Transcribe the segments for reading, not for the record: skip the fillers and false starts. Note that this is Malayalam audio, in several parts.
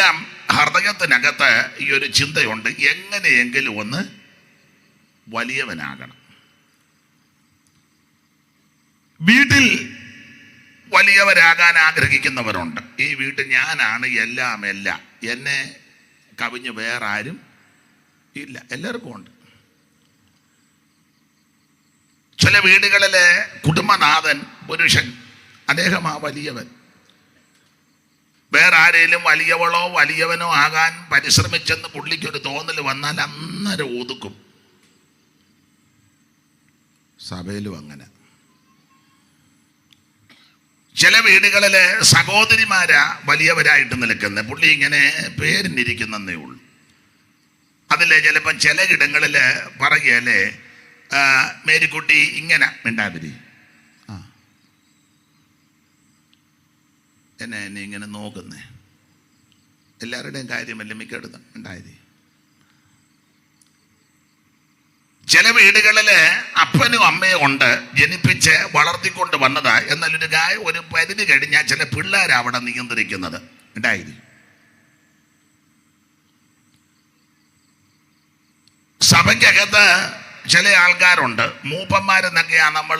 എല്ലാം ഹൃദയത്തിനകത്ത് ഈ ഒരു ചിന്തയുണ്ട്, എങ്ങനെയെങ്കിലും ഒന്ന് വലിയവനാകണം. വീട്ടിൽ വലിയവരാകാൻ ആഗ്രഹിക്കുന്നവരുണ്ട്. ഈ വീട്ടിൽ ഞാനാണ് എല്ലാം, എന്നെ കവിഞ്ഞ് വേറെ ആരും ഇല്ല, എല്ലാവർക്കും ഉണ്ട്. ചില വീടുകളിലെ കുടുംബനാഥൻ പുരുഷൻ, അദ്ദേഹമാ വലിയവൻ. വേറെ ആരെങ്കിലും വലിയവളോ വലിയവനോ ആകാൻ പരിശ്രമിച്ചെന്ന് പുള്ളിക്കൊരു തോന്നൽ വന്നാൽ അന്നേരം ഒതുക്കും. സഭയിലും അങ്ങനെ. ചില വീടുകളിലെ സഹോദരിമാരാ വലിയവരായിട്ട് നിൽക്കുന്നത്. പുള്ളി ഇങ്ങനെ പേരിനിരിക്കുന്നേ ഉള്ളൂ. അതിലെ ചിലപ്പം ചിലയിടങ്ങളിൽ പറയുകയല്ലേ, മേരിക്കുട്ടി ഇങ്ങനെ മിണ്ടാതിരി, എന്നെ ഇങ്ങനെ നോക്കുന്നേ, എല്ലാവരുടെയും കാര്യമല്ലേ മിക്കടുത്തും ഉണ്ടായത്. ചില വീടുകളിൽ അപ്പനും അമ്മയും ഉണ്ട്, ജനിപ്പിച്ച് വളർത്തിക്കൊണ്ട് വന്നതാ. എന്നാൽ ഒരു പരിധി കഴിഞ്ഞാൽ ചില പിള്ളേർ അവിടെ നിയന്ത്രിക്കുന്നത് ഉണ്ടായത്. സഭയ്ക്കകത്ത് ചില ആൾക്കാരുണ്ട്, മൂപ്പന്മാരെന്നൊക്കെയാണ് നമ്മൾ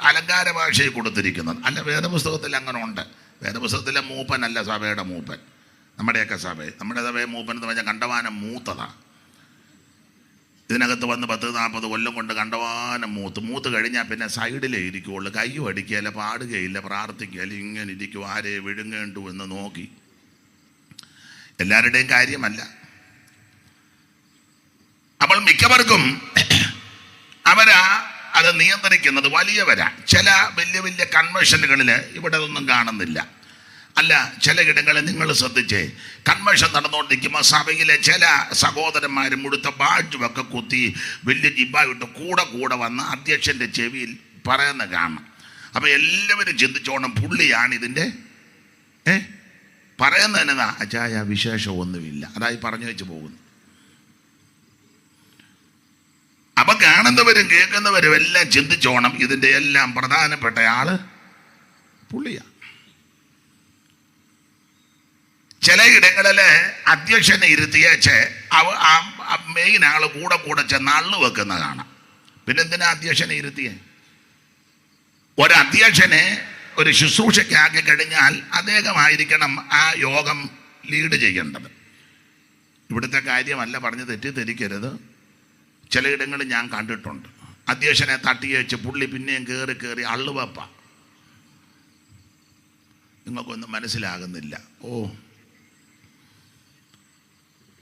അലങ്കാര ഭാഷയിൽ കൊടുത്തിരിക്കുന്നത്. അല്ല, വേദപുസ്തകത്തിൽ അങ്ങനെ ഉണ്ട്. വേദപുസ്തകത്തിലെ മൂപ്പനല്ല സഭയുടെ മൂപ്പൻ. നമ്മുടെയൊക്കെ നമ്മുടെ സഭയെ മൂപ്പൻ എന്ന് പറഞ്ഞാൽ കണ്ടവാനം മൂത്തതാണ്. ഇതിനകത്ത് വന്ന് 10-40 കൊല്ലം കൊണ്ട് കണ്ടവാനം മൂത്ത് കഴിഞ്ഞാൽ പിന്നെ സൈഡിലേ ഇരിക്കുകയുള്ളൂ. കയ്യും അടിക്കുകയില്ല, പാടുകയില്ല, പ്രാർത്ഥിക്കുകയില്ല, ഇങ്ങനെ ഇരിക്കും. ആരെ വിഴുങ്ങേണ്ടു എന്ന് നോക്കി. എല്ലാവരുടെയും കാര്യമല്ല. അപ്പോൾ മിക്കവർക്കും അവരാ അത് നിയന്ത്രിക്കുന്നത് വലിയവരാ. ചില വലിയ വലിയ കൺവെൻഷനുകളിൽ ഇവിടെ ഒന്നും കാണുന്നില്ല. അല്ല, ചിലയിടങ്ങളിൽ നിങ്ങൾ ശ്രദ്ധിച്ചേ, കൺവെൻഷൻ നടന്നുകൊണ്ടിരിക്കുമ്പോൾ സഭയിലെ ചില സഹോദരന്മാർ മുഴുത്ത ബാഡ്ജുമൊക്കെ കുത്തി വലിയ ജിബ്ബായിട്ട് കൂടെ വന്ന് അധ്യക്ഷൻ്റെ ചെവിയിൽ പറയുന്ന കാണണം. അപ്പോൾ എല്ലാവരും ചിന്തിച്ചോണം, പുള്ളിയാണ് ഇതിൻ്റെ പറയുന്നതിനതാ അച്ചായ വിശേഷമൊന്നുമില്ല, അതായി പറഞ്ഞു വെച്ച് പോകുന്നു. അപ്പൊ കാണുന്നവരും കേൾക്കുന്നവരും എല്ലാം ചിന്തിച്ചോണം, ഇതിൻ്റെ എല്ലാം പ്രധാനപ്പെട്ട ആള് പുള്ളിയാണ്. ചിലയിടങ്ങളിൽ അധ്യക്ഷനെ ഇരുത്തിയേച്ച് മെയിൻ ആള് കൂടെ ചെന്ന് അള്ളു വെക്കുന്ന കാണാം. പിന്നെ എന്തിനാ അധ്യക്ഷനെ ഇരുത്തിയേ? ഒരധ്യക്ഷനെ ഒരു ശുശ്രൂഷയ്ക്കാക്കി കഴിഞ്ഞാൽ അദ്ദേഹമായിരിക്കണം ആ യോഗം ലീഡ് ചെയ്യേണ്ടത്. ഇവിടുത്തെ കാര്യമല്ല പറഞ്ഞ് തെറ്റിദ്ധരിക്കരുത്. ചിലയിടങ്ങളിൽ ഞാൻ കണ്ടിട്ടുണ്ട്, അധ്യക്ഷനെ തട്ടിയേച്ച് പുള്ളി പിന്നെയും കയറി അള്ളുവപ്പ. നിങ്ങൾക്കൊന്നും മനസ്സിലാകുന്നില്ല.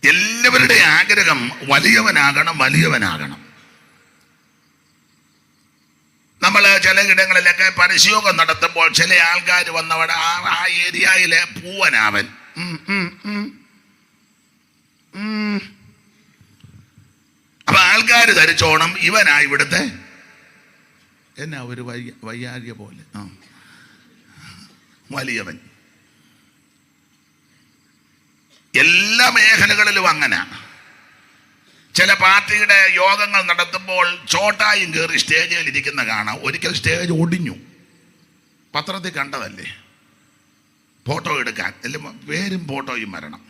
എല്ലാവരുടെയും ആഗ്രഹം വലിയവനാകണം. നമ്മൾ ചിലയിടങ്ങളിലൊക്കെ പരസ്യയോഗം നടത്തുമ്പോൾ ചില ആൾക്കാർ വന്നവിടെ ആ ഏരിയയിലെ പൂവനാവൻ അപ്പൊ ആൾക്കാർ ധരിച്ചോണം ഇവനാ ഇവിടുത്തെ എന്നാ ഒരു വയ്യാഴിക പോലെ വലിയവൻ. എല്ലാ മേഖലകളിലും അങ്ങനെ. ചില പാർട്ടിയുടെ യോഗങ്ങൾ നടത്തുമ്പോൾ ചോട്ടായും കയറി സ്റ്റേജിൽ ഇരിക്കുന്ന കാണാം. ഒരിക്കൽ സ്റ്റേജ് ഒടിഞ്ഞു, പത്രത്തിൽ കണ്ടതല്ലേ. ഫോട്ടോ എടുക്കാൻ എല്ലാം പേരും ഫോട്ടോയും വരണം.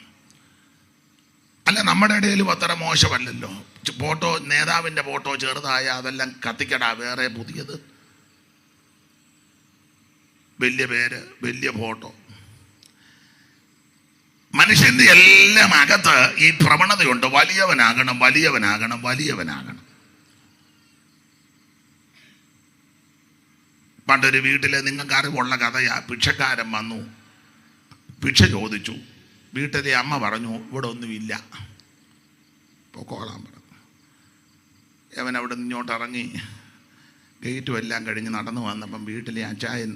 അല്ല, നമ്മുടെ ഇടയിലും അത്ര മോശമല്ലല്ലോ. ഫോട്ടോ, നേതാവിൻ്റെ ഫോട്ടോ ചെറുതായ അതെല്ലാം കത്തിക്കടാ, വേറെ പുതിയത്, വലിയ പേര്, വലിയ ഫോട്ടോ. മനുഷ്യന്റെ എല്ലാം അകത്ത് ഈ പ്രവണതയുണ്ട്, വലിയവനാകണം. പണ്ടൊരു വീട്ടിലെ നിങ്ങൾക്ക് അറിവുള്ള കഥയാ. ഭിക്ഷക്കാരൻ വന്നു, ഭിക്ഷ ചോദിച്ചു. വീട്ടിലെ അമ്മ പറഞ്ഞു ഇവിടെ ഒന്നുമില്ല, പൊക്കോളാൻ പറഞ്ഞു. അവൻ അവിടെ നിന്ന് ഇങ്ങോട്ട് ഇറങ്ങി ഗേറ്റും എല്ലാം കഴിഞ്ഞ് നടന്നു വന്നപ്പം വീട്ടിലെ അച്ചായൻ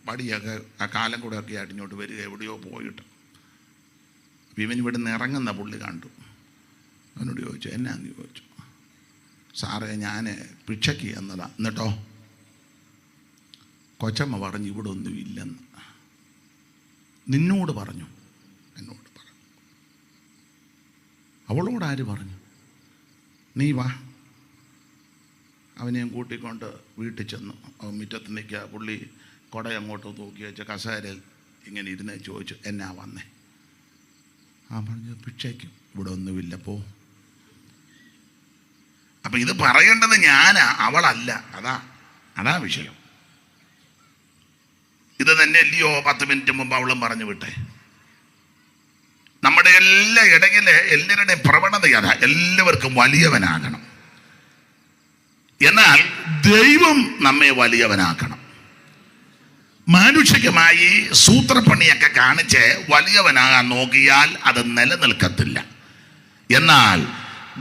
പടിയൊക്കെ ആ കാലം കൂടെ ഒക്കെ ആയിട്ട് ഇങ്ങോട്ട് വരിക, എവിടെയോ പോയിട്ട്. ഇവൻ ഇവിടെ നിന്ന് ഇറങ്ങുന്ന പുള്ളി കണ്ടു. അവനോട് ചോദിച്ചു, എന്നാന്ന് ചോദിച്ചു. സാറേ, ഞാൻ ഭിക്ഷയ്ക്ക് എന്നതാ. എന്നിട്ടോ? കൊച്ചമ്മ പറഞ്ഞു ഇവിടെ ഒന്നുമില്ലെന്ന്. നിന്നോട് പറഞ്ഞു? എന്നോട് പറഞ്ഞു. അവളോട് ആര് പറഞ്ഞു? നീ വാ. അവനെയും കൂട്ടിക്കൊണ്ട് വീട്ടിൽ ചെന്നു. അവൻ മുറ്റത്ത് നിൽക്കുക. പുള്ളി കുട അങ്ങോട്ട് തൂക്കി വെച്ച കസേരയിൽ ഇങ്ങനെ ഇരുന്ന് ചോദിച്ചു, എന്നാ വന്നേ? പറഞ്ഞു ഭിക്ഷയ്ക്കും. ഇവിടെ ഒന്നുമില്ല, പോ. അപ്പൊ ഇത് പറയേണ്ടത് ഞാനാ, അവളല്ല. അതാ വിഷയം. ഇത് തന്നെ അല്ലയോ 10 മിനിറ്റ് മുമ്പ് അവളും പറഞ്ഞു വിട്ടെ. നമ്മുടെ എല്ലാ ഇടയിലെ എല്ലാവരുടെയും പ്രവണത അതാ, എല്ലാവർക്കും വലിയവനാകണം. എന്നാൽ ദൈവം നമ്മെ വലിയവനാക്കണം. മാനുഷികമായി സൂത്രപ്പണിയൊക്കെ കാണിച്ച് വലിയവനാകാൻ നോക്കിയാൽ അത് നിലനിൽക്കത്തില്ല. എന്നാൽ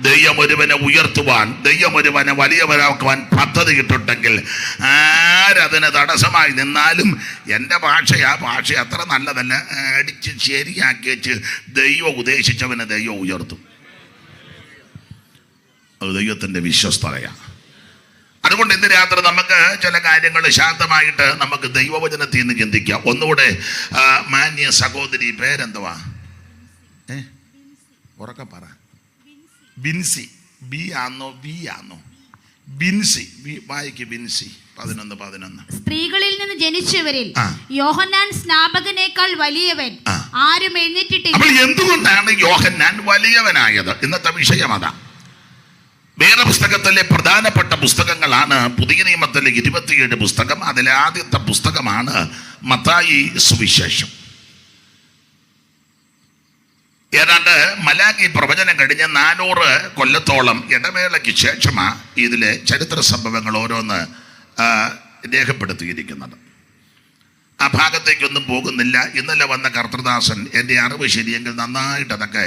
ദൈവം ഒരുവനെ ഉയർത്തുവാൻ, ദൈവം ഒരുവനെ വലിയവനാക്കുവാൻ പദ്ധതി ഇട്ടിട്ടെങ്കിൽ ആരതിന് തടസ്സമായി നിന്നാലും എൻ്റെ ഭാഷ അത്ര നല്ലതല്ല, അടിച്ച് ശരിയാക്കി വെച്ച് ദൈവം ഉദ്ദേശിച്ചവനെ ദൈവം ഉയർത്തും. അത് ദൈവത്തിൻ്റെ വിശ്വസ്തതയാണ്. അതുകൊണ്ട് ഇന്ന് രാത്രി നമുക്ക് ചില കാര്യങ്ങൾ ശാന്തമായിട്ട് നമുക്ക് ദൈവവചനത്തിൽ നിന്ന് ചിന്തിക്കാം. ഒന്നുകൂടെ മാന്യ സഹോദരി, പേരെന്തുവാ? ഉറക്കെ പറ. ബിൻസി. ബി ആന്നോ ബി ആന്നോ? ബിൻസി. വായിക്ക് ബിൻസി. 11:11. സ്ത്രീകളിൽ നിന്ന് ജനിച്ചവരിൽ യോഹന്നാൻ സ്നാപകനേക്കാൾ വലിയവൻ ആരും എഴുന്നേറ്റിട്ടില്ല. അപ്പോൾ എന്തുകൊണ്ടാണ് യോഹന്നാൻ വലിയവനായത്? ഇന്നത്തെ വിഷയം അതാ. വേദപുസ്തകത്തിലെ പ്രധാനപ്പെട്ട പുസ്തകങ്ങളാണ് പുതിയ നിയമത്തിലെ 27 പുസ്തകം. അതിലെ ആദ്യത്തെ പുസ്തകമാണ് മത്തായി സുവിശേഷം. ഏതാണ്ട് മലാക്കി പ്രവചനം കഴിഞ്ഞ് 400 കൊല്ലത്തോളം ഇടവേളയ്ക്ക് ശേഷമാണ് ഇതിലെ ചരിത്ര സംഭവങ്ങൾ ഓരോന്ന് രേഖപ്പെടുത്തിയിരിക്കുന്നത്. ആ ഭാഗത്തേക്കൊന്നും പോകുന്നില്ല. ഇന്നലെ വന്ന കർത്തൃദാസൻ, എൻ്റെ അറിവ് ശരിയെങ്കിൽ നന്നായിട്ട് അതൊക്കെ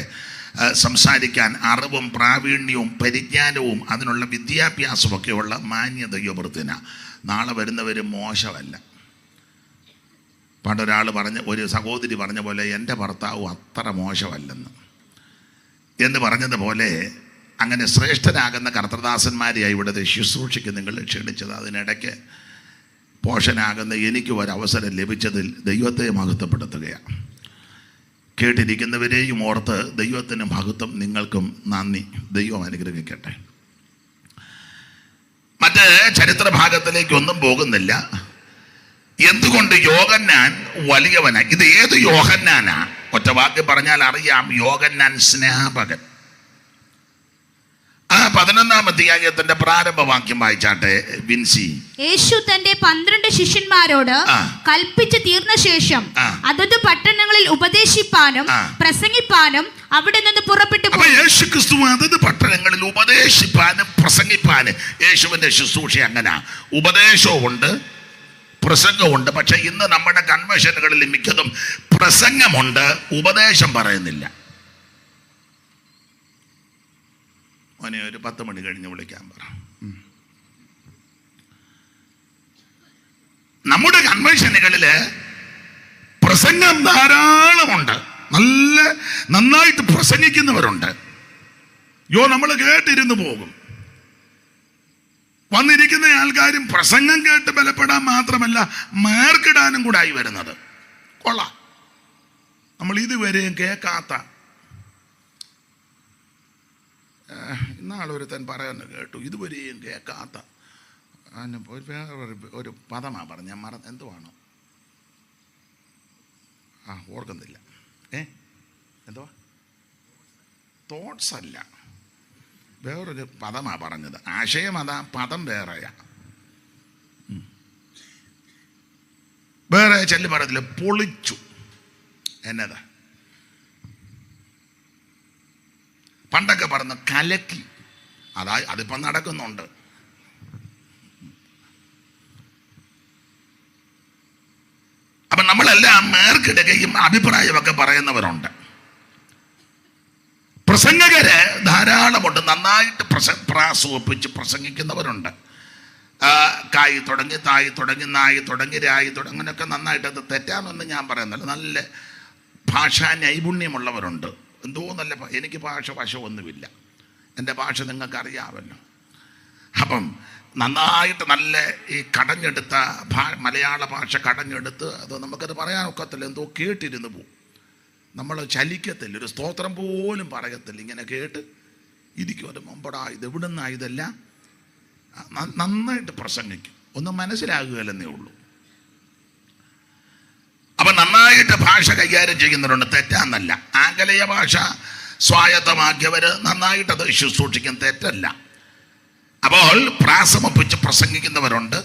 സംസാരിക്കാൻ അറിവും പ്രാവീണ്യവും പരിജ്ഞാനവും അതിനുള്ള വിദ്യാഭ്യാസമൊക്കെയുള്ള മാന്യതയോപൃത്തിന. നാളെ വരുന്നവർ മോശമല്ല. പണ്ടൊരാൾ ഒരു സഹോദരി പറഞ്ഞ പോലെ എൻ്റെ ഭർത്താവ് അത്ര മോശമല്ലെന്ന് എന്ന് പറഞ്ഞതുപോലെ അങ്ങനെ ശ്രേഷ്ഠരാകുന്ന കർത്തൃദാസന്മാരെയായി ഇവിടുത്തെ ശുശ്രൂഷയ്ക്ക് നിങ്ങൾ ക്ഷണിച്ചത്. അതിനിടയ്ക്ക് പോഷനാകുന്ന എനിക്ക് ഒരവസരം ലഭിച്ചതിൽ ദൈവത്തെ മഹത്വപ്പെടുത്തുകയാണ്. കേട്ടിരിക്കുന്നവരെയും ഓർത്ത് ദൈവത്തിന് മഹത്വം, നിങ്ങൾക്കും നന്ദി. ദൈവം അനുഗ്രഹിക്കട്ടെ. മറ്റ് ചരിത്ര ഭാഗത്തിലേക്കൊന്നും പോകുന്നില്ല. എന്തുകൊണ്ട് യോഹന്നാൻ വലിയവനാ? ഇത് ഏത് യോഹന്നാനാ? ഒറ്റ വാക്ക് പറഞ്ഞാൽ അറിയാം, യോഹന്നാൻ സ്നാപകൻ. 11-ാം അധ്യായത്തിന്റെ പ്രാരംഭവാക്യം വായിച്ചാട്ടെ വിൻസി. യേശു തന്റെ 12 ശിഷ്യന്മാരോട് കൽപ്പിച്ചു തീർന്ന ശേഷം അതത് പട്ടണങ്ങളിൽ ഉപദേശിപ്പാനും പ്രസംഗിപ്പാനും അവിടെ നിന്ന് പുറപ്പെട്ടു. യേശു ക്രിസ്തു അതത് പട്ടണങ്ങളിൽ ഉപദേശിപ്പാനും പ്രസംഗിപ്പാനും. യേശുവിന്റെ ശുശ്രൂഷ അങ്ങനെ ഉപദേശവും ഉണ്ട്, പ്രസംഗമുണ്ട്. പക്ഷെ ഇന്ന് നമ്മുടെ കൺവെൻഷനുകളിൽ മിക്കതും പ്രസംഗമുണ്ട്, ഉപദേശം പറയുന്നില്ല. മോനെ ഒരു 10 മണി കഴിഞ്ഞ് വിളിക്കാൻ പറ. നമ്മുടെ കൺവെൻഷനുകളില് പ്രസംഗം ധാരാളമുണ്ട്, നന്നായിട്ട് പ്രസംഗിക്കുന്നവരുണ്ട്. നമ്മൾ കേട്ടിരുന്നു പോകും. വന്നിരിക്കുന്ന ആൾക്കാരും പ്രസംഗം കേട്ട് ബലപ്പെടാൻ മാത്രമല്ല മാർക്കിടാനും കൂടെ ആയി വരുന്നത്. കൊള്ളാം. നമ്മൾ ഇതുവരെയും കേൾക്കാത്ത, ഇന്നാളൊരുത്തൻ പറയാൻ കേട്ടു, ഇതുവരെയും കേൾക്കാത്ത ഒരു പദമാണ് പറഞ്ഞ, എന്തുവാണ് ഓർക്കുന്നില്ല. എന്തുവാ? തോട്ട്സ് അല്ല, വേറൊരു പദമാണ് പറഞ്ഞത്. ആശയം അതാ, പദം വേറെയാ. വേറെ ചെല്ലു പറയത്തില്ല, പൊളിച്ചു. എന്നതാ? പണ്ടൊക്കെ പറഞ്ഞ കലക്കി. അതിപ്പം നടക്കുന്നുണ്ട്. അപ്പം നമ്മളെല്ലാം മേർക്കിടുകയും അഭിപ്രായമൊക്കെ പറയുന്നവരുണ്ട്. പ്രസംഗകര് ധാരാളമുണ്ട്, നന്നായിട്ട് പ്രാസോപ്പിച്ച് പ്രസംഗിക്കുന്നവരുണ്ട്. കായ് തുടങ്ങി, തായ് തുടങ്ങി, നായ് തുടങ്ങി, രായ് തുടങ്ങി, അങ്ങനെയൊക്കെ നന്നായിട്ട്. അത് തെറ്റാമെന്ന് ഞാൻ പറയുന്നില്ല. നല്ല ഭാഷാ നൈപുണ്യമുള്ളവരുണ്ട്. എന്തോ നല്ല. എനിക്ക് ഭാഷ വശമൊന്നുമില്ല, എൻ്റെ ഭാഷ നിങ്ങൾക്ക് അറിയാമല്ലോ. അപ്പം നന്നായിട്ട് നല്ല ഈ കടഞ്ഞെടുത്ത മലയാള ഭാഷ കടഞ്ഞെടുത്ത് അത് നമുക്കത് പറയാനൊക്കത്തില്ല. എന്തോ കേട്ടിരുന്ന് പോവും. നമ്മൾ ചലിക്കത്തില്ല, ഒരു സ്തോത്രം പോലും പറയത്തില്ല. ഇങ്ങനെ കേട്ട് ഇരിക്കും. അത് മുമ്പടാ ഇതെവിടുന്നാ ഇതെല്ലാം. നന്നായിട്ട് പ്രസംഗിക്കും, ഒന്നും മനസ്സിലാകുകയല്ലെന്നേ ഉള്ളൂ. അപ്പം നന്നായി നന്നായിട്ട് ഭാഷ കൈകാര്യം ചെയ്യുന്നവരുണ്ട്, തെറ്റാന്നല്ല. ആംഗലേയ ഭാഷ സ്വായത്തമാക്കിയവർ നന്നായിട്ടത് ശുശ്രൂഷിക്കും, തെറ്റല്ല. അപ്പോൾ പ്രാസമൊപ്പിച്ച് പ്രസംഗിക്കുന്നവരുണ്ട്,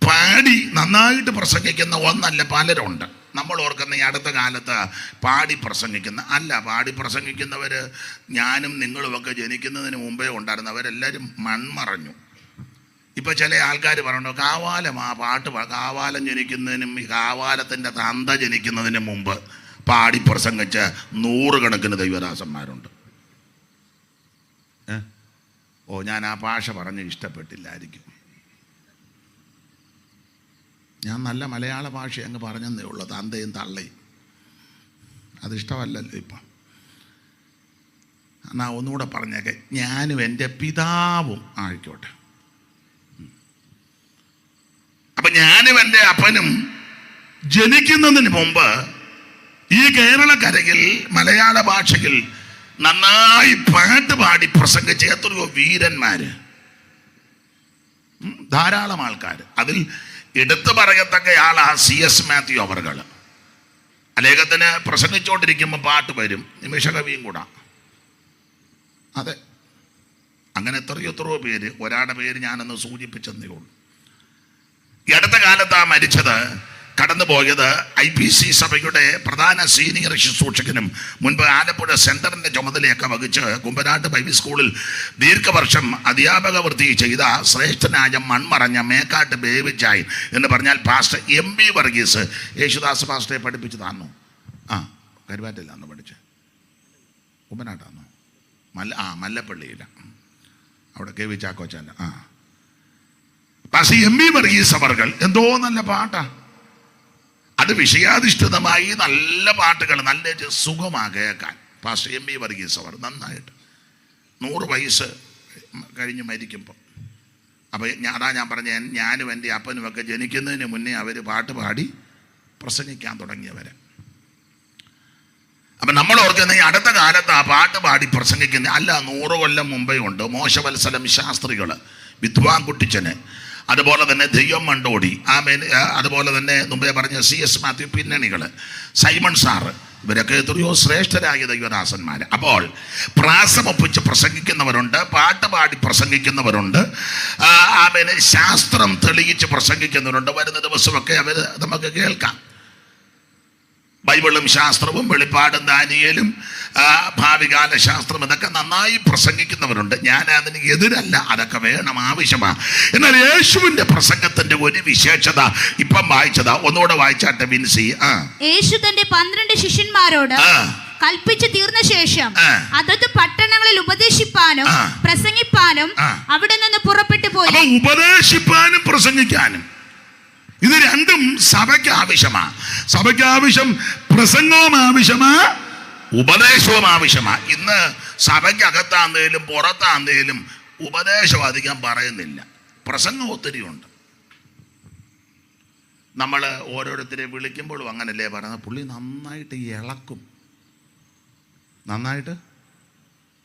പാടി നന്നായിട്ട് പ്രസംഗിക്കുന്ന ഒന്നല്ല പലരുണ്ട്. നമ്മൾ ഓർക്കുന്ന ഈ അടുത്ത കാലത്ത് പാടി പ്രസംഗിക്കുന്ന അല്ല, പാടി പ്രസംഗിക്കുന്നവർ ഞാനും നിങ്ങളുമൊക്കെ ജനിക്കുന്നതിന് മുമ്പേ ഉണ്ടായിരുന്നവരെല്ലാവരും മൺമറഞ്ഞു. ഇപ്പം ചില ആൾക്കാർ പറഞ്ഞു കാവാലം, ആ പാട്ട് കാവാലം ജനിക്കുന്നതിനും ഈ കാവാലത്തിൻ്റെ തന്ത ജനിക്കുന്നതിനും മുമ്പ് പാടി പ്രസംഗിച്ച 100 കണക്കിന് ദൈവദാസന്മാരുണ്ട്. ഞാൻ ആ ഭാഷ പറഞ്ഞ് ഇഷ്ടപ്പെട്ടില്ലായിരിക്കും. ഞാൻ നല്ല മലയാള ഭാഷ അങ്ങ് പറഞ്ഞതേ ഉള്ളൂ, തന്തയും തള്ളയും. അതിഷ്ടമല്ലല്ലോ ഇപ്പം. എന്നാൽ ഒന്നുകൂടെ പറഞ്ഞേക്കെ, ഞാനും എൻ്റെ പിതാവും ആയിക്കോട്ടെ. അപ്പം ഞാനും എൻ്റെ അപ്പനും ജനിക്കുന്നതിന് മുമ്പ് ഈ കേരളക്കരയിൽ മലയാള ഭാഷയിൽ നന്നായി പാട്ട് പാടി പ്രസംഗിച്ച എത്രയോ വീരന്മാര്, ധാരാളം ആൾക്കാർ. അതിൽ എടുത്തു പറയത്തക്ക ആളാ CS മാത്യു അവർകൾ. അദ്ദേഹത്തിന് പ്രസംഗിച്ചുകൊണ്ടിരിക്കുമ്പോൾ പാട്ട് വരും, നിമിഷകവിയും കൂടാ. അതെ, അങ്ങനെ എത്രയോ പേര്. ഒരാളുടെ പേര് ഞാനൊന്ന് സൂചിപ്പിച്ചെന്നേ ഉള്ളൂ. ഈ അടുത്ത കാലത്താ മരിച്ചത്, കടന്നുപോയത് IPC സഭയുടെ പ്രധാന സീനിയർ ശുശ്രൂഷകനും മുൻപ് ആലപ്പുഴ സെന്ററിന്റെ ചുമതലയൊക്കെ വഹിച്ച് കുമ്പനാട്ട് ബൈബിൾ സ്കൂളിൽ ദീർഘവർഷം അധ്യാപക വൃത്തി ചെയ്ത ശ്രേഷ്ഠനായ മൺമറഞ്ഞ മേക്കാട്ട് ബേബിച്ചായി എന്ന് പറഞ്ഞാൽ പാസ്റ്റർ MB വർഗീസ്. യേശുദാസ് പാസ്റ്ററെ പഠിപ്പിച്ചതാണോ? കരുവാറ്റില്ലാന്ന് പഠിച്ച്, കുമ്പനാട്ടാന്നോ? മല്ലപ്പള്ളിയില്ല, അവിടെ KV ചാക്കോച്ചാൻ്റെ. പാസ്റ്റർ MB വർഗീസ് അവർകൾ എന്തോ നല്ല പാട്ടാ. അത് വിഷയാധിഷ്ഠിതമായി നല്ല പാട്ടുകൾ, നല്ല സുഖമാണ് കേൾക്കാൻ. പാസ്റ്റർ MB വർഗീസ് അവർ നന്നായിട്ട് 100 വയസ്സ് കഴിഞ്ഞ് മരിക്കുമ്പോൾ. അപ്പോൾ അതാ ഞാൻ പറഞ്ഞ, ഞാനും എൻ്റെ അപ്പനുമൊക്കെ ജനിക്കുന്നതിന് മുന്നേ അവർ പാട്ട് പാടി പ്രസംഗിക്കാൻ തുടങ്ങിയവരെ. അപ്പം നമ്മൾ ഓർക്കുന്ന ഈ അടുത്ത കാലത്ത് ആ പാട്ട് പാടി പ്രസംഗിക്കുന്ന അല്ല, 100 കൊല്ലം മുമ്പേ ഉണ്ട്. മോശവത്സലം ശാസ്ത്രികൾ, വിദ്വാൻ കുട്ടിച്ചന്, അതുപോലെ തന്നെ ദൈവം മണ്ടോടി, അതുപോലെ തന്നെ മുമ്പേ പറഞ്ഞ CS മാത്യു പിന്നണികൾ, സൈമൺ സാറ്, ഇവരൊക്കെ എത്രയോ ശ്രേഷ്ഠരായ ദൈവദാസന്മാർ. അപ്പോൾ പ്രാസമൊപ്പിച്ച് പ്രസംഗിക്കുന്നവരുണ്ട്, പാട്ട് പാടി പ്രസംഗിക്കുന്നവരുണ്ട്, ശാസ്ത്രം തെളിയിച്ച് പ്രസംഗിക്കുന്നവരുണ്ട്. വരുന്ന ദിവസമൊക്കെ അവർ നമുക്ക് കേൾക്കാം. ബൈബിളും ശാസ്ത്രവും വെളിപ്പാടും ദാനിയേലും ഭാവികാല ശാസ്ത്രം ഇതൊക്കെ നന്നായി പ്രസംഗിക്കുന്നവരുണ്ട്. ഞാൻ അതിന് എതിരല്ല, അതൊക്കെ വേണം, ആവശ്യമാണ്. എന്നാൽ യേശുവിന്റെ പ്രസംഗത്തിന്റെ ഒരു വിശേഷത ഇപ്പം വായിച്ചതാ, ഒന്നുകൂടെ വായിച്ചാട്ടെ വിൻസി. യേശു തന്റെ 12 ശിഷ്യന്മാരോട് കൽപ്പിച്ചു തീർന്ന ശേഷം അതത് പട്ടണങ്ങളിൽ ഉപദേശിപ്പാനും പ്രസംഗിപ്പാനും അവിടെ നിന്ന് പുറപ്പെട്ടു പോയി. ഉപദേശിപ്പാനും പ്രസംഗിക്കാനും ഇത് രണ്ടും സഭയ്ക്ക് ആവശ്യമാണ്. സഭയ്ക്ക് ആവശ്യം പ്രസംഗവും ആവശ്യമാ, ഉപദേശവും ആവശ്യമാ. ഇന്ന് സഭയ്ക്കകത്താന്തേലും പുറത്താന്തേലും ഉപദേശം അധികം പറയുന്നില്ല, പ്രസംഗം ഒത്തിരി ഉണ്ട്. നമ്മൾ ഓരോരുത്തരെ വിളിക്കുമ്പോഴും അങ്ങനല്ലേ പറയുന്നത്, പുള്ളി നന്നായിട്ട് ഇളക്കും, നന്നായിട്ട്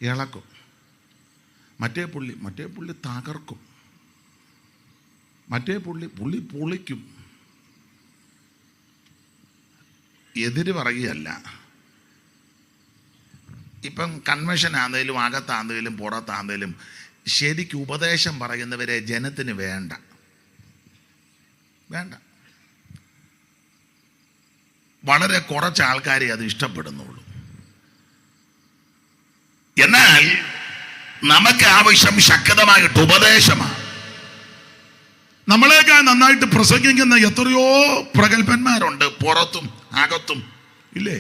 ഇളക്കും. മറ്റേ പുള്ളി തകർക്കും, മറ്റേ പുള്ളി പൊളിക്കും. എതിര് പറയുകയല്ല. ഇപ്പം കൺവെൻഷൻ ആണെങ്കിലും അകത്താണെങ്കിലും പുറത്താണെങ്കിലും ശരിക്ക് ഉപദേശം പറയുന്നവരെ ജനത്തിന് വേണ്ട. വളരെ കുറച്ച് ആൾക്കാരെ അത് ഇഷ്ടപ്പെടുന്നുള്ളൂ. എന്നാൽ നമുക്ക് ആവശ്യം ശക്തമായിട്ട് ഉപദേശമാണ്. നമ്മളെക്കാൾ നന്നായിട്ട് പ്രസംഗിക്കുന്ന എത്രയോ പ്രഗത്ഭന്മാരുണ്ട് പുറത്തും അകത്തും, ഇല്ലേ?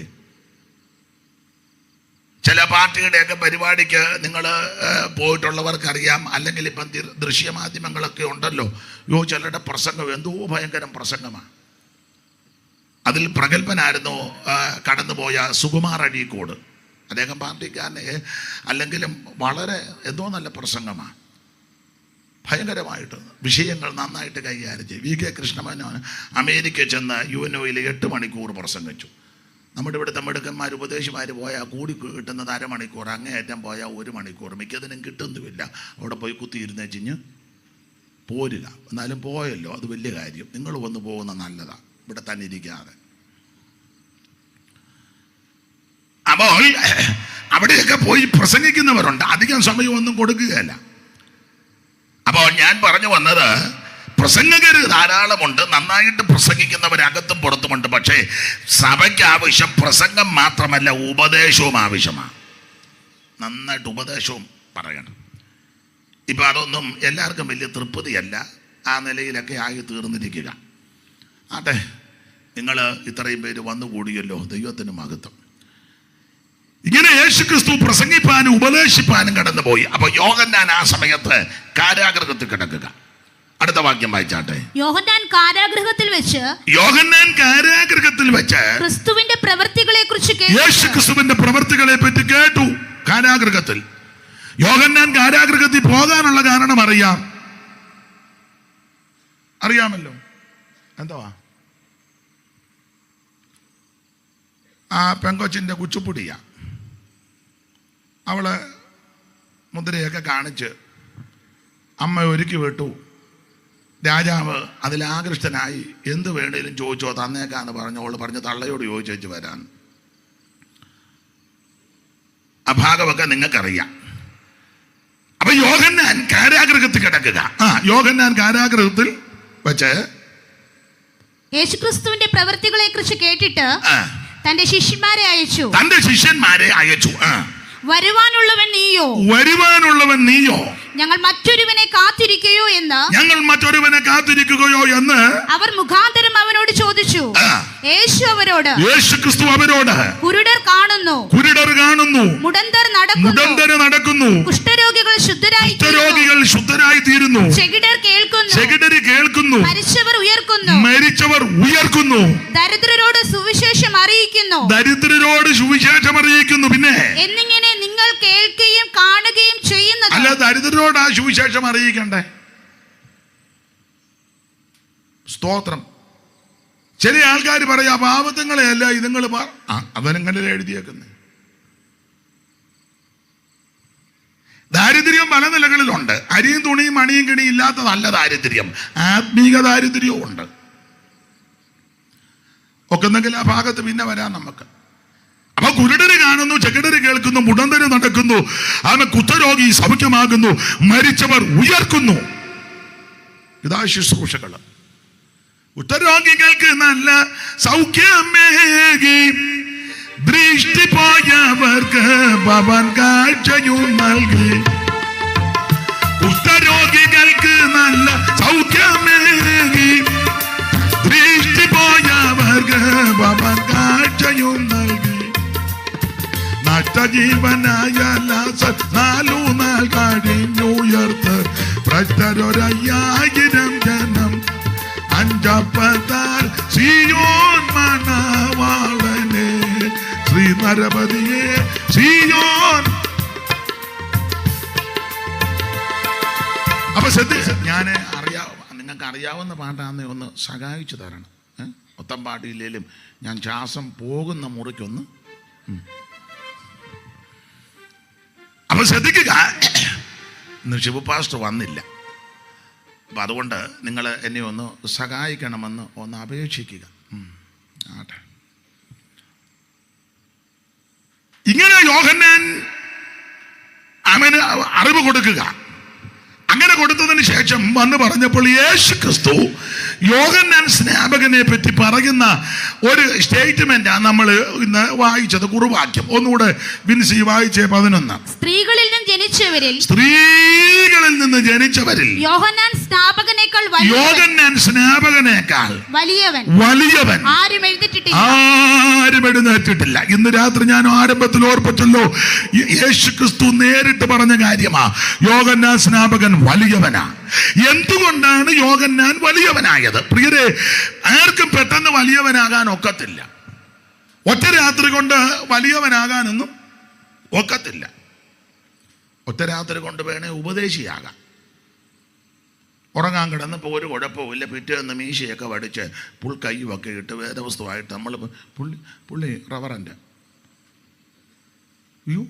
ചില പാർട്ടിയുടെയൊക്കെ പരിപാടിക്ക് നിങ്ങൾ പോയിട്ടുള്ളവർക്കറിയാം, അല്ലെങ്കിൽ ഇപ്പം ദൃശ്യമാധ്യമങ്ങളൊക്കെ ഉണ്ടല്ലോ. ചിലരുടെ പ്രസംഗം എന്തോ ഭയങ്കരം പ്രസംഗമാണ്. അതിൽ പ്രഗത്ഭനായിരുന്നു കടന്നുപോയ സുകുമാർ അഴീക്കോട്. അദ്ദേഹം പാർട്ടിക്കാരനെ അല്ലെങ്കിലും വളരെ എന്തോ നല്ല പ്രസംഗമാണ്, ഭയങ്കരമായിട്ട് വിഷയങ്ങൾ നന്നായിട്ട് കൈകാര്യം ചെയ്യും. VK കൃഷ്ണമേനോൻ അമേരിക്ക ചെന്ന് UNOയിൽ 8 മണിക്കൂർ പ്രസംഗിച്ചു. നമ്മുടെ ഇവിടുത്തെ മിടുക്കന്മാർ ഉപദേശിമാർ പോയാൽ കൂടി കിട്ടുന്നത് അരമണിക്കൂർ, അങ്ങേയറ്റം പോയാൽ 1 മണിക്കൂർ, മിക്കതിനും കിട്ടുന്നുമില്ല. അവിടെ പോയി കുത്തിയിരുന്നേച്ചിഞ്ഞ് പോരില്ല. എന്നാലും പോയല്ലോ, അത് വലിയ കാര്യം. നിങ്ങൾ വന്ന് പോകുന്ന നല്ലതാണ്, ഇവിടെ തന്നെ ഇരിക്കാതെ. അപ്പോൾ അവിടെയൊക്കെ പോയി പ്രസംഗിക്കുന്നവരുണ്ട്, അധികം സമയമൊന്നും കൊടുക്കുകയല്ല. അപ്പോൾ ഞാൻ പറഞ്ഞു വന്നത്, പ്രസംഗകർ ധാരാളമുണ്ട്, നന്നായിട്ട് പ്രസംഗിക്കുന്നവരകത്തും പുറത്തുമുണ്ട്. പക്ഷേ സഭയ്ക്ക് ആവശ്യം പ്രസംഗം മാത്രമല്ല, ഉപദേശവും ആവശ്യമാണ്. നന്നായിട്ട് ഉപദേശവും പറയണം. ഇപ്പം അതൊന്നും എല്ലാവർക്കും വലിയ തൃപ്തിയല്ല. ആ നിലയിലൊക്കെ ആയി തീർന്നിരിക്കുക. ആട്ടെ, നിങ്ങൾ ഇത്രയും പേര് വന്നുകൂടിയല്ലോ, ദൈവത്തിന് മഹത്വം. ഇങ്ങനെ യേശുക്രിസ്തു പ്രസംഗിപ്പാനും ഉപദേശിപ്പാനും കടന്നുപോയി. അപ്പൊ യോഹന്നാൻ ആ സമയത്ത് കാരാഗൃഹത്തിൽ കിടക്കുക. അടുത്ത വാക്യം വായിച്ചാട്ടെ. യോഹന്നാൻ കാരാഗൃഹത്തിൽ വെച്ച് ക്രിസ്തുവിന്റെ പ്രവൃത്തികളെ കുറിച്ച് യേശുക്രിസ്തുവിന്റെ പ്രവൃത്തികളെ പറ്റി കേട്ടു. കാരാഗൃഹത്തിൽ യോഹന്നാൻ കാരാഗൃഹത്തിൽ പോകാനുള്ള കാരണം അറിയാമല്ലോ. എന്തുവാ? ആ പെങ്കൊച്ചിന്റെ കുച്ചുപ്പുടിയാ. അവള് മുദ്രയൊക്കെ കാണിച്ച് അമ്മ ഒരുക്കി വിട്ടു. രാജാവ് അതിലാകൃഷ്ടനായി എന്ത് വേണേലും ചോദിച്ചോ തന്നേക്കാന്ന് പറഞ്ഞു. അവള് പറഞ്ഞു തള്ളയോട് ചോദിച്ചു വരാൻ. ആ ഭാഗമൊക്കെ നിങ്ങൾക്കറിയാം. അപ്പൊ യോഹന്നാൻ കാരാഗൃഹത്തിൽ കിടക്കുക. യോഹന്നാൻ കാരാഗൃഹത്തിൽ വെച്ച് യേശുക്രിസ്തുവിന്റെ പ്രവൃത്തികളെ കുറിച്ച് കേട്ടിട്ട് തന്റെ ശിഷ്യന്മാരെ അയച്ചു. വരുവാനുള്ളവൻ നീയോ ഞങ്ങൾ മറ്റൊരുവനെ കാത്തിരിക്കുകയോ എന്ന് അവർ മുഖാന്തരം അവനോട് ചോദിച്ചു. യേശുക്രിസ്തു അവരോട് കുരുടർ കാണുന്നു, മുടന്തർ നടക്കുന്നു, കുഷ്ഠരോഗികൾ ശുദ്ധരായി തീരുന്നു, ചെകിടർ കേൾക്കുന്നു, മരിച്ചവർ ഉയർക്കുന്നു, ദരിദ്രരോട് സുവിശേഷം അറിയിക്കുന്നു. പിന്നെ എന്നിങ്ങനെ നിങ്ങൾ കേൾക്കുകയും കാണുകയും ചെയ്യുന്നത്. അല്ല, ദരിദ്രരോട് ആ സുവിശേഷം അറിയിക്കണ്ടേ? സ്തോത്രം. ചില ആൾക്കാർ പറയാ പാവത്തങ്ങളെയല്ല ഇതുങ്ങൾ അവനെങ്ങനെ എഴുതിയേക്കുന്നത്. ദാരിദ്ര്യം പല നിലകളിലുണ്ട്. അരിയും തുണിയും മണിയും കിണിയും ഇല്ലാത്ത നല്ല ദാരിദ്ര്യം, ആത്മീക ദാരിദ്ര്യവും ഉണ്ട്. ഒക്കെന്നെങ്കിൽ ആ ഭാഗത്ത് പിന്നെ വരാം നമുക്ക്. അപ്പൊ കുരുടര് കാണുന്നു, ചെകിടര് കേൾക്കുന്നു, മുടന്തര് നടക്കുന്നു, അവൻ കുഷ്ഠരോഗി സൗഖ്യമാകുന്നു, മരിച്ചവർ ഉയർക്കുന്നു. ഇതാ ശുശ്രൂഷകൾ. കുഷ്ഠരോഗികൾക്ക് നല്ല സൗഖ്യമേകി, ദൃഷ്ടി പോയവർക്ക് ഭവൻ കാഴ്ചയും നൽകി. കുഷ്ഠരോഗികൾക്ക് നല്ല സൗഖ്യമേകി, ദൃഷ്ടി പോയവർക്ക് ഭവൻ കാഴ്ചയും നൽകി. നഷ്ടജീവനായ 4 നാൾ കഴിഞ്ഞുയർത്ത് ഭ്രഷ്ടരൊരയ്യായിരം ജനം അഞ്ചപ്പത്താൽ സിയോൻ മണവാളനെ ശ്രീ നരപതിയെ സിയോൻ. അപ്പൊ ഞാൻ നിങ്ങൾക്ക് അറിയാവുന്ന പാട്ടാന്ന് ഒന്ന് സഹായിച്ചു തരണം. മൊത്തം പാട്ടില്ലേലും ഞാൻ ശ്വാസം പോകുന്ന മുറിക്കൊന്ന്. അപ്പൊ ശ്രദ്ധിക്കുക, ഇന്ന് ശിവ പാസ്റ്റർ വന്നില്ല. അപ്പം അതുകൊണ്ട് നിങ്ങൾ എന്നെ ഒന്ന് സഹായിക്കണമെന്ന് ഒന്ന് അപേക്ഷിക്കുക. ആട്ടെ, ഇങ്ങനെ യോഹന്നാൻ അവന് അറിവ് കൊടുക്കുക. അങ്ങനെ കൊടുത്തതിന് ശേഷം വന്ന് പറഞ്ഞപ്പോൾ യേശുക്രിസ്തു യോഹന്നാൻ സ്നാപകനെ പറ്റി പറയുന്ന ഒരു സ്റ്റേറ്റ്മെന്റാണ് നമ്മൾ ഇന്ന് വായിച്ചത്. കുറുവാക്യം ഒന്നുകൂടെ ബിൻസി വായിച്ചേ. 11. സ്ത്രീകളിൽ നിന്ന് ജനിച്ചവരിൽ യോഹന്നാൻ സ്നാപകനേക്കാൾ വലിയവൻ ആരും എഴുന്നേറ്റിട്ടില്ല. ഇന്ന് രാത്രി ഞാൻ ആരംഭത്തിൽ ഓർപ്പിച്ചല്ലോ, യേശുക്രിസ്തു നേരിട്ട് പറഞ്ഞ കാര്യമാ. യോഹന്നാൻ സ്നാപകൻ വലിയവനാ. എന്തുകൊണ്ടാണ് യോഹന്നാൻ വലിയവനായത്? പ്രിയരെ, ആർക്കും പെട്ടെന്ന് വലിയവനാകാൻ ഒക്കത്തില്ല. ഒറ്റ രാത്രി കൊണ്ട് വലിയവനാകാനൊന്നും ഒക്കത്തില്ല. ഒറ്റ രാത്രി കൊണ്ട് വേണേ ഉപദേശിയാകാം. ഉറങ്ങാൻ കിടന്നപ്പോൾ ഒരു കുഴപ്പമില്ല, പിറ്റേന്ന് മീശയൊക്കെ വടിച്ച് പുൽക്കയ്യുമൊക്കെ ഇട്ട് വേദവസ്തുവായിട്ട് നമ്മൾ പുള്ളി റവറൻ്റ്. അയ്യോ,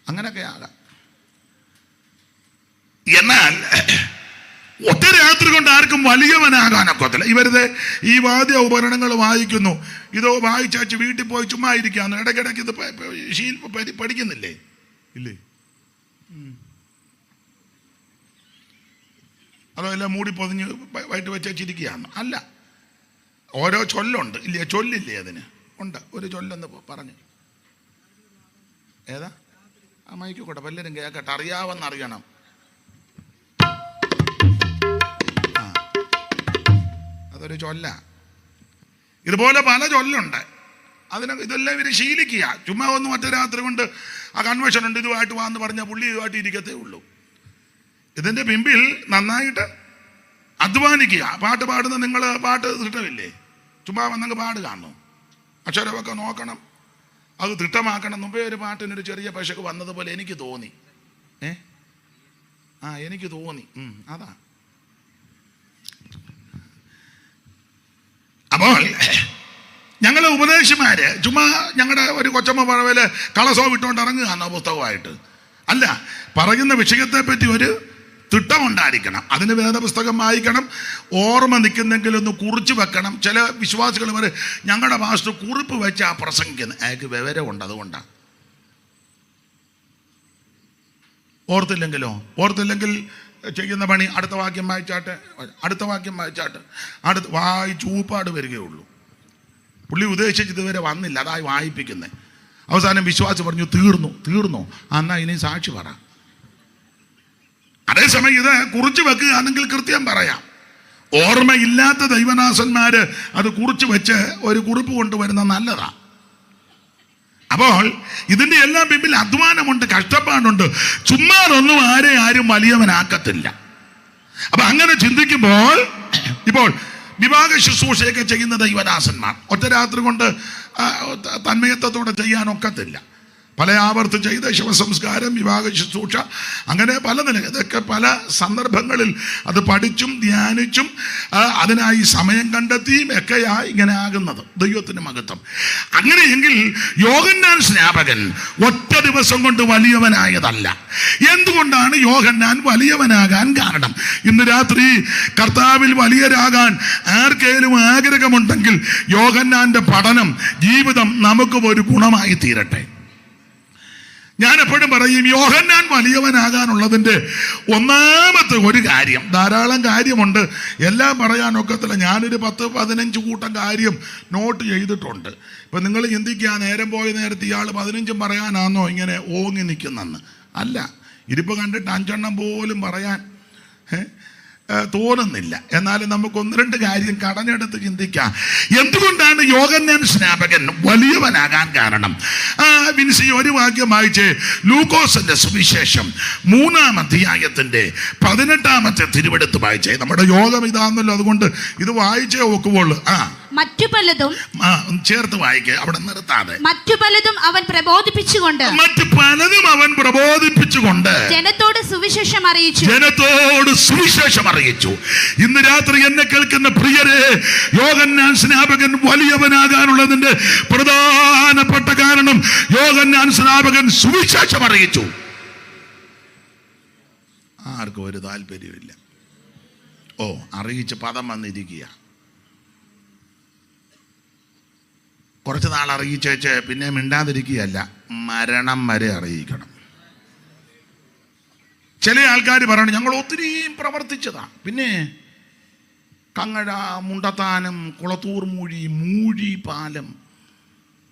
അങ്ങനെയൊക്കെ ആകാം. എന്നാൽ ഒറ്റ രാത്രി കൊണ്ട് ആർക്കും വലിയവനാകാനൊക്കത്തില്ല. ഇവരുടെ ഈ വാദ്യ ഉപകരണങ്ങൾ വായിക്കുന്നു, ഇതോ വായിച്ചു വീട്ടിൽ പോയി ചുമ്മാ ഇരിക്കാന്ന്. ഇടയ്ക്കിടയ്ക്ക് ഇത് പഠിക്കുന്നില്ലേ? ഇല്ലേ? അതോ എല്ലാം മൂടി പൊതിഞ്ഞ് വൈകിട്ട് വെച്ചിരിക്കുകയാണ്? അല്ല, ഓരോ ചൊല്ലുണ്ട് ഇല്ലേ? ചൊല്ലില്ലേ? അതിന് ഉണ്ട് ഒരു ചൊല്ലെന്ന് പറഞ്ഞു. ഏതാ? ആ മൈക്കോട്ടെ, വല്ലരും കേൾക്കട്ടെ, അറിയാമെന്നറിയണം. അതൊരു ചൊല്ല. ഇതുപോലെ പല ചൊല്ലുണ്ട്. ഇതെല്ലാം ഇവർ ശീലിക്കുക. ചുമ്മാ ഒന്ന് ഒറ്റ രാത്രി കൊണ്ട് ആ കൺവെൻഷൻ ഉണ്ട്, ഇതുമായിട്ട് വാന്ന് പറഞ്ഞാൽ പുള്ളി ഇതുമായിട്ട് ഇരിക്കത്തേ ഉള്ളൂ. ഇതിൻ്റെ പിമ്പിൽ നന്നായിട്ട് അധ്വാനിക്കുക. പാട്ട് പാടുന്ന നിങ്ങൾ പാട്ട് തിട്ടമില്ലേ? ചുമ്മാ വന്നങ്ങ് പാട് കാണുന്നു, അക്ഷരമൊക്കെ നോക്കണം, അത് തിട്ടമാക്കണം. മുമ്പേ ഒരു പാട്ടിനൊരു ചെറിയ പശക്ക് വന്നതുപോലെ എനിക്ക് തോന്നി. എനിക്ക് തോന്നി. അതാ. അപ്പോൾ ഞങ്ങളെ ഉപദേശിമാര് ചുമ്മാ ഞങ്ങളുടെ ഒരു കൊച്ചമ്മ പറവല് കളസോ വിട്ടുകൊണ്ട് ഇറങ്ങുകയാണോ പുസ്തകമായിട്ട്? അല്ല, പറയുന്ന വിഷയത്തെ പറ്റി ഒരു തിട്ടമുണ്ടായിരിക്കണം. അതിന് വേദപുസ്തകം വായിക്കണം, ഓർമ്മ നിൽക്കുന്നെങ്കിൽ ഒന്ന് കുറിച്ച് വെക്കണം. ചില വിശ്വാസികൾ വരെ ഞങ്ങളുടെ മാസ്റ്റർ കുറിപ്പ് വെച്ച് ആ പ്രസംഗിക്കുന്നത്, അയാൾക്ക് വിവരമുണ്ട്, അതുകൊണ്ടാണ്. ഓർത്തില്ലെങ്കിൽ ചെയ്യുന്ന പണി അടുത്ത വാക്യം വായിച്ചാട്ട് വായിച്ച് ഊപ്പാട് വരികയുള്ളൂ. പുള്ളി ഉദ്ദേശിച്ച് ഇതുവരെ വന്നില്ല, അതായി വായിപ്പിക്കുന്നത്. അവസാനം വിശ്വാസി പറഞ്ഞു തീർന്നു എന്നാ ഇനി സാക്ഷി പറ. അതേസമയം ഇത് കുറിച്ച് വെക്കുകയാണെങ്കിൽ കൃത്യം പറയാം. ഓർമ്മയില്ലാത്ത ദൈവദാസന്മാര് അത് കുറിച്ച് വെച്ച് ഒരു കുറിപ്പ് കൊണ്ടുവരുന്ന നല്ലതാ. അപ്പോൾ ഇതിൻ്റെ എല്ലാം പിമ്പിൽ അധ്വാനമുണ്ട്, കഷ്ടപ്പാടുണ്ട്. ചുമ്മാതൊന്നും ആരും വലിയവനാക്കത്തില്ല. അപ്പൊ അങ്ങനെ ചിന്തിക്കുമ്പോൾ ഇപ്പോൾ വിവാഹ ശുശ്രൂഷയൊക്കെ ചെയ്യുന്ന ദൈവദാസന്മാർ ഒറ്റ രാത്രി കൊണ്ട് തന്മയത്വത്തോടെ ചെയ്യാനൊക്കത്തില്ല. പല ആവർത്തി ചെയ്ത ശവസംസ്കാരം, വിവാഹ ശുശ്രൂഷ, അങ്ങനെ പല നില, ഇതൊക്കെ പല സന്ദർഭങ്ങളിൽ അത് പഠിച്ചും ധ്യാനിച്ചും അതിനായി സമയം കണ്ടെത്തിയും ഒക്കെയായി ഇങ്ങനെ ആകുന്നത്. ദൈവത്തിന് മഹത്വം. അങ്ങനെയെങ്കിൽ യോഹന്നാൻ സ്നാപകൻ ഒറ്റ ദിവസം കൊണ്ട് വലിയവനായതല്ല. എന്തുകൊണ്ടാണ് യോഹന്നാൻ വലിയവനാകാൻ കാരണം? ഇന്ന് രാത്രി കർത്താവിൽ വലിയരാകാൻ ആർക്കേലും ആഗ്രഹമുണ്ടെങ്കിൽ യോഹന്നാന്റെ പഠനം, ജീവിതം നമുക്കും ഒരു ഗുണമായി തീരട്ടെ. ഞാൻ എപ്പോഴും പറയും, യോഹന്നാൻ വലിയവനാകാനുള്ളതിൻ്റെ ഒന്നാമത്തെ ഒരു കാര്യം, ധാരാളം കാര്യമുണ്ട്, എല്ലാം പറയാനൊക്കത്തില്ല. ഞാനൊരു 10-15 കൂട്ടം കാര്യം നോട്ട് ചെയ്തിട്ടുണ്ട്. ഇപ്പം നിങ്ങൾ ചിന്തിക്കുക, നേരം പോയ നേരത്തെ ഇയാൾ 15 പറയാനാണോ ഇങ്ങനെ ഓങ്ങി നിൽക്കുന്നെന്ന്? അല്ല, ഇരിപ്പ് കണ്ടിട്ട് 5 എണ്ണം പോലും പറയാൻ തോന്നുന്നില്ല. എന്നാലും നമുക്ക് 1-2 കാര്യം കടഞ്ഞെടുത്ത് ചിന്തിക്കാം. എന്തുകൊണ്ടാണ് യോഹന്നാൻ സ്നാപകൻ വലിയവനാകാൻ കാരണം? വിൻസി ഒരു വാക്യം വായിച്ച് ലൂക്കോസിന്റെ സുവിശേഷം 3-ാം അധ്യായത്തിന്റെ 18-ാമത്തെ തിരുവെടുത്ത് വായിച്ചേ. നമ്മുടെ യോഗം ഇതാണല്ലോ, അതുകൊണ്ട് ഇത് വായിച്ചേ ഒക്കുവുള്ളൂ. മറ്റു പലതും ചേർത്ത് വായിക്കുക, അവിടെ നിർത്താതെ. മറ്റു പലതും അവൻ പ്രബോധിപ്പിച്ചുകൊണ്ട് ജനത്തോട് സുവിശേഷം അറിയിച്ചു. ഇന്ന് രാത്രി എന്നെ കേൾക്കുന്ന പ്രിയരെ, യോഹന്നാൻ സ്നാപകൻ വലിയവനാകാനുള്ളതിന്റെ പ്രധാനപ്പെട്ട കാരണം യോഹന്നാൻ സ്നാപകൻ സുവിശേഷം അറിയിച്ചു. ആർക്കും ഒരു താല്പര്യമില്ല. അറിയിച്ച് പദം വന്നിരിക്കുക. കുറച്ച് നാൾ അറിയിച്ചേച്ച് പിന്നെ മിണ്ടാതിരിക്കുകയല്ല, മരണം വരെ അറിയിക്കണം. ചില ആൾക്കാർ പറയണം, ഞങ്ങൾ ഒത്തിരിയും പ്രവർത്തിച്ചതാ. പിന്നെ കങ്ങഴ, മുണ്ടത്താനം, കുളത്തൂർ മൂഴി പാലം,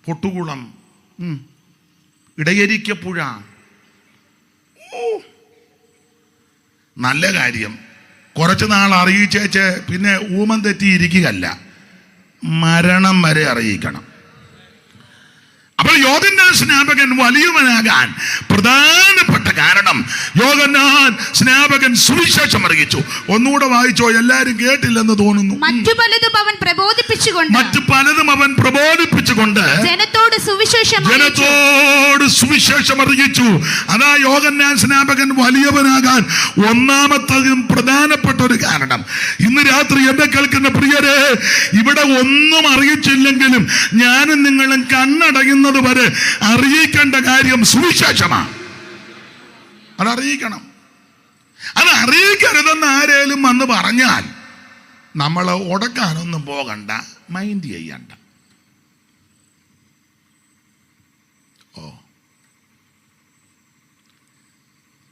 പൊട്ടുകുളം, ഇടയരിക്കപ്പുഴ. നല്ല കാര്യം. കുറച്ച് നാൾ അറിയിച്ചേച്ച് പിന്നെ ഊമം തെറ്റിയിരിക്കുകയല്ല, മരണം വരെ അറിയിക്കണം. അപ്പോൾ യോഹന്നാൻ സ്നാപകൻ വലിയവനാകാൻ പ്രധാനപ്പെട്ട കാരണം യോഹന്നാൻ സ്നാപകൻ സുവിശേഷം അറിയിച്ചു. ഒന്നുകൂടെ വായിച്ചോ, എല്ലാരും കേട്ടില്ലെന്ന് തോന്നുന്നു. മറ്റു പലതും അവൻ പ്രബോധിപ്പിച്ചുകൊണ്ട് ജനത്തോട് സുവിശേഷം അറിയിച്ചു. അതാ യോഹന്നാൻ സ്നാപകൻ വലിയവനാകാൻ ഒന്നാമത്തതും പ്രധാനപ്പെട്ട ഒരു കാരണം. ഇന്ന് രാത്രി എന്നെ കേൾക്കുന്ന പ്രിയരെ, ഇവിടെ ഒന്നും അറിയിച്ചില്ലെങ്കിലും ഞാനും നിങ്ങളും കണ്ണടയുന്ന വരെ അറിയിക്കേണ്ട കാര്യം സുവിശേഷമാണ്. അതറിയിക്കണം. അത് അറിയിക്കരുതെന്ന് ആരേലും വന്ന് പറഞ്ഞാൽ നമ്മൾ ഉടക്കാനൊന്നും പോകണ്ട, മൈൻഡ് ചെയ്യണ്ട.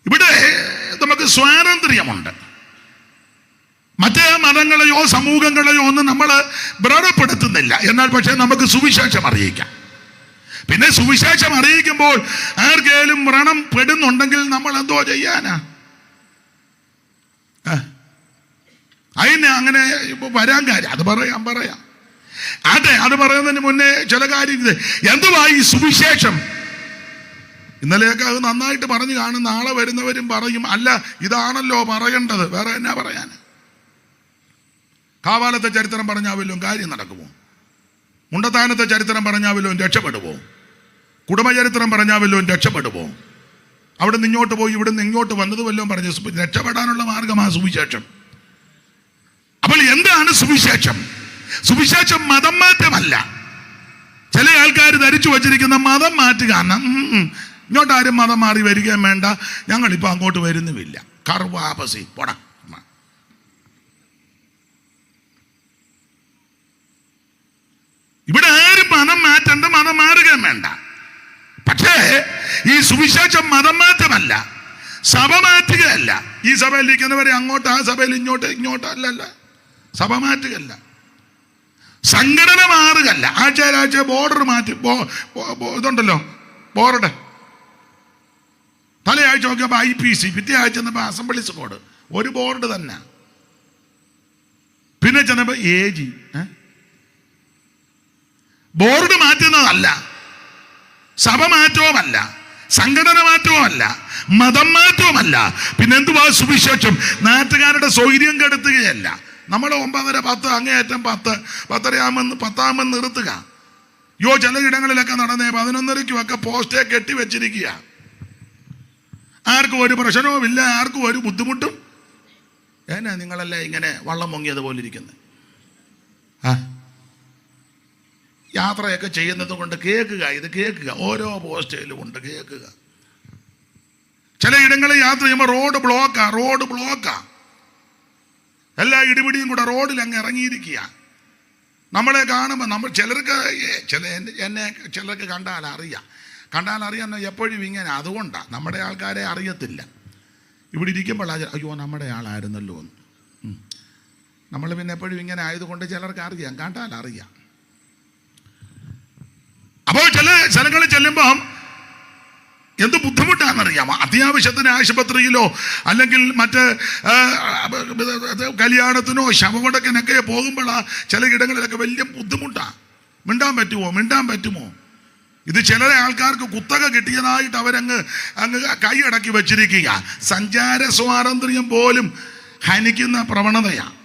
ഇവിടെ നമുക്ക് സ്വാതന്ത്ര്യമുണ്ട്. മറ്റേ മതങ്ങളെയോ സമൂഹങ്ങളെയോ ഒന്നും നമ്മൾ വ്രണപ്പെടുത്തുന്നില്ല. എന്നാൽ പക്ഷേ നമുക്ക് സുവിശേഷം അറിയിക്കാം. പിന്നെ സുവിശേഷം അറിയിക്കുമ്പോൾ ആർക്കേലും വ്രണം പെടുന്നുണ്ടെങ്കിൽ നമ്മൾ എന്തോ ചെയ്യാനാ? അതിന് അങ്ങനെ വരാൻ കാര്യം അത് പറയാം. അതെ, അത് പറയുന്നതിന് മുന്നേ ചില കാര്യം, എന്തുവാ ഈ സുവിശേഷം? ഇന്നലെയൊക്കെ അത് നന്നായിട്ട് പറഞ്ഞു കാണും. നാളെ വരുന്നവരും പറയും, അല്ല ഇതാണല്ലോ പറയേണ്ടത്, വേറെ എന്നാ പറയാൻ? കാവാലത്തെ ചരിത്രം പറഞ്ഞാൽ വല്ലതും കാര്യം നടക്കുമോ? മുണ്ടത്താനത്തെ ചരിത്രം പറഞ്ഞാൽ വല്ലതും രക്ഷപ്പെടുമോ? കുടുംബചരിത്രം പറഞ്ഞാൽ വല്ലതും രക്ഷപ്പെടുമോ? അവിടെ നിന്ന് ഇങ്ങോട്ട് പോയി ഇവിടെ നിന്ന് ഇങ്ങോട്ട് വന്നത് വല്ലതും പറഞ്ഞ് രക്ഷപ്പെടാനുള്ള മാർഗമാണ് സുവിശേഷം. അപ്പോൾ എന്താണ് സുവിശേഷം? സുവിശേഷം മതം മാറ്റമല്ല. ചില ആൾക്കാർ ധരിച്ചു വച്ചിരിക്കുന്ന മതം മാറ്റുക. ഇങ്ങോട്ടാരും മതം മാറി വരികയും വേണ്ട, ഞങ്ങളിപ്പോൾ അങ്ങോട്ട് വരുന്നുമില്ല. കർവാപസി പോടാ. ഇവിടെ ആരും മതം മാറ്റണ്ട, മതം മാറുകയും വേണ്ട. പക്ഷേ ഈ സുവിശേഷം മതം മാറ്റമല്ല, സഭ മാറ്റുകയല്ല. ഈ സഭയിൽ ഇരിക്കുന്നവരെ അങ്ങോട്ട്, ആ സഭയിൽ ഇങ്ങോട്ട് അല്ലല്ല. സഭ മാറ്റുകയല്ല, സംഘടന മാറുകയല്ല. ആഴ്ച ബോർഡർ മാറ്റി, ഇതുണ്ടല്ലോ ബോർഡ്. തലയാഴ്ച നോക്കിയപ്പോൾ IPC, പിറ്റേ ആഴ്ച ചെന്നപ്പോൾ അസംബ്ലീസ് കോഡ്, ഒരു ബോർഡ് തന്നെ. പിന്നെ ചെന്നപ്പോൾ AG. ബോർഡ് മാറ്റുന്നതല്ല, സഭ മാറ്റവുമല്ല, സംഘടന മാറ്റവുമല്ല, മതം മാറ്റവുമല്ല. പിന്നെ എന്തുവാ സുവിശേഷം? നാട്ടുകാരുടെ സൗകര്യം കെടുത്തുകയല്ല. നമ്മൾ 9:30 10 അങ്ങേയറ്റം 10 10 നിർത്തുക. ചില ഇടങ്ങളിലൊക്കെ നടന്നേ 11:30 പോസ്റ്റേ കെട്ടി വെച്ചിരിക്കുക. ആർക്കും ഒരു പ്രശ്നവുമില്ല, ആർക്കും ഒരു ബുദ്ധിമുട്ടും. എന്നാ നിങ്ങളല്ലേ ഇങ്ങനെ വള്ളം മുങ്ങിയതുപോലെ ഇരിക്കുന്നത്? യാത്രയൊക്കെ ചെയ്യുന്നത് കൊണ്ട് കേൾക്കുക, ഇത് കേൾക്കുക, ഓരോ പോസ്റ്റേലും ഉണ്ട് കേൾക്കുക. ചില ഇടങ്ങളിൽ യാത്ര ചെയ്യുമ്പോൾ റോഡ് ബ്ലോക്കാ. എല്ലാ ഇടിപിടിയും കൂടെ റോഡിൽ അങ്ങ് ഇറങ്ങിയിരിക്കുക. നമ്മളെ കാണുമ്പോൾ ചിലർക്ക് കണ്ടാൽ അറിയാൻ എപ്പോഴും ഇങ്ങനെ. അതുകൊണ്ടാണ് നമ്മുടെ ആൾക്കാരെ അറിയത്തില്ല. ഇവിടെ ഇരിക്കുമ്പോൾ അയ്യോ നമ്മുടെ ആളായിരുന്നല്ലോ എന്ന്. നമ്മൾ പിന്നെ എപ്പോഴും ഇങ്ങനെ ആയതുകൊണ്ട് ചിലർക്ക് അറിയാം, കണ്ടാൽ അറിയാം. അപ്പോൾ ചില സ്ഥലങ്ങളിൽ ചെല്ലുമ്പം എന്ത് ബുദ്ധിമുട്ടാണെന്നറിയാമോ? അത്യാവശ്യത്തിന് ആശുപത്രിയിലോ അല്ലെങ്കിൽ മറ്റ് കല്യാണത്തിനോ ശവമടക്കിനൊക്കെ പോകുമ്പോഴാണ് ചില ഇടങ്ങളിലൊക്കെ വലിയ ബുദ്ധിമുട്ടാണ്. മിണ്ടാൻ പറ്റുമോ? ഇത് ചില ആൾക്കാർക്ക് കുത്തക കിട്ടിയതായിട്ട് അവരങ്ങ് കൈയടക്കി വച്ചിരിക്കുക. സഞ്ചാര സ്വാതന്ത്ര്യം പോലും ഹനിക്കുന്ന പ്രവണതയാണ്.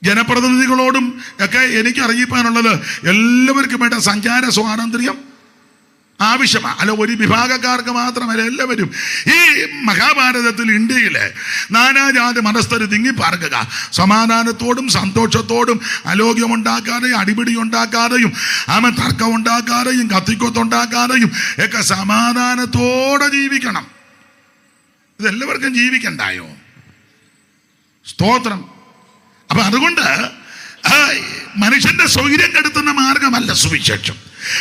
ജനപ്രതിനിധികളോടും ഒക്കെ എനിക്ക് അറിയിക്കാനുള്ളത്, എല്ലാവർക്കും വേണ്ട സഞ്ചാര സ്വാതന്ത്ര്യം ആവശ്യമാണ്. അല്ല ഒരു വിഭാഗക്കാർക്ക് മാത്രമല്ല, എല്ലാവരും. ഈ മഹാഭാരതത്തിൽ ഇന്ത്യയിലെ നാനാജാതി മതസ്ഥർ തിങ്ങിപ്പാർക്കുക, സമാധാനത്തോടും സന്തോഷത്തോടും അലോക്യമുണ്ടാക്കാതെയും അടിപിടി ഉണ്ടാക്കാതെയും തർക്കം ഉണ്ടാക്കാതെയും കത്തിക്കൊത്തുണ്ടാക്കാതെയും ഒക്കെ സമാധാനത്തോടെ ജീവിക്കണം. ഇതെല്ലാവർക്കും ജീവിക്കണ്ടായോ? സ്തോത്രം. അപ്പൊ അതുകൊണ്ട് മനുഷ്യന്റെ സൗകര്യം കെടുത്തുന്ന മാർഗമല്ല സുവിശേഷം.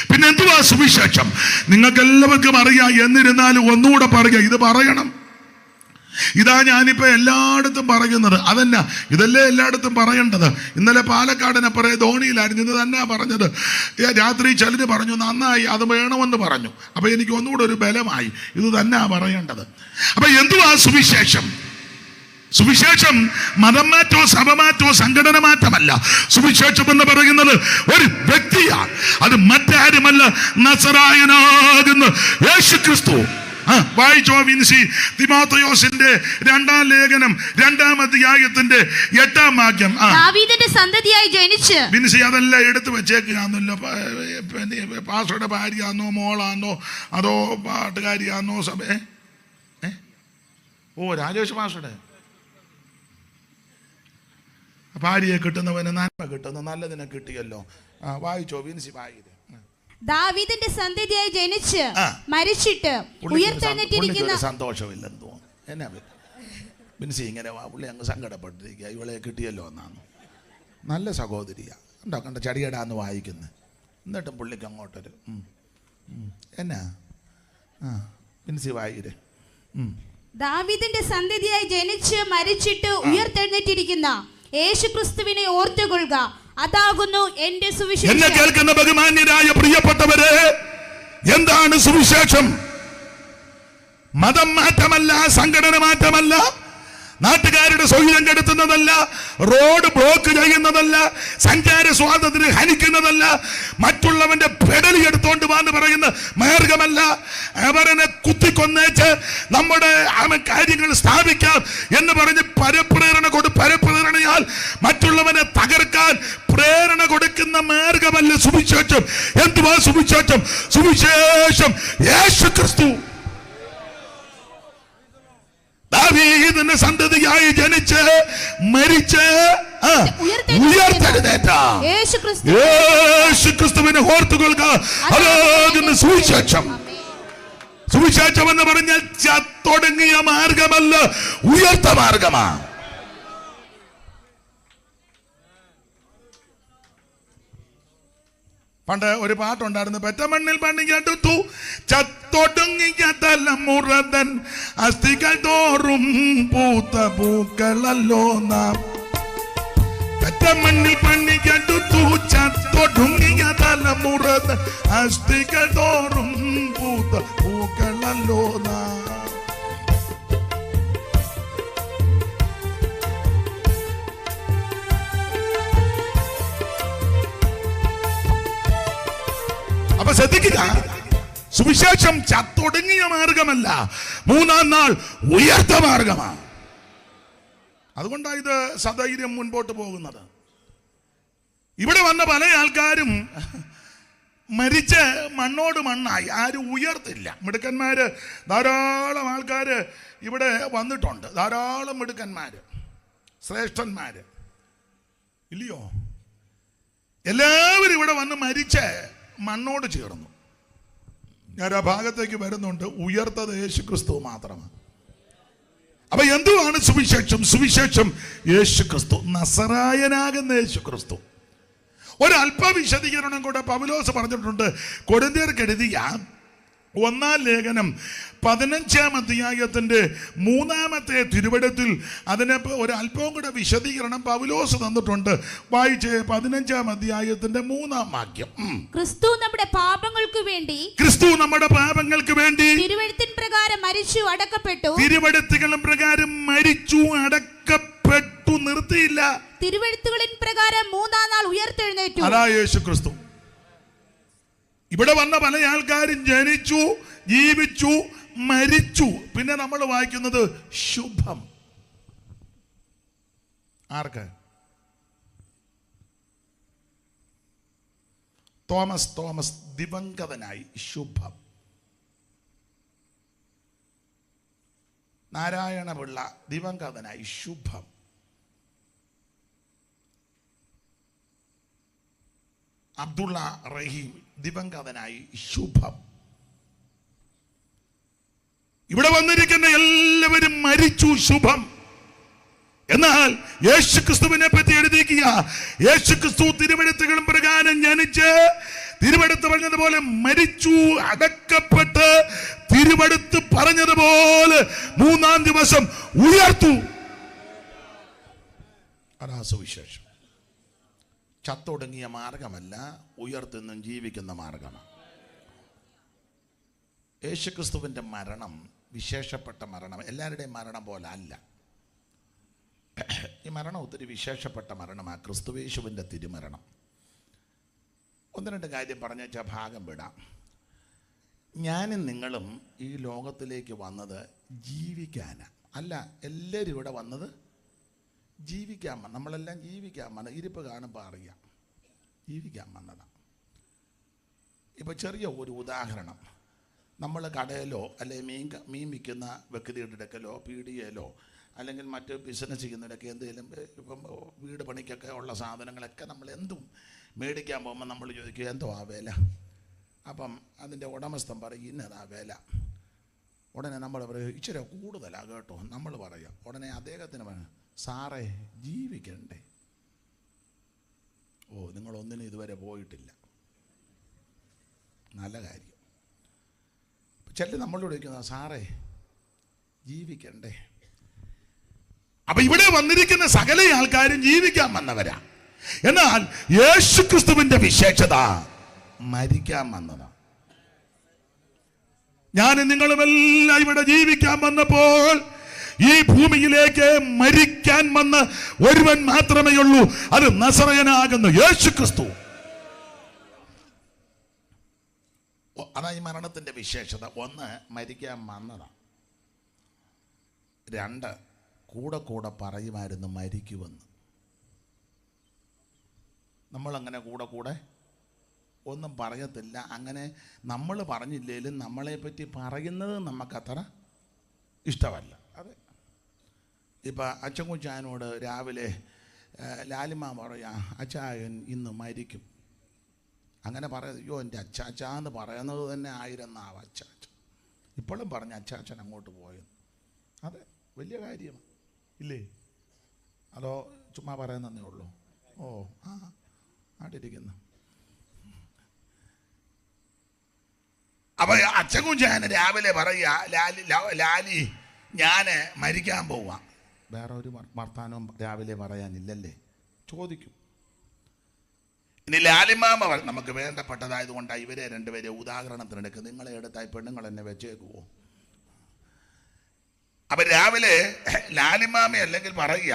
പിന്നെ എന്തുവാ സുവിശേഷം? നിങ്ങൾക്ക് എല്ലാവർക്കും അറിയാം, എന്നിരുന്നാലും ഒന്നുകൂടെ പറയുക, ഇത് പറയണം. ഇതാ ഞാനിപ്പോൾ എല്ലായിടത്തും പറയുന്നത്. അതല്ല, ഇതല്ലേ എല്ലായിടത്തും പറയേണ്ടത്. ഇന്നലെ പാലക്കാടിനപ്പുറം ധോണിയിലായിരുന്നു, ഇത് തന്നെ പറഞ്ഞത്. രാത്രി ചിലര് പറഞ്ഞു നന്നായി, അത് വേണമെന്ന് പറഞ്ഞു. അപ്പൊ എനിക്ക് ഒന്നുകൂടെ ഒരു ബലമായി, ഇത് തന്നെ പറയേണ്ടത്. അപ്പൊ എന്തുവാ സുവിശേഷം? സുവിശേഷം മതം മാറ്റോ സഭ മാറ്റോ സംഘടന മാറ്റമല്ല. സുവിശേഷം എന്ന് പറയുന്നത് ഒരു വ്യക്തിയാണ്. അത് മറ്റാരുമല്ല, നസറായനാകുന്ന യേശുക്രിസ്തു. വായിച്ചോ വിൻസി, തിമോഥെയോസിന്റെ 2-ാം ലേഖനം 2-ാം അധ്യായത്തിന്റെ 8-ാം വാക്യം. ദാവീദിന്റെ സന്തതിയായി ജനിച്ച്. വിൻസി അതെല്ലാം എടുത്തു വെച്ചേക്കുകയാണല്ലോ. പാസ്റ്ററുടെ ഭാര്യയാന്നോ മോളാന്നോ അതോ പാട്ടുകാരിയാന്നോ സഭ? രാജേഷ് പാസ്റ്ററുടെ ഭാര്യയെ കിട്ടുന്നവന് നന്മ കിട്ടുന്നു, നല്ലതിനെ കിട്ടിയല്ലോ. വായിച്ചോ വിൻസി, വായിക്കേ. ദാവീദിന്റെ സന്തതിയായി ജനിച്ച് മരിച്ചിട്ട് ഉയർത്തെഴുന്നേറ്റിരിക്കുന്ന. സന്തോഷമില്ലെന്ന് തോന്നുന്നു. എന്നാ ബിൻസി ഇങ്ങനെ പുള്ളി അങ്ങ് സങ്കടപ്പെട്ടിരിക്കുക, ഇവളെ കിട്ടിയല്ലോ എന്നാണ്. നല്ല സഹോദരിയാണ്, ഉണ്ടോ കണ്ട ചടിയടാന്ന് വായിക്കുന്നത്. എന്നിട്ടും പുള്ളിക്ക് അങ്ങോട്ടൊരു എന്നാ ബിൻസി വായിരേ. ദാവീദിന്റെ സന്തതിയായി ജനിച്ച് മരിച്ചിട്ട് ഉയർത്തെഴുന്നേറ്റിരിക്കുന്ന യേശുക്രിസ്തുവിനെ ഓർത്തുകൊള്ളുക, അതാകുന്നു എന്റെ സുവിശേഷം. എന്നെ കേൾക്കുന്ന ബഹുമാന്യരായ പ്രിയപ്പെട്ടവരെ, എന്താണ് സുവിശേഷം? മതം മാറ്റമല്ല, സംഘടന മാറ്റമല്ല, നാട്ടുകാരുടെ സൗകര്യം കെടുത്തുന്നതല്ല, റോഡ് ബ്ലോക്ക് ചെയ്യുന്നതല്ല, സഞ്ചാര സ്വാതന്ത്ര്യം ഹനിക്കുന്നതല്ല, മറ്റുള്ളവന്റെ പെടലി എടുത്തോണ്ട് വാന്ന് പറയുന്ന മാർഗമല്ല. അവരനെ കുത്തിക്കൊന്നേച്ച് നമ്മുടെ കാര്യങ്ങൾ സ്ഥാപിക്കാം എന്ന് പറഞ്ഞ് പരപ്രേരണയാൽ മറ്റുള്ളവനെ തകർക്കാൻ പ്രേരണ കൊടുക്കുന്ന മാർഗമല്ല സുവിശേഷം. എന്തുവാ സുവിശേഷം? സുവിശേഷം യേശുക്രിസ്തു. ദാവീദിന്റെ സന്തതിയായി ജനിച്ച് മരിച്ച് ഉയർത്തെഴുന്നേറ്റ യേശുക്രിസ്തുവിനെ ഓർത്തുകൊള്ളുക, അതാകുന്നു സുവിശേഷം. സുവിശേഷം എന്ന് പറഞ്ഞാൽ ചത്തൊടുങ്ങിയ മാർഗമല്ല, ഉയർത്ത മാർഗമാ. പണ്ട് ഒരു പാട്ടുണ്ടായിരുന്നു, പെറ്റമണ്ണിൽ പണിയെടുത്തു ചത്തൊടുങ്ങിയ തലമുറതൻ അസ്ഥികൾ തോറും പൂത്ത പൂക്കളല്ലോ നാം. പെറ്റമണ്ണിൽ പണിയെടുത്തു ചത്തൊടുങ്ങിയ തലമുറതൻ അസ്ഥികൾ തോറും പൂത്ത പൂക്കളല്ലോ നാം. അപ്പൊ ശ്രദ്ധിക്കുക, സുവിശേഷം ചത്തൊടുങ്ങിയ മാർഗമല്ല, മൂന്നാം നാൾ ഉയർത്ത മാർഗമാണ്. അതുകൊണ്ടാണ് ഇത് സധൈര്യം മുൻപോട്ട് പോകുന്നത്. ഇവിടെ വന്ന പല ആൾക്കാരും മരിച്ച് മണ്ണോട് മണ്ണായി, ആരും ഉയർത്തില്ല. മിടുക്കന്മാര് ധാരാളം ആൾക്കാര് ഇവിടെ വന്നിട്ടുണ്ട്, ധാരാളം മിടുക്കന്മാര്, ശ്രേഷ്ഠന്മാര്, ഇല്ലയോ? എല്ലാവരും ഇവിടെ വന്ന് മരിച്ച് മണ്ണോട് ചേർന്നു. ഞാൻ ആ ഭാഗത്തേക്ക് വരുന്നുണ്ട്. ഉയർത്തത് യേശുക്രിസ്തു മാത്രമാണ്. അപ്പൊ എന്തുവാണ് സുവിശേഷം? സുവിശേഷം യേശുക്രിസ്തു, നസറായനാകുന്ന യേശുക്രിസ്തു. ഒരല്പ വിശദീകരണം കൂടെ പൗലോസ് പറഞ്ഞിട്ടുണ്ട്. കൊരിന്ത്യർക്ക് എഴുതിയ 1-ാം ലേഖനം 15-ാം അധ്യായത്തിന്റെ 3-ാമത്തെ തിരുവെഴുത്തിൽ അതിനെ ഒരല്പവും കൂടെ വിശദീകരണം പൗലോസ് തന്നിട്ടുണ്ട്. വായിച്ച് 15-ാം അധ്യായത്തിന്റെ 3-ാം വാക്യം. ക്രിസ്തു നമ്മുടെ പാപങ്ങൾക്ക് വേണ്ടി, ക്രിസ്തു നമ്മുടെ പാപങ്ങൾക്ക് വേണ്ടി തിരുവെഴുത്തിൻ പ്രകാരം മരിച്ചു അടക്കപ്പെട്ടു. തിരുവെഴുത്തുകളും പ്രകാരം മരിച്ചു അടക്കപ്പെട്ടു, നിർത്തിയില്ല. തിരുവെഴുത്തുകളിൻ പ്രകാരം 3-ാം നാൾ ഉയർത്തെഴുന്നേറ്റു. അതാ യേശു ക്രിസ്തു. ഇവിടെ വന്ന പല ആൾക്കാരും ജനിച്ചു, ജീവിച്ചു, മരിച്ചു. പിന്നെ നമ്മൾ വായിക്കുന്നത് ശുഭം. ആർക്ക്? തോമസ് ദിവംഗതനായി ശുഭം. നാരായണപിള്ള ദിവംഗതനായി ശുഭം. അബ്ദുള്ള റഹീം ദിവംഗതനായി ശുഭം. ഇവിടെ വന്നിരിക്കുന്ന എല്ലാവരും മരിച്ചു, ശുഭം. എന്നാൽ യേശുക്രിസ്തുവിനെ പറ്റി എഴുതിക്കുക. യേശുക്രിസ്തു തിരുവെഴുത്തുകളും പ്രകാരം ജനിച്ച്, തിരുവെടുത്ത് പറഞ്ഞതുപോലെ മരിച്ചു അടക്കപ്പെട്ട്, തിരുവെടുത്ത് പറഞ്ഞതുപോലെ 3-ാം ദിവസം ഉയർത്തു. അതാ സുവിശേഷം. ചത്തൊടുങ്ങിയ മാർഗമല്ല, ഉയർത്തുന്നും ജീവിക്കുന്ന മാർഗമാണ്. യേശുക്രിസ്തുവിൻ്റെ മരണം വിശേഷപ്പെട്ട മരണം, എല്ലാവരുടെയും മരണം പോലെ അല്ല. ഈ മരണം ഒത്തിരി വിശേഷപ്പെട്ട മരണമാണ്, ക്രിസ്തുയേശുവിൻ്റെ തിരുമരണം. 1-2 കാര്യം പറഞ്ഞാൽ ഭാഗം വിടാം. ഞാനും നിങ്ങളും ഈ ലോകത്തിലേക്ക് വന്നത് ജീവിക്കാനാണ്. അല്ല, എല്ലാവരും ഇവിടെ വന്നത് ജീവിക്കാൻ. നമ്മളെല്ലാം ജീവിക്കാൻ വന്ന, ഇരിപ്പ് കാണുമ്പോൾ അറിയാം, ജീവിക്കാൻ വന്നതാണ്. ഇപ്പോൾ ചെറിയ ഒരു ഉദാഹരണം. നമ്മൾ കടയിലോ അല്ലെങ്കിൽ മീൻ വിൽക്കുന്ന വ്യക്തിയുടെ അടുക്കലോ പീടികയിലോ അല്ലെങ്കിൽ മറ്റ് ബിസിനസ് ചെയ്യുന്നവരൊക്കെ എന്തെങ്കിലും ഇപ്പം വീട് പണിക്കൊക്കെ ഉള്ള സാധനങ്ങളൊക്കെ നമ്മൾ എന്തും മേടിക്കാൻ പോകുമ്പോൾ നമ്മൾ ചോദിക്കുക എന്തോ ആ വില. അപ്പം അതിൻ്റെ ഉടമസ്ഥൻ പറയും ഇന്നതാ വില. ഉടനെ നമ്മൾ പറയും ഇച്ചിരി കൂടുതലാണ് കേട്ടോ, നമ്മൾ പറയാം. ഉടനെ അദ്ദേഹത്തിന് സാറേ ജീവിക്കണ്ടേ? ഓ, നിങ്ങളൊന്നിനും ഇതുവരെ പോയിട്ടില്ല, നല്ല കാര്യം. ചില നമ്മളോട് ചോദിക്കുന്ന സാറേ ജീവിക്കണ്ടേ? അപ്പൊ ഇവിടെ വന്നിരിക്കുന്ന സകല ആൾക്കാരും ജീവിക്കാൻ വന്നവരാ. എന്നാൽ യേശുക്രിസ്തുവിന്റെ വിശേഷത മരിക്കാൻ വന്നതാ. ഞാൻ നിങ്ങളുമെല്ലാം ഇവിടെ ജീവിക്കാൻ വന്നപ്പോൾ ഈ ഭൂമിയിലേക്ക് മരിക്കാൻ വന്ന ഒരുവൻ മാത്രമേ ഉള്ളൂ, അത് നസറയനാകുന്ന യേശുക്രിസ്തു. അതാ ഈ മരണത്തിന്റെ വിശേഷത. ഒന്ന്, മരിക്കാൻ വന്നതാ. രണ്ട്, കൂടെ കൂടെ പറയുമായിരുന്നു മരിക്കുമെന്ന്. നമ്മളങ്ങനെ കൂടെ കൂടെ ഒന്നും പറയത്തില്ല. അങ്ങനെ നമ്മൾ പറഞ്ഞില്ലേലും നമ്മളെപ്പറ്റി പറയുന്നത് നമുക്കത്ര ഇഷ്ടമല്ല. അതെ, ഇപ്പം അച്ചൻകുച്ചാനോട് രാവിലെ ലാലിമ പറയാ അച്ചായൻ ഇന്ന് മരിക്കും, അങ്ങനെ പറയാം. അയ്യോ എൻ്റെ അച്ചാച്ചാന്ന് പറയുന്നത് തന്നെ 1000 നാവ് അച്ചാച്ച. ഇപ്പോഴും പറഞ്ഞ അച്ചാച്ചൻ അങ്ങോട്ട് പോയത്. അതെ, വലിയ കാര്യമാണ് ഇല്ലേ? അതോ ചുമ്മാ പറയുന്നതേ ഉള്ളൂ? ഓ, ആ ആട്ടിരിക്കുന്നു. അപ്പൊ അച്ചൻകുഞ്ചാന് രാവിലെ പറയാ ലാലി ഞാൻ മരിക്കാൻ പോവാ. വേറെ ഒരു വർത്താനവും രാവിലെ പറയാനില്ലല്ലേ? ചോദിക്കും. ഇനി ലാലിമാമ നമുക്ക് വേണ്ടപ്പെട്ടതായത് കൊണ്ടാണ് ഇവരെ രണ്ടുപേരെ ഉദാഹരണത്തിനെടുക്കുക. നിങ്ങളെ എടുത്തായി പെണ്ണുങ്ങൾ എന്നെ വെച്ചേക്കുവോ? അപ്പൊ രാവിലെ ലാലിമാമ അല്ലെങ്കിൽ പറയുക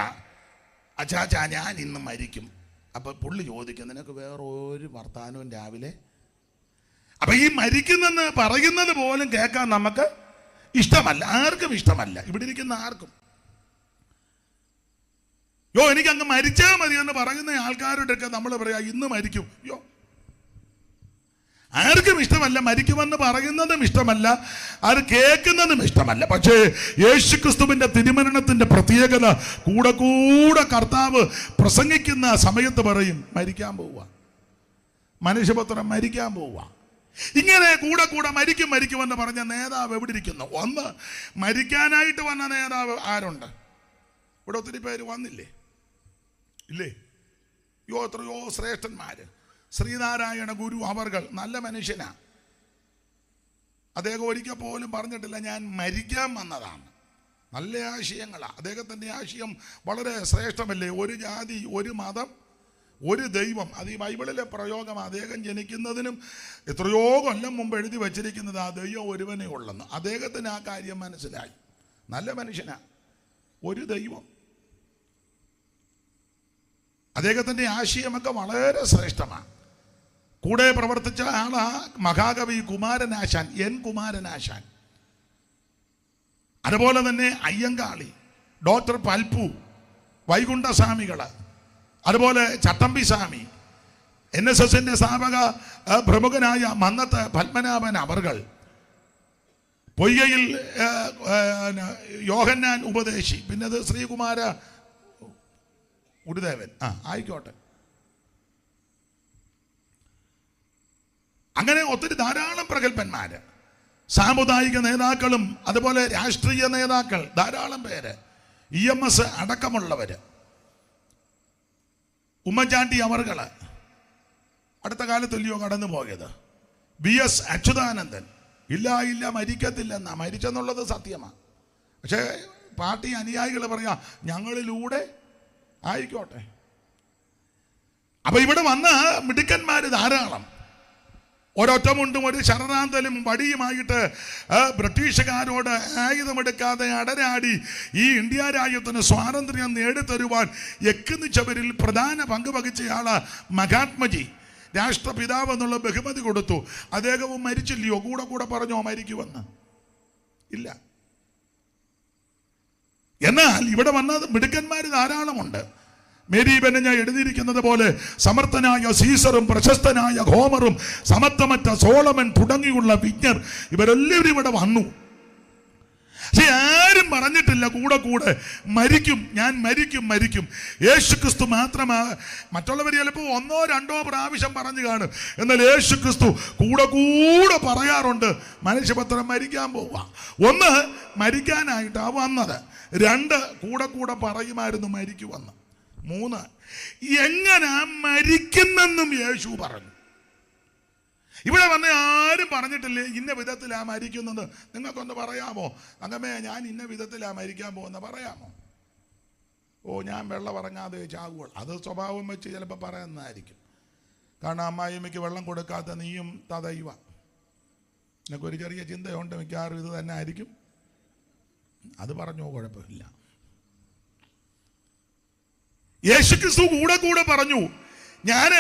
അച്ചാച്ചാ ഞാൻ ഇന്ന് മരിക്കും. അപ്പൊ പുള്ളി ചോദിക്കും നിനക്ക് വേറെ ഒരു വർത്താനവും രാവിലെ? അപ്പൊ ഈ മരിക്കുന്നെന്ന് പറയുന്നത് പോലും കേൾക്കാൻ നമുക്ക് ഇഷ്ടമല്ല. ആർക്കും ഇഷ്ടമല്ല, ഇവിടെ ഇരിക്കുന്ന ആർക്കും. യോ എനിക്ക് അങ്ങ് മരിച്ചാൽ മതി എന്ന് പറയുന്ന ആൾക്കാരോടൊക്കെ നമ്മൾ പറയാ ഇന്ന് മരിക്കും. യോ, ആർക്കും ഇഷ്ടമല്ല. മരിക്കുമെന്ന് പറയുന്നതും ഇഷ്ടമല്ല, അത് കേൾക്കുന്നതും ഇഷ്ടമല്ല. പക്ഷേ യേശുക്രിസ്തുവിന്റെ തിരുമരണത്തിന്റെ പ്രത്യേകത കൂടെ കൂടെ കർത്താവ് പ്രസംഗിക്കുന്ന സമയത്ത് പറയും മരിക്കാൻ പോവുക, മനുഷ്യപുത്രൻ മരിക്കാൻ പോവുക. ഇങ്ങനെ കൂടെ കൂടെ മരിക്കുമെന്ന് പറഞ്ഞ നേതാവ് എവിടെ ഇരിക്കുന്നു? ഒന്ന്, മരിക്കാനായിട്ട് വന്ന നേതാവ് ആരുണ്ട്? ഇവിടെ ഒത്തിരി പേര് വന്നില്ലേ? ഇല്ലേ? എത്രയോ ശ്രേഷ്ഠന്മാര്. ശ്രീനാരായണ ഗുരു അവർകൾ നല്ല മനുഷ്യനാ. അദ്ദേഹം ഒരിക്കൽ പോലും പറഞ്ഞിട്ടില്ല ഞാൻ മരിക്കാൻ വന്നതാണ്. നല്ല ആശയങ്ങളാണ് അദ്ദേഹത്തിൻ്റെ ആശയം. വളരെ ശ്രേഷ്ഠമല്ലേ? ഒരു ജാതി, ഒരു മതം, ഒരു ദൈവം. അത് ഈ ബൈബിളിലെ പ്രയോഗം. അദ്ദേഹം ജനിക്കുന്നതിനും എത്രയോ കൊല്ലം മുമ്പ് എഴുതി വച്ചിരിക്കുന്നത് ആ ദൈവം ഒരുവനേ ഉള്ളെന്ന്. അദ്ദേഹത്തിന് ആ കാര്യം മനസ്സിലായി. നല്ല മനുഷ്യനാ. ഒരു ദൈവം. അദ്ദേഹത്തിൻ്റെ ആശയമൊക്കെ വളരെ ശ്രേഷ്ഠമാണ്. കൂടെ പ്രവർത്തിച്ച ആളാ മഹാകവി കുമാരനാശാൻ, എൻ കുമാരനാശാൻ. അതുപോലെ തന്നെ അയ്യങ്കാളി, ഡോക്ടർ പൽപ്പു, വൈകുണ്ഠസ്വാമികൾ, അതുപോലെ ചട്ടമ്പി സ്വാമി, NSSന്റെ സ്ഥാപക പ്രമുഖനായ മന്നത്ത് പത്മനാഭൻ അവർകൾ, പൊയ്കയിൽ യോഹന്നാൻ ഉപദേശി, പിന്നെ അത് ശ്രീകുമാര ഗുരുദേവൻ. ആയിക്കോട്ടെ. അങ്ങനെ ഒത്തിരി ധാരാളം പ്രഗത്ഭന്മാര്, സാമുദായിക നേതാക്കളും അതുപോലെ രാഷ്ട്രീയ നേതാക്കൾ ധാരാളം പേര്, EMS അടക്കമുള്ളവര്, ഉമ്മൻചാണ്ടി അവർകള് അടുത്ത കാലത്തല്ലയോ കടന്നു പോയത്, BS അച്യുതാനന്ദൻ. ഇല്ല മരിക്കത്തില്ലെന്നാ. മരിച്ചെന്നുള്ളത് സത്യമാണ്. പക്ഷേ പാർട്ടി അനുയായികൾ പറയാ ഞങ്ങളിലൂടെ ആയിക്കോട്ടെ. അപ്പൊ ഇവിടെ വന്ന മിടുക്കന്മാര് ധാരാളം. ഒരൊറ്റമുണ്ടും ഒരു ശരണാന്തലും വടിയുമായിട്ട് ബ്രിട്ടീഷുകാരോട് ആയുധമെടുക്കാതെ അടരാടി ഈ ഇന്ത്യ രാജ്യത്തിന് സ്വാതന്ത്ര്യം നേടിത്തരുവാൻ യത്നിച്ചവരിൽ പ്രധാന പങ്ക് വഹിച്ചയാള് മഹാത്മജി. രാഷ്ട്രപിതാവ് എന്നുള്ള ബഹുമതി കൊടുത്തു. അദ്ദേഹവും മരിച്ചില്ലയോ? കൂടെ കൂടെ പറഞ്ഞോ മരിക്കുമെന്ന്? ഇല്ല. എന്നാൽ ഇവിടെ വന്ന മിടുക്കന്മാർ ധാരാളമുണ്ട്. മേരി ബെനഞ്ഞ എഴുതിയിരിക്കുന്നത് പോലെ സമർത്ഥനായ സീസറും പ്രശസ്തനായ ഹോമറും സമത്വമറ്റ സോളമൻ തുടങ്ങിയുള്ള വിജ്ഞർ ഇവരെല്ലാവരും ഇവിടെ വന്നു. പക്ഷെ ആരും പറഞ്ഞിട്ടില്ല കൂടെ കൂടെ മരിക്കും, ഞാൻ മരിക്കും. യേശുക്രിസ്തു മാത്രമാ. മറ്റുള്ളവർ ചിലപ്പോൾ 1-2 പ്രാവശ്യം പറഞ്ഞു കാണും. എന്നാൽ യേശുക്രിസ്തു കൂടെ കൂടെ പറയാറുണ്ട്, മനുഷ്യപുത്രൻ മരിക്കാൻ പോവുക. 1, മരിക്കാനായിട്ടാ വന്നത്. 2, കൂടെ കൂടെ പറയുമായിരുന്നു മരിക്കുമെന്ന്. 3, എങ്ങനെ മരിക്കുന്നെന്നും യേശു പറഞ്ഞു. ഇവിടെ വന്ന് ആരും പറഞ്ഞിട്ടില്ലേ ഇന്ന വിധത്തിലാ മരിക്കുന്നത്. നിങ്ങൾക്കൊന്ന് പറയാമോ? അങ്ങമേ ഞാൻ ഇന്ന വിധത്തിലാ മരിക്കാൻ പോകുന്ന പറയാമോ? ഞാൻ വെള്ളം ഇറങ്ങാതെ ചാകുകൾ. അത് സ്വഭാവം വെച്ച് ചിലപ്പോൾ പറയുന്നതായിരിക്കും. കാരണം അമ്മായിമ്മയ്ക്ക് വെള്ളം കൊടുക്കാത്ത നീയും തദൈവ. നിനക്കൊരു ചെറിയ ചിന്തയുണ്ട്, മിക്കവാറും ഇത് തന്നെ ആയിരിക്കും. അത് പറഞ്ഞോ, കുഴപ്പമില്ല. യേശുക്രിസ്തു കൂടെ കൂടെ പറഞ്ഞു, ഞാൻ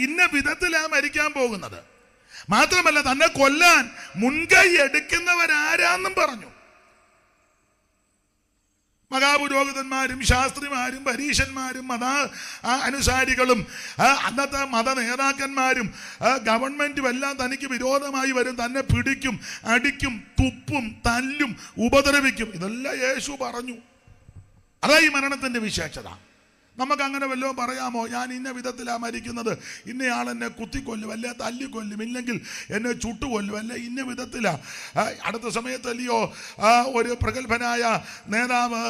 ഇന്ന വിധത്തിലാ മരിക്കാൻ പോകുന്നത്. മാത്രമല്ല തന്നെ കൊല്ലാൻ മുൻകൈ എടുക്കുന്നവരാരാന്നും പറഞ്ഞു. മഹാപുരോഹിതന്മാരും ശാസ്ത്രിമാരും പരീശന്മാരും അനുസാരികളും അന്നത്തെ മത നേതാക്കന്മാരും ഗവൺമെന്റും എല്ലാം തനിക്ക് വിരോധമായി വരും. തന്നെ പിടിക്കും, അടിക്കും, തുപ്പും, തല്ലും, ഉപദ്രവിക്കും. ഇതെല്ലാം യേശു പറഞ്ഞു. അതാ ഈ മരണത്തിന്റെ വിശേഷത. നമുക്ക് അങ്ങനെ വല്ലതും പറയാമോ? ഞാൻ ഇന്ന വിധത്തിലാണ് മരിക്കുന്നത്, ഇന്നയാൾ എന്നെ കുത്തിക്കൊല്ലും, അല്ലെ തല്ലിക്കൊല്ലും, ഇല്ലെങ്കിൽ എന്നെ ചുട്ടുകൊല്ലും, അല്ലെ ഇന്ന വിധത്തിലാണ്. അടുത്ത സമയത്തല്ലയോ ഒരു പ്രഗത്ഭനായ നേതാവ്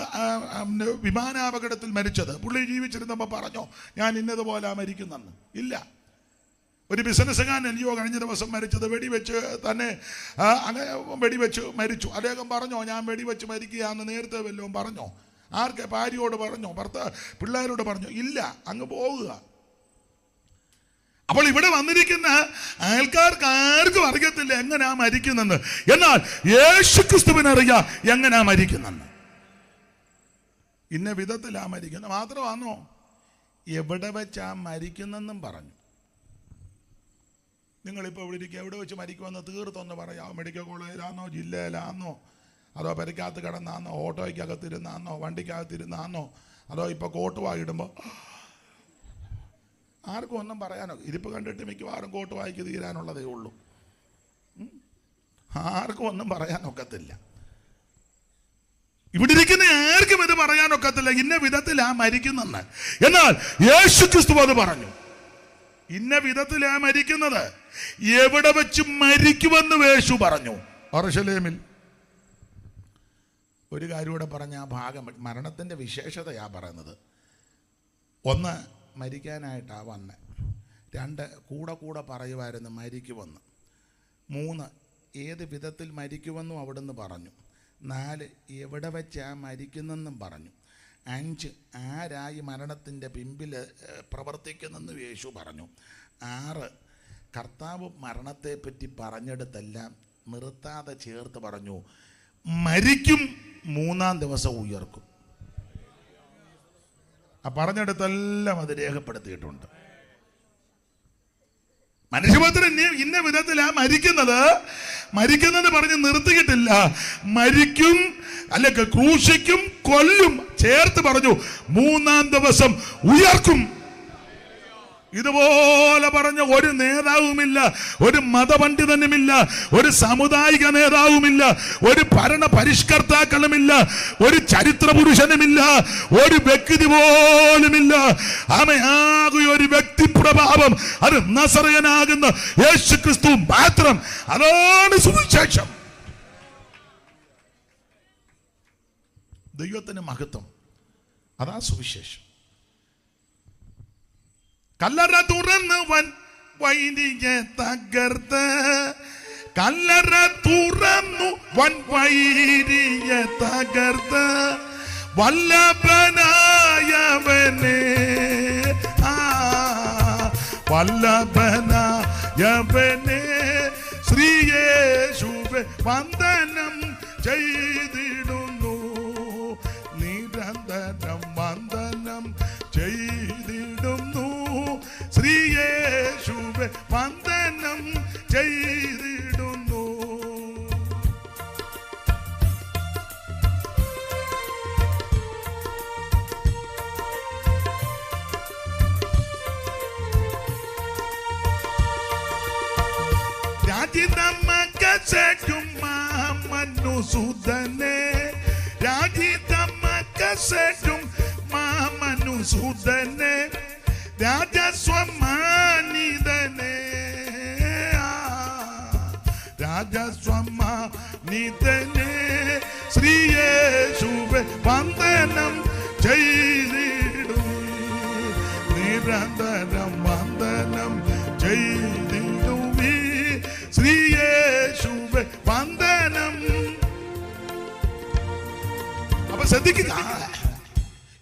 വിമാനാപകടത്തിൽ മരിച്ചത്. പുള്ളി ജീവിച്ചിരുന്നപ്പോൾ പറഞ്ഞോ ഞാൻ ഇന്നതുപോലെ മരിക്കുന്നെന്ന്? ഇല്ല. ഒരു ബിസിനസ്സുകാരൻ അല്ലയോ കഴിഞ്ഞ ദിവസം മരിച്ചത്? വെടിവെച്ച് തന്നെ വെടിവെച്ച് മരിച്ചു. അദ്ദേഹം പറഞ്ഞോ ഞാൻ വെടിവെച്ച് മരിക്കുകയാണെന്ന് നേരത്തെ വല്ലതും പറഞ്ഞോ? ആർക്ക്? ഭാര്യയോട് പറഞ്ഞോ? പിള്ളേരോട് പറഞ്ഞോ? ഇല്ല. അങ്ങ് പോവുക. അപ്പോൾ ഇവിടെ വന്നിരിക്കുന്ന ആൾക്കാർക്ക് ആർക്കും അറിയത്തില്ല എങ്ങനെയാ മരിക്കുന്നെന്ന്. എന്നാൽ യേശുക്രിസ്തുവിനറിയാം എങ്ങനെയാ മരിക്കുന്നെന്ന്. ഇന്ന വിധത്തിലാ മരിക്കുന്നത്. മാത്രമാണോ, എവിടെ വെച്ചാ മരിക്കുന്നെന്നും പറഞ്ഞു. നിങ്ങളിപ്പോൾ ഇവിടെ ഇരിക്കുക, എവിടെ വെച്ച് മരിക്കുമെന്ന് തീർത്തൊന്ന് പറയാം. മെഡിക്കൽ കോളേജിലാണോ, ജില്ലയിലാണോ, അതോ പെരക്കകത്ത് കിടന്നാന്നോ, ഓട്ടോയ്ക്കകത്തിരുന്നാന്നോ, വണ്ടിക്കകത്തിരുന്നാന്നോ, അതോ ഇപ്പോൾ കോട്ട് വായിടുമ്പോൾ? ആർക്കും ഒന്നും പറയാനോ? ഇരിപ്പ് കണ്ടിട്ട് മിക്കവാറും കോട്ട് വായിക്ക് തീരാനുള്ളതേ ഉള്ളൂ. ആർക്കും ഒന്നും പറയാനൊക്കത്തില്ല. ഇവിടെ ഇരിക്കുന്ന ആർക്കും ഇത് പറയാനൊക്കത്തില്ല ഇന്ന വിധത്തിലാ മരിക്കുന്നെന്ന്. എന്നാൽ യേശുക്രിസ്തു അത് പറഞ്ഞു. ഇന്ന വിധത്തിലാ മരിക്കുന്നത്. എവിടെ വെച്ച് മരിക്കുമെന്ന് യേശു പറഞ്ഞു. യെരൂശലേമിൽ. ഒരു കാര്യം കൂടെ പറഞ്ഞ ആ ഭാഗം മരണത്തിൻ്റെ വിശേഷതയാ പറയുന്നത്. 1, മരിക്കാനായിട്ടാണ് വന്നത്. 2, കൂടെ കൂടെ പറയുമായിരുന്നു മരിക്കുമെന്ന്. 3, ഏത് വിധത്തിൽ മരിക്കുമെന്നും അവിടുന്ന് പറഞ്ഞു. 4, എവിടെ വെച്ചാ മരിക്കുന്നെന്നും പറഞ്ഞു. 5, ആരായി മരണത്തിൻ്റെ പിമ്പിൽ പ്രവർത്തിക്കുന്നെന്ന് യേശു പറഞ്ഞു. 6, കർത്താവ് മരണത്തെപ്പറ്റി പറഞ്ഞെടുത്തെല്ലാം നിർത്താതെ ചേർത്ത് പറഞ്ഞു, മരിക്കും, 3-ാം ദിവസം ഉയർക്കും. ആ പറഞ്ഞെടുത്തെല്ലാം അത് രേഖപ്പെടുത്തിയിട്ടുണ്ട്. മനുഷ്യപുത്രൻ ഇന്ന വിധത്തിലാ മരിക്കുന്നത് പറഞ്ഞ് നിർത്തിയിട്ടില്ല. മരിക്കും, അല്ലെങ്കിൽ ക്രൂശിക്കും, കൊല്ലും, ചേർത്ത് പറഞ്ഞു 3-ാം ദിവസം ഉയർക്കും. ഇതുപോലെ പറഞ്ഞ ഒരു നേതാവുമില്ല, ഒരു മതപണ്ഡിതനുമില്ല, ഒരു സാമുദായിക നേതാവുമില്ല, ഒരു ഭരണ പരിഷ്കർത്താക്കളുമില്ല, ഒരു ചരിത്ര പുരുഷനുമില്ല, ഒരു വ്യക്തി പോലുമില്ല. ആകെ ഒരു വ്യക്തിപ്രഭാവം, അത് നസറയനാകുന്ന യേശുക്രിസ്തു മാത്രം. അതാണ് സുവിശേഷം. ദൈവത്തിന് മഹത്വം. അതാ സുവിശേഷം. കല്ലറ തുറന്ന് വൈരിയെ തകർത്ത്, കല്ലറ തുറന്നു വൈരിയെ തകർത്ത്, വല്ലഭനായവനെ, വല്ലഭനായവനെ ശ്രീയേശുവേ വന്ദനം ചെയ്തിടുന്നു, നിരന്തരം വന്ദനം ചെയ്തിടുന്നു, ശ്രീയേശുവേ വന്ദനം ചെയ്തിടുന്നു. രാജിതമകശകും മനുസുതനെ, രാജി യോസേറ്റും മാമനുസൂതനെ രാജസ്വമാനിതനെ രാജസ്വമാനിതനെ ശ്രീയേശുവേ വന്ദനം ചെയ്തിടും നിരന്തരം വന്ദനം ചെയ്തിടുവീ ശ്രീയേശുവേ വന്ദനം. അപ്പൊ ശ്രദ്ധിക്കുക,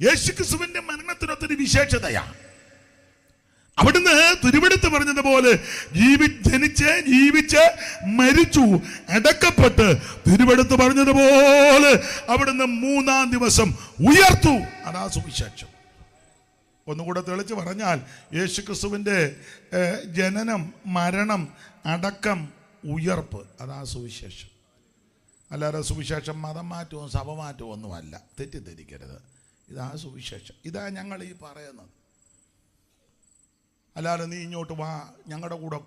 യേശുക്രിസ്തുവിന്റെ മരണത്തിനൊത്തൊരു വിശേഷതയാണ്. അവിടുന്ന് തിരുവെടുത്ത് പറഞ്ഞതുപോലെ ജീവിച്ച് മരിച്ചു, അടക്കപ്പെട്ട് തിരുവെടുത്ത് പറഞ്ഞതുപോലെ അവിടുന്ന് 3-ാം ദിവസം ഉയർത്തു. അതാ സുവിശേഷം. ഒന്നുകൂടെ തെളിച്ച് പറഞ്ഞാൽ യേശുക്രിസ്തുവിന്റെ ജനനം, മരണം, അടക്കം, ഉയർപ്പ്, അതാ സുവിശേഷം. അല്ലാതെ സുവിശേഷം മതം മാറ്റവും സഭ മാറ്റവും ഒന്നുമല്ല, തെറ്റിദ്ധരിക്കരുത്. ഇതാ സുവിശേഷം, ഇതാ ഞങ്ങൾ ഈ പറയുന്നത്. അല്ലാതെ നീ ഇങ്ങോട്ട് വാ, ഞങ്ങളുടെ കൂടെ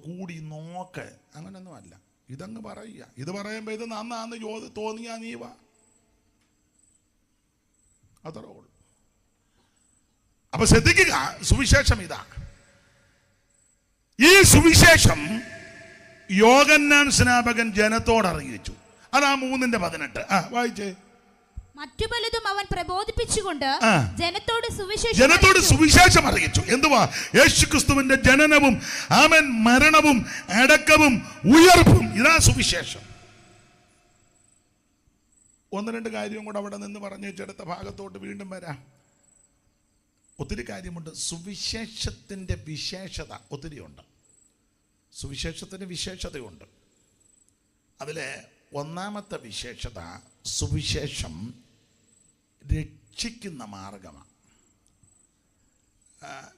കൂടി നോക്ക്, അങ്ങനൊന്നും അല്ല. ഇതങ്ങ് പറയുക. ഇത് പറയുമ്പോൾ ഇത് നന്നാന്ന് തോന്നിയാ നീ വാ, അത്രേ ഉള്ളൂ. അപ്പൊ ശ്രദ്ധിക്കുക, സുവിശേഷം ഇതാ. ഈ സുവിശേഷം യോഹന്നാൻ സ്നാപകൻ ജനത്തോട് അറിയിച്ചു. അതാ 3:18. വായിച്ചേ. മറ്റു പലതും അവൻ പ്രബോധിപ്പിച്ചുകൊണ്ട് ജനത്തോട് സുവിശേഷം അറിയിച്ചു. എന്തുവാ? യേശുക്രിസ്തുവിന്റെ ജനനവും ആമേൻ മരണവും അടക്കവും ഉയർപ്പും. ഇതാ സുവിശേഷം. 1-2 കാര്യവും കൂടെ അവിടെ നിന്ന് പറഞ്ഞു വെച്ചെടുത്ത ഭാഗത്തോട്ട് വീണ്ടും വരാം. ഒത്തിരി കാര്യമുണ്ട്. സുവിശേഷത്തിന്റെ വിശേഷത ഒത്തിരിയുണ്ട്. സുവിശേഷത്തിന് വിശേഷതയുണ്ട്. അതിലെ 1-ാമത്തെ വിശേഷത, സുവിശേഷം രക്ഷിക്കുന്ന മാർഗമാണ്.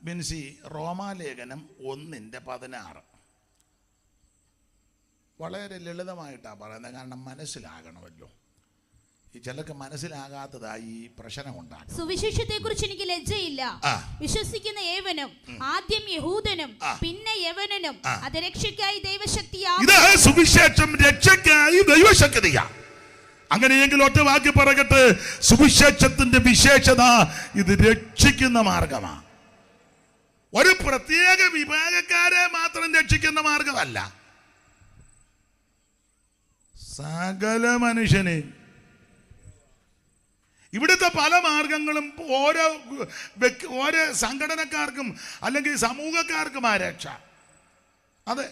ബിൻസി, റോമാലേഖനം 1:16 വളരെ ലളിതമായിട്ടാണ് പറയുന്നത്. കാരണം മനസ്സിലാകണമല്ലോ. ഈ ചിലർക്ക് മനസ്സിലാകാത്തതായി ഈ പ്രശ്നം ഉണ്ടാകും. സുവിശേഷത്തെ കുറിച്ച് എനിക്ക് ലജ്ജയില്ല. വിശ്വസിക്കുന്ന ഏവനും, ആദ്യം യഹൂദനും പിന്നെ യവനനും, അത് രക്ഷയ്ക്കായി ദൈവശക്തിയാ. ഇത് സുവിശേഷം രക്ഷയ്ക്കായി ദൈവശക്തിയാ. അങ്ങനെയെങ്കിൽ ഒറ്റ വാക്യം പറയട്ടെ, സുവിശേഷത്തിന്റെ വിശേഷത ഇത് രക്ഷിക്കുന്ന മാർഗമാണ്. ഒരു പ്രത്യേക വിഭാഗക്കാരെ മാത്രം രക്ഷിക്കുന്ന മാർഗമല്ല, സകല മനുഷ്യനെ. ഇവിടുത്തെ പല മാർഗങ്ങളും ഓരോ സംഘടനക്കാർക്കും അല്ലെങ്കിൽ സമൂഹക്കാർക്കും ആ രക്ഷ. അതെ,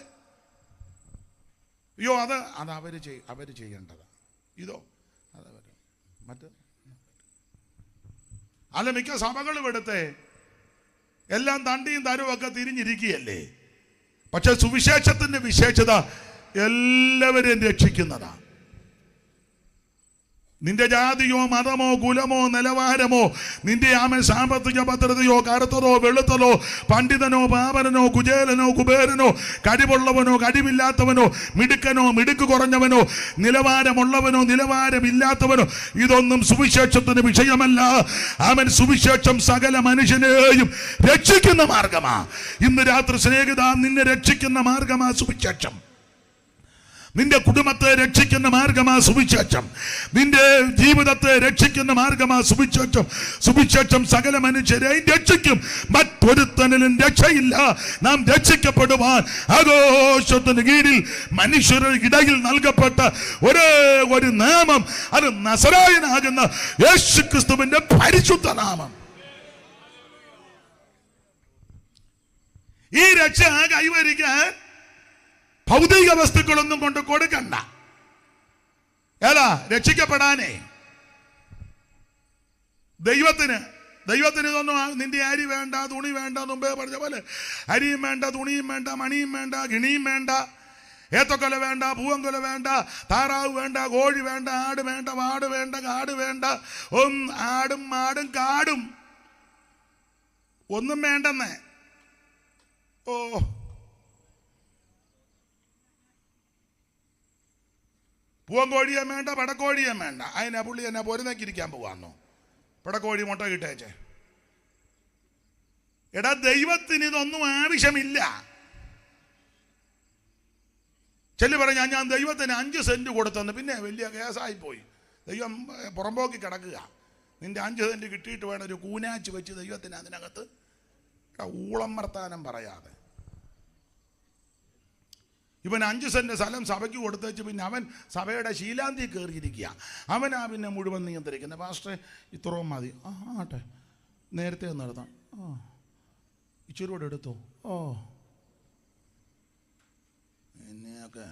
അയ്യോ അത് അവര് ചെയ്യേണ്ടത്, ഇതോ അത് മറ്റ് അല്ല. മിക്ക സഭകളും എടുത്ത് എല്ലാം തണ്ടിയും തരവും ഒക്കെ തിരിഞ്ഞിരിക്കുകയല്ലേ. പക്ഷെ സുവിശേഷത്തിന്റെ വിശേഷത എല്ലാവരെയും രക്ഷിക്കുന്നതാണ്. നിന്റെ ജാതിയോ മതമോ കുലമോ നിലവാരമോ, നിന്റെ സാമ്പത്തിക ഭദ്രതയോ കറുത്തതോ വെളുത്തതോ, പണ്ഡിതനോ പാമരനോ കുചേലനോ കുബേരനോ, കഴിവുള്ളവനോ കഴിവില്ലാത്തവനോ, മിടുക്കനോ മിടുക്ക് കുറഞ്ഞവനോ, നിലവാരമുള്ളവനോ നിലവാരമില്ലാത്തവനോ, ഇതൊന്നും സുവിശേഷത്തിന് വിഷയമല്ല. അവൻ സുവിശേഷം സകല മനുഷ്യനെയും രക്ഷിക്കുന്ന മാർഗമാ. ഇന്ന് രാത്രി സ്നേഹിത, നിന്നെ രക്ഷിക്കുന്ന മാർഗമാ സുവിശേഷം. നിന്റെ കുടുംബത്തെ രക്ഷിക്കുന്ന മാർഗമാ സുവിശേഷം. നിന്റെ ജീവിതത്തെ രക്ഷിക്കുന്ന മാർഗമാ സുവിശേഷം. സുവിശേഷം സകല മനുഷ്യരെയും രക്ഷിക്കും. മറ്റൊരുത്തനിലും രക്ഷയില്ല. നാം രക്ഷിക്കപ്പെടുവാൻ ആഘോഷത്തിന് കീഴിൽ മനുഷ്യരുടെ ഇടയിൽ നൽകപ്പെട്ട ഒരേ ഒരു നാമം, അത് നസറായനാകുന്ന യേശുക്രിസ്തുവിന്റെ പരിശുദ്ധ നാമം. ഈ രക്ഷ കൈവരിക്കാൻ ഭൗതിക വസ്തുക്കളൊന്നും കൊണ്ട് കൊടുക്കണ്ട. ഏതാ രക്ഷിക്കപ്പെടാനേ? ദൈവത്തിന് ഇതൊന്നും നിന്റെ അരി വേണ്ട, തുണി വേണ്ട. മുമ്പേ പറഞ്ഞ പോലെ അരിയും വേണ്ട, തുണിയും വേണ്ട, മണിയും വേണ്ട, ഗിണിയും വേണ്ട, ഏത്തക്കൊല വേണ്ട, പൂവൻകൊല വേണ്ട, താറാവ് വേണ്ട, കോഴി വേണ്ട, ആട് വേണ്ട, വാട് വേണ്ട, കാട് വേണ്ട. ആടും മാടും കാടും ഒന്നും വേണ്ടെന്നേ. പൂവൻകോഴിയെ വേണ്ട, പടക്കോഴിയെ വേണ്ട. അതിനാ പുള്ളി എന്നാ പൊരുന്നേക്കിരിക്കാൻ പോവാന്നോ? പടക്കോഴി മുട്ട കിട്ടേച്ചേ. എടാ, ദൈവത്തിന് ഇതൊന്നും ആവശ്യമില്ല. ചെല്ലു പറഞ്ഞ ഞാൻ ദൈവത്തിന് 5 സെന്റ് കൊടുത്തെന്ന്, പിന്നെ വലിയ കേസായി പോയി. ദൈവം പുറമ്പോക്കി കിടക്കുക. നിന്റെ 5 സെന്റ് കിട്ടിയിട്ട് വേണം ഒരു കൂനാച്ച് വെച്ച് ദൈവത്തിന് അതിനകത്ത് ഊളം വർത്താനം പറയാതെ. ഇവൻ 5 സെന്റ് സ്ഥലം സഭയ്ക്ക് കൊടുത്തേച്ച് പിന്നെ അവൻ സഭയുടെ ശീലാന്തി കയറിയിരിക്കുക. അവനാ പിന്നെ മുഴുവൻ നിയന്ത്രിക്കുന്നത്. പാസ്റ്ററെ ഇത്രയും മതി, ആട്ടെ നേരത്തെ നടത്താം, ഇച്ചിരി കൂടെ എടുത്തോ, എന്നെയൊക്കെ.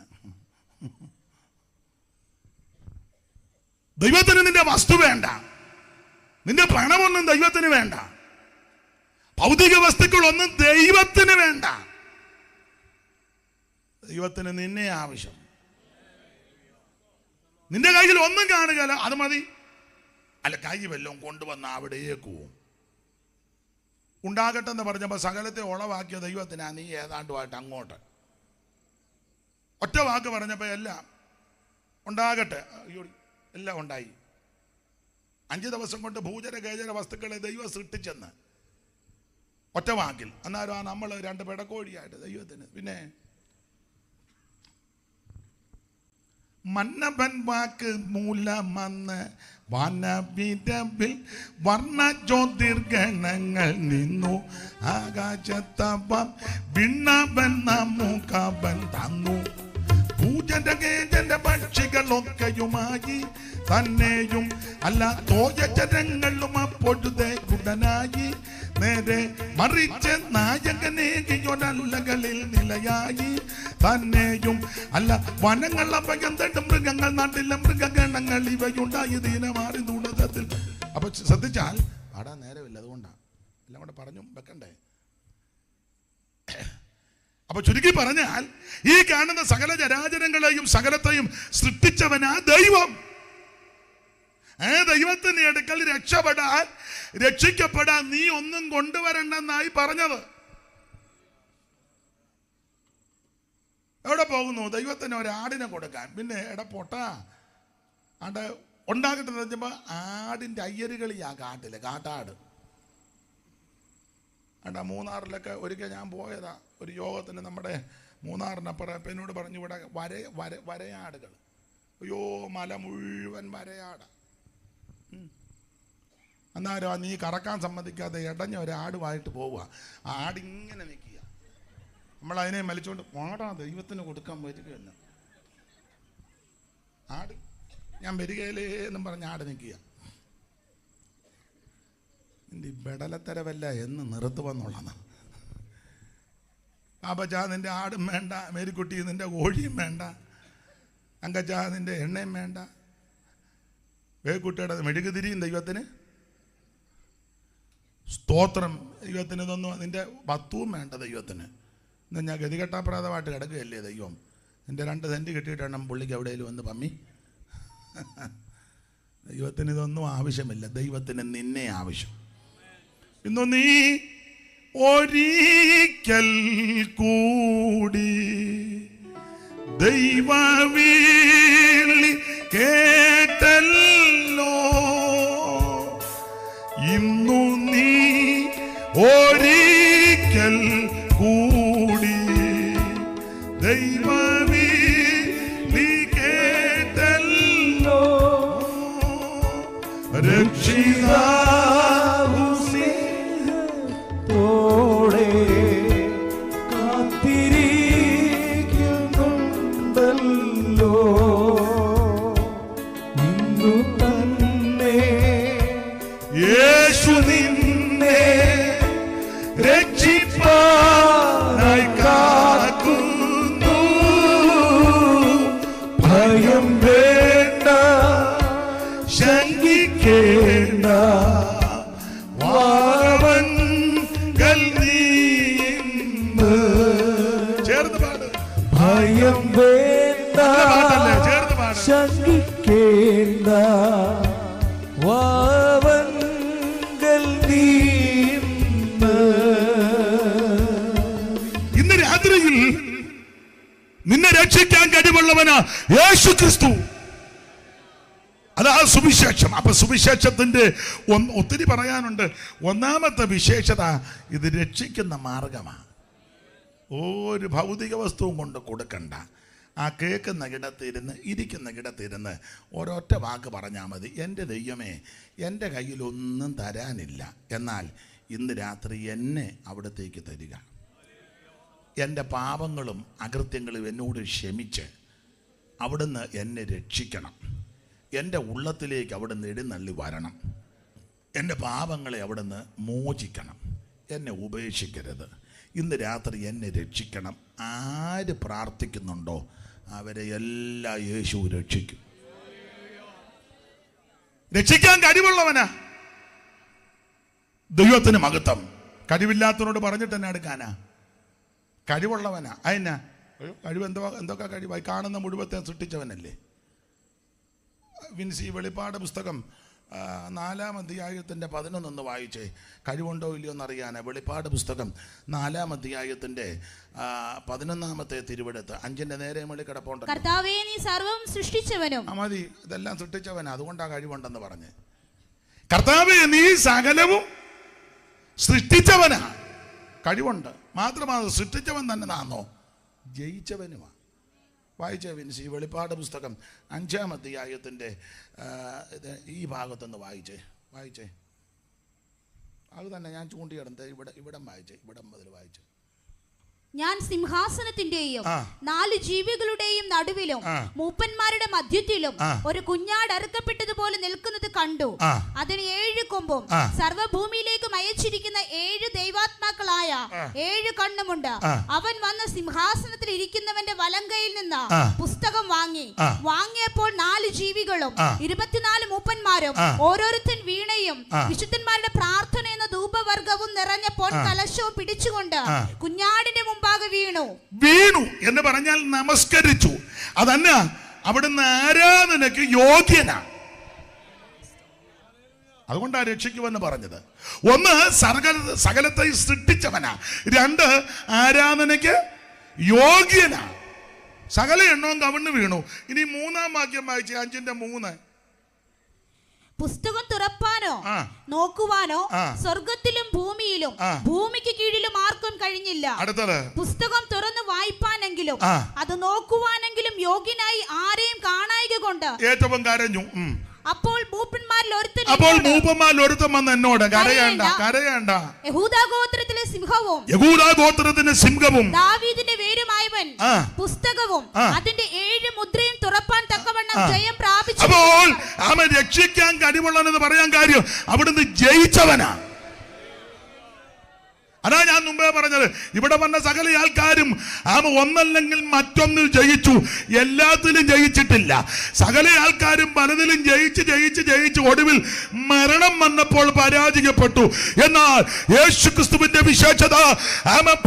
ദൈവത്തിന് നിന്റെ വസ്തു വേണ്ട, നിന്റെ പണമൊന്നും ദൈവത്തിന് വേണ്ട, ഭൗതിക വസ്തുക്കളൊന്നും ദൈവത്തിന് വേണ്ട. ദൈവത്തിന് നിന്നെ ആവശ്യം. നിന്റെ കയ്യിൽ ഒന്നും കാണുകയല്ല, അത് മതി. അല്ല, കൈ വല്ലതും കൊണ്ടുവന്ന അവിടേക്ക് പോവും. ഉണ്ടാകട്ടെ എന്ന് പറഞ്ഞപ്പോൾ സകലത്തെ ഉളവാക്കിയ ദൈവത്തിനാ നീ ഏതാണ്ടുമായിട്ട് അങ്ങോട്ട്. ഒറ്റ വാക്ക് പറഞ്ഞപ്പോൾ എല്ലാം ഉണ്ടാകട്ടെ, എല്ലാം ഉണ്ടായി. 5 ദിവസം കൊണ്ട് ഭൂചര ഗേചര വസ്തുക്കളെ ദൈവം സൃഷ്ടിച്ചെന്ന് ഒറ്റ വാക്കിൽ. അന്നേരം നമ്മൾ 2 പെടക്കോഴിയായിട്ട് ദൈവത്തിന്. പിന്നെ മന്നവൻ വാക്ക് മൂലമന്ന് വനവിരവിൽ വർണ്ണ ജ്യോതിർഗണങ്ങൾ നിന്നു. ആകാശത്തവൻ വിണ്ണവൻ നമുക്കവൻ തന്നു. ഭൂജന്റെ പക്ഷികളൊക്കെയുമായി തന്നെയും അല്ല തോജരങ്ങളും അപ്പൊഴുതേ ഉടനായി നേരെ മറിച്ച് നായകനേകിയൊരല്ലകളിൽ നിലയായി തന്നെയും അല്ല വനങ്ങൾ അപകന്തട്ടും മൃഗങ്ങൾ നാട്ടിലെ മൃഗഗണങ്ങൾ ഇവയുണ്ടായി ദീനമാറി ദൂടത്തിൽ. അപ്പൊ ശ്രദ്ധിച്ചാൽ പാടാൻ നേരമില്ല, അതുകൊണ്ടാണ് എല്ലാം കൂടെ പറഞ്ഞു വെക്കണ്ടേ. അപ്പൊ ചുരുക്കി പറഞ്ഞാൽ ഈ കാണുന്ന സകല ചരാചരങ്ങളെയും സകലത്തെയും സൃഷ്ടിച്ചവനാ ദൈവം. ദൈവത്തിന്റെ അടുക്കൽ രക്ഷിക്കപ്പെടാൻ നീ ഒന്നും കൊണ്ടുവരണ്ടെന്നായി പറഞ്ഞത്. എവിടെ പോകുന്നു? ദൈവത്തിന് ഒരാടിനെ കൊടുക്കാൻ. പിന്നെ പൊട്ടാ ആണ്ട് ഉണ്ടാകട്ടെ വെച്ചപ്പോൾ ആടിൻ്റെ അയ്യരുകളിയാ കാട്ടില്, കാട്ടാട്. മൂന്നാറിലൊക്കെ ഒരിക്കൽ ഞാൻ പോയതാ ഒരു യോഗത്തിന്. നമ്മുടെ മൂന്നാറിനപ്പുറം ഇപ്പം എന്നോട് പറഞ്ഞു ഇവിടെ വരയാടുകൾ. അയ്യോ, മല മുഴുവൻ വരയാട്. അന്നേരം നീ കറക്കാൻ സമ്മതിക്കാതെ ഇടഞ്ഞ ഒരാടുമായിട്ട് പോവുക. ആ ആടിങ്ങനെ നിൽക്കുക. നമ്മളതിനെ വലിച്ചുകൊണ്ട് പാടാ ദൈവത്തിന് കൊടുക്കാൻ വരികയല്ല. ആട് ഞാൻ വരികയിലേ എന്നും പറഞ്ഞ് ആട് നിൽക്കുക. നിന്റെ ബെടലത്തരവല്ല എന്ന് നിർത്തുവെന്നുള്ളതാണ്. പാപ്പച്ചാ നിന്റെ ആടും വേണ്ട, മേരിക്കുട്ടി നിന്റെ കോഴിയും വേണ്ട, അങ്കച്ചാ നിന്റെ എണ്ണയും വേണ്ട, വേക്കുട്ടിയുടെ മെഴുകുതിരിയും ദൈവത്തിന് സ്തോത്രം. ദൈവത്തിന് ഇതൊന്നും നിന്റെ വസ്തുവും വേണ്ട ദൈവത്തിന്. എന്നാൽ ഞാൻ ഗതികെട്ടാപ്രാതമായിട്ട് കിടക്കുകയല്ലേ ദൈവം. നിന്റെ 2 സെന്റ് കിട്ടിയിട്ടാണ് പുള്ളിക്ക് എവിടെയെങ്കിലും വന്ന് പമ്മി. ദൈവത്തിന് ഇതൊന്നും ആവശ്യമില്ല, ദൈവത്തിന് നിന്നെ ആവശ്യം. ഇന്നു നീ ഒരിക്കൽ കൂടി ദൈവവിളി കേട്ടല്ലോ. ഇന്നു നീ ഒരിക്കൽ കൂടി ദൈവവിളി കേട്ടല്ലോ. രക്ഷിതാവു സ്നേഹത്തോടെ കാത്തിരിക്കുന്നുണ്ടല്ലോ. ഇന്നു തന്നെ യേശു നിന്നെ രക്ഷിപ്പാനായി കാക്കുന്നു. ഭയം വേണ്ട, ശങ്കിക്കേണ്ട, വാവങ്കൽ നീന്ന്. ചേർന്ന് പാട്. ഭയം വേണ്ട, ശങ്കിക്കേണ്ട, വാവങ്കൽ നീന്ന്. ഇന്ന് രാത്രിയിൽ നിന്നെ രക്ഷിക്കാൻ കഴിവുള്ളവനാ യേശു ക്രിസ്തു. അതാ സുവിശേഷം. അപ്പൊ സുവിശേഷത്തിന്റെ ഒത്തിരി പറയാനുണ്ട്. ഒന്നാമത്തെ വിശേഷത ഇത് രക്ഷിക്കുന്ന മാർഗമാണ്. ഒരു ഭൗതിക വസ്തുവും കൊണ്ട് കൊടുക്കണ്ട. ആ കേൾക്കുന്ന കിടത്തിരുന്ന് ഇരിക്കുന്ന കിടത്തിരുന്ന് ഒരൊറ്റ വാക്ക് പറഞ്ഞാൽ മതി, എൻ്റെ ദൈവമേ, എൻ്റെ കയ്യിലൊന്നും തരാനില്ല, എന്നാൽ ഇന്ന് രാത്രി എന്നെ അവിടത്തേക്ക് തരിക. എൻ്റെ പാപങ്ങളും അകൃത്യങ്ങളും എന്നോട് ക്ഷമിച്ച് അവിടുന്ന് എന്നെ രക്ഷിക്കണം. എൻ്റെ ഉള്ളത്തിലേക്ക് അവിടുന്ന് എഴുന്നള്ളി വരണം. എൻ്റെ പാപങ്ങളെ അവിടുന്ന് മോചിക്കണം. എന്നെ ഉപേക്ഷിക്കരുത്. ഇന്ന് രാത്രി എന്നെ രക്ഷിക്കണം. ആര് പ്രാർത്ഥിക്കുന്നുണ്ടോ അവരെ എല്ലാം യേശു രക്ഷിക്കും. രക്ഷിക്കാൻ കഴിവുള്ളവനാ. ദൈവത്തിന് മഹത്വം. കഴിവില്ലാത്തവനോട് പറഞ്ഞിട്ട് എന്നെ എടുക്കാനാ? കഴിവുള്ളവനാ. അതിനാ കഴിവ്? എന്തൊക്കെ കഴിവായി? കാണുന്ന മുഴുവത്തെ സൃഷ്ടിച്ചവനല്ലേ. വിൻസി വെളിപ്പാട് പുസ്തകം 4-ാം അധ്യായത്തിൻ്റെ 11 വായിച്ചേ. കഴിവുണ്ടോ ഇല്ലയോ എന്നറിയാനാ. വെളിപ്പാട് പുസ്തകം 4-ാം അധ്യായത്തിൻ്റെ 11-ാമത്തെ തിരുവെടുത്ത് 5-ന്റെ നേരെ മേളിൽ കിടപ്പുണ്ട്. കർത്താവേ, നീ സർവ്വം സൃഷ്ടിച്ചവനും. മതി, ഇതെല്ലാം സൃഷ്ടിച്ചവനാ, അതുകൊണ്ടാ കഴിവുണ്ടെന്ന് പറഞ്ഞ്. കർത്താവേ, നീ സകലവും സൃഷ്ടിച്ചവനാ, കഴിവുണ്ട്. മാത്രമാണ് സൃഷ്ടിച്ചവൻ തന്നെ നാന്നോ, ജയിച്ചവനുമാ. വായിച്ചേ വിൻസി വെളിപ്പാട് പുസ്തകം 5-ാം അധ്യായത്തിൻ്റെ ഈ ഭാഗത്തൊന്ന് വായിച്ചേ. അത് തന്നെ ഞാൻ ചൂണ്ടിയിടത്ത് ഇവിടം വായിച്ചേ. ഇവിടം മുതൽ വായിച്ചേ. ഞാൻ സിംഹാസനത്തിന്റെയും 4 ജീവികളുടെയും നടുവിലും മൂപ്പന്മാരുടെ മധ്യത്തിലും ഒരു കുഞ്ഞാട് അറുക്കപ്പെട്ടതുപോലെ നിൽക്കുന്നത് കണ്ടു. അതിന് 7 കൊമ്പും സർവ്വഭൂമിയിലേക്കും അയച്ചിരിക്കുന്ന 7 ദൈവാത്മാക്കളായ 7 കണ്ണുമുണ്ട്. അവൻ വന്ന് സിംഹാസനത്തിൽ ഇരിക്കുന്നവന്റെ വലങ്കയിൽ നിന്ന് പുസ്തകം വാങ്ങിയപ്പോൾ 4 ജീവികളും 24 മൂപ്പന്മാരും ഓരോരുത്തൻ വീണയും വിശുദ്ധന്മാരുടെ പ്രാർത്ഥന എന്ന ധൂപവർഗവും നിറഞ്ഞ പൊൻ കലശവും പിടിച്ചുകൊണ്ട് കുഞ്ഞാടിന്റെ വീണു എന്ന് പറഞ്ഞാൽ നമസ്കരിച്ചു. അതന്നെ അവിടുന്ന് ആരാധനയ്ക്ക് യോഗ്യനാ. അതുകൊണ്ടാ രക്ഷിക്കുമെന്ന് പറഞ്ഞത്. 1 സകലത്തെ സൃഷ്ടിച്ചവനാ. 2 ആരാധനയ്ക്ക് യോഗ്യനാ. സകല എണ്ണവും കവിണ്ണ് വീണു. ഇനി 3-ാം വാക്യം വായിച്ച് 5-ന്റെ 3. പുസ്തകം തുറപ്പാനോ നോക്കുവാനോ സ്വർഗത്തിലും ഭൂമിയിലും ഭൂമിക്ക് കീഴിലും ആർക്കും കഴിഞ്ഞില്ല. അടുത്തത്, പുസ്തകം തുറന്ന് വായിപ്പാനെങ്കിലും അത് നോക്കുവാനെങ്കിലും യോഗ്യനായി ആരെയും കാണായിക കൊണ്ട് ഏറ്റവും കരഞ്ഞു. അപ്പോൾ മൂപ്പന്മാരിൽ ഒരുത്തൻ വന്ന് എന്നോട്, കരയണ്ട, യഹൂദാഗോത്രത്തിലെ സിംഹവും ദാവീദിന്റെ വേരുമായവൻ പുസ്തകവും അതിന്റെ 7 മുദ്രയും തുറപ്പാൻ തക്കവണ്ണം ജയം പ്രാപിച്ചു. അപ്പോൾ അവൻ രക്ഷിക്കാൻ കഴിവുള്ളവനെന്ന് പറയാൻ കാര്യം അവിടുന്ന് ജയിച്ചവനാ. അതാ ഞാൻ മുമ്പേ പറഞ്ഞത്. ഇവിടെ വന്ന സകല ആൾക്കാരും ഒന്നല്ലെങ്കിൽ മറ്റൊന്നിൽ ജയിച്ചു, എല്ലാത്തിലും ജയിച്ചിട്ടില്ല. സകല ആൾക്കാരും പലതിലും ജയിച്ച് ഒടുവിൽ മരണം വന്നപ്പോൾ പരാജയപ്പെട്ടു. എന്നാൽ യേശുക്രിസ്തുവിന്റെ വിശേഷത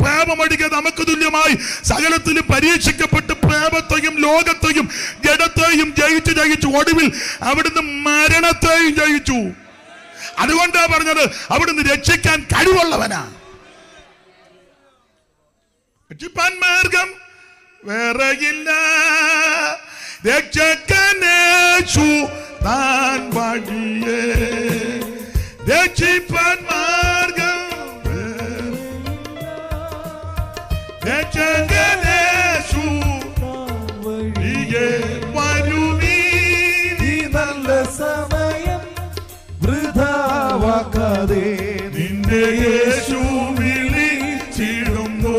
പ്രേമമടിക്കുക നമുക്ക് തുല്യമായി സകലത്തിലും പരീക്ഷിക്കപ്പെട്ട് പ്രേമത്തെയും ലോകത്തെയും ജഡത്തെയും ജയിച്ച് ഒടുവിൽ അവിടുന്ന് മരണത്തെയും ജയിച്ചു. അതുകൊണ്ടാ പറഞ്ഞത് അവിടുന്ന് രക്ഷിക്കാൻ കഴിവുള്ളവനാ. രക്ഷിപ്പാൻ മാർഗം വേറെയില്ല, രക്ഷകനേശു താൻ വഴിയേ. രക്ഷിപ്പാൻ മാർഗം രക്ഷകനേശു വഴിയേ. വരുവീൻ, നല്ല സമയം വൃഥാവാക്കാതെ നിന്റെ യേശു വിളിച്ചിടുന്നു.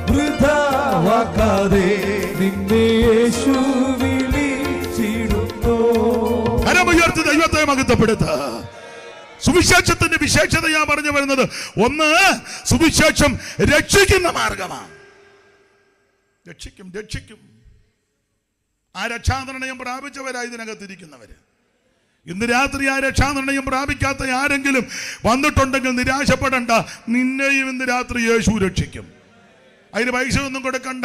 വൃഥാവാക്കാതെ നിന്നെ യേശു വിളിച്ചിടുന്നു. കരമുയർത്തി ദൈവത്തെ മഹത്വപ്പെടുത്തുക. സുവിശേഷത്തിന്റെ വിശേഷതയാ പറഞ്ഞു വരുന്നത്. 1, സുവിശേഷം രക്ഷിക്കുന്ന മാർഗമാണ്. രക്ഷിക്കും. ആ രക്ഷാനിർണയം പ്രാപിച്ചവരായി ഇതിനകത്തിരിക്കുന്നവര്. ഇന്ന് രാത്രി ആ രക്ഷാനിർണയം പ്രാപിക്കാത്ത ആരെങ്കിലും വന്നിട്ടുണ്ടെങ്കിൽ നിരാശപ്പെടണ്ട. നിന്നെയും ഇന്ന് രാത്രി യേശു രക്ഷിക്കും. അതിന് പൈസ ഒന്നും കൊടുക്കണ്ട,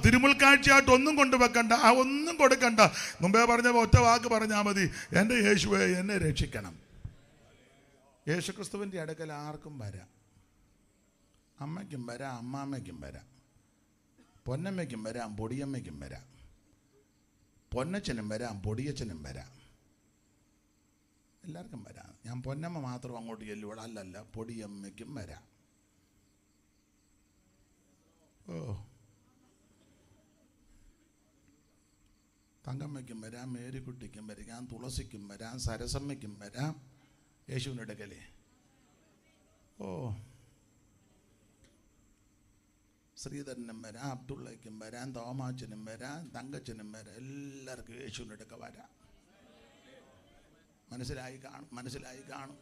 തിരുമുൽക്കാഴ്ചയായിട്ട് ഒന്നും കൊണ്ടുവെക്കണ്ട, ഒന്നും കൊടുക്കണ്ട. മുമ്പേ പറഞ്ഞ ഒറ്റ വാക്ക് പറഞ്ഞാൽ മതി, എൻ്റെ യേശുവേ എന്നെ രക്ഷിക്കണം. യേശുക്രിസ്തുവിൻ്റെ അടുക്കൽ ആർക്കും വരാം. അമ്മയ്ക്കും വരാം, അമ്മാമ്മയ്ക്കും വരാം, പൊന്നമ്മയ്ക്കും വരാം, പൊടിയമ്മയ്ക്കും വരാം, പൊന്നച്ചനും വരാം, പൊടിയച്ചനും വരാം, എല്ലാവർക്കും വരാം. ഞാൻ പൊന്നമ്മ മാത്രം അങ്ങോട്ട് ചെല്ലുവോളൂ, അല്ലല്ല, പൊടിയമ്മയ്ക്കും വരാം. ഓ, തങ്കമ്മയ്ക്കും വരാം, മേരിക്കുട്ടിക്കും വരാം, തുളസിക്കും വരാം, സരസമ്മയ്ക്കും വരാം, യേശുവിൻ്റെ അടുക്കലേ. ഓ, ശ്രീധരനും വരാം, അബ്ദുള്ളയ്ക്കും വരാം, തോമാച്ചനും വരാം, തങ്കച്ചനും വരാം, എല്ലാവർക്കും യേശുവിൻ്റെ അടുക്ക വരാം. മനസ്സിലായി കാണും.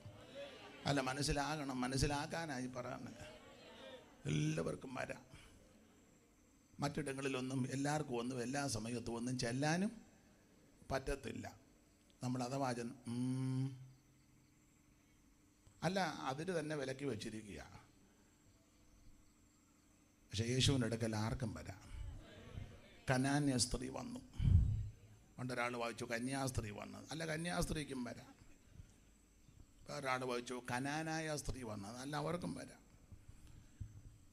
അല്ല, മനസ്സിലാകണം, മനസ്സിലാക്കാനായി പറയുന്നത്. എല്ലാവർക്കും വരാം. മറ്റിടങ്ങളിലൊന്നും എല്ലാവർക്കും ഒന്നും എല്ലാ സമയത്തും ഒന്നും ചെല്ലാനും പറ്റത്തില്ല. നമ്മൾ അഥവാ അല്ല, അതിന് തന്നെ വിലക്കി വെച്ചിരിക്കുക. പക്ഷെ യേശുവിൻ്റെ അടുക്കൽ ആർക്കും വരാം. കനാന്യ സ്ത്രീ വന്നു. പണ്ടൊരാൾ വായിച്ചു കന്യാസ്ത്രീ വന്നത്. അല്ല, കന്യാസ്ത്രീക്കും വരാം. വേറൊരാൾ വായിച്ചു കനാനായ സ്ത്രീ വന്നത്. അല്ല, അവർക്കും വരാം.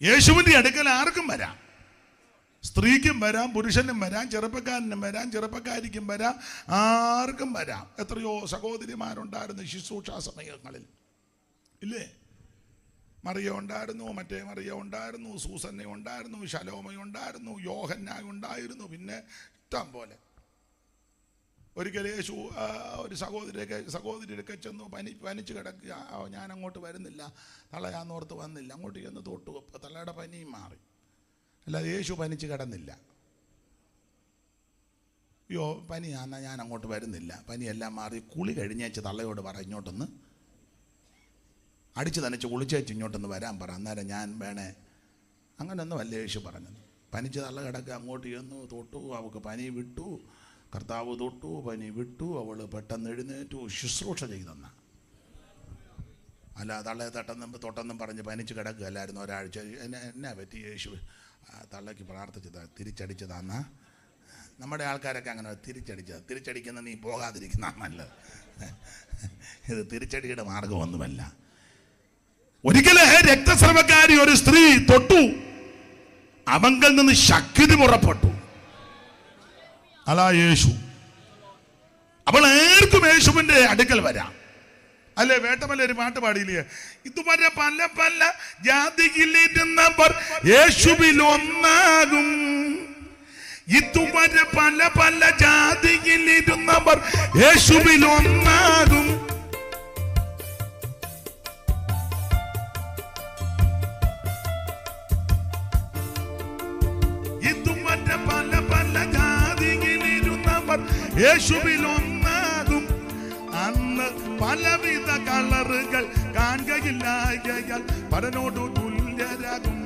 യേശുവിൻ്റെ അടുക്കൽ ആർക്കും വരാം. സ്ത്രീക്കും വരാം, പുരുഷനും വരാം, ചെറുപ്പക്കാരനും വരാം, ചെറുപ്പക്കാരിക്കും വരാം, ആർക്കും വരാം. എത്രയോ സഹോദരിമാരുണ്ടായിരുന്നു ശുശ്രൂഷാ സമയങ്ങളിൽ, ഇല്ലേ? മറിയ ഉണ്ടായിരുന്നു, മറ്റേ മറിയ ഉണ്ടായിരുന്നു, സൂസന്ന ഉണ്ടായിരുന്നു, ശലോമ ഉണ്ടായിരുന്നു, യോഹന്നായ ഉണ്ടായിരുന്നു, പിന്നെ ഇഷ്ടം പോലെ. ഒരിക്കൽ യേശു ഒരു സഹോദരിയൊക്കെ ചെന്നു പനിച്ച് കിടക്കുക. ഞാൻ അങ്ങോട്ട് വരുന്നില്ല, തളയാന്നോർത്ത് വന്നില്ല. അങ്ങോട്ട് ചെന്ന് തൊട്ടു, തളയുടെ പനിയും മാറി. അല്ലാതെ യേശു പനിച്ച് കിടന്നില്ല. പനിയാന്നാ ഞാൻ അങ്ങോട്ട് വരുന്നില്ല, പനിയെല്ലാം മാറി. കുളി കഴിഞ്ഞേച്ച് തള്ളയോട് പറ, ഇങ്ങോട്ടൊന്ന് അടിച്ച് തനിച്ച് കുളിച്ചേച്ച് ഇങ്ങോട്ടൊന്ന് വരാൻ പറ, അന്നേരം ഞാൻ വേണേ. അങ്ങനെയൊന്നും അല്ല യേശു പറഞ്ഞത്. പനിച്ച് തള്ള കിടക്കുക, അങ്ങോട്ട് ചെന്നു തൊട്ടു, അവൾക്ക് പനി വിട്ടു, കർത്താവ് തൊട്ടു, പനി വിട്ടു, അവൾ പെട്ടെന്ന് എഴുന്നേറ്റു, ശുശ്രൂഷ ചെയ്തെന്ന. അല്ല, തള്ളയെ തൊട്ടെന്നും പറഞ്ഞ് പനിച്ച് കിടക്കുകയല്ലായിരുന്നു ഒരാഴ്ച. എന്നാ പറ്റി? യേശു തള്ളയ്ക്ക് പ്രാർത്ഥിച്ചത് തിരിച്ചടിച്ചതാന്ന. നമ്മുടെ ആൾക്കാരൊക്കെ അങ്ങനെ തിരിച്ചടിക്കുന്ന നീ പോകാതിരിക്കുന്ന നല്ലത്. ഇത് തിരിച്ചടിയുടെ മാർഗമൊന്നുമല്ല. ഒരിക്കലേ രക്തസ്രവക്കാരി ഒരു സ്ത്രീ തൊട്ടു, അവങ്കിൽ നിന്ന് ശക്തി പുറപ്പെട്ടു. അതാ യേശു. അപ്പോൾ ആർക്കും യേശുവിന്റെ അടുക്കൽ വരാം. അല്ലേ, വേട്ടമല്ല ഒരു പാട്ട് പാടിയില്ലേ? ഇതുവരെ പല പല ജാതിയിലിരുന്നവർ യേശുവിൽ ഒന്നാകും. ഇതുവരെ പല പല ജാതിയിലിരുന്നവർ യേശുവിൽ ഒന്നാകും. ഇതുവരെ പല പല ജാതിയിലിരുന്നവർ യേശുവിൽ ഒന്നാകും. അന്ന് പലവിധ കളറുകൾ കാണുകയില്ലായകയാൽ പരനോടു തുല്യരാകും.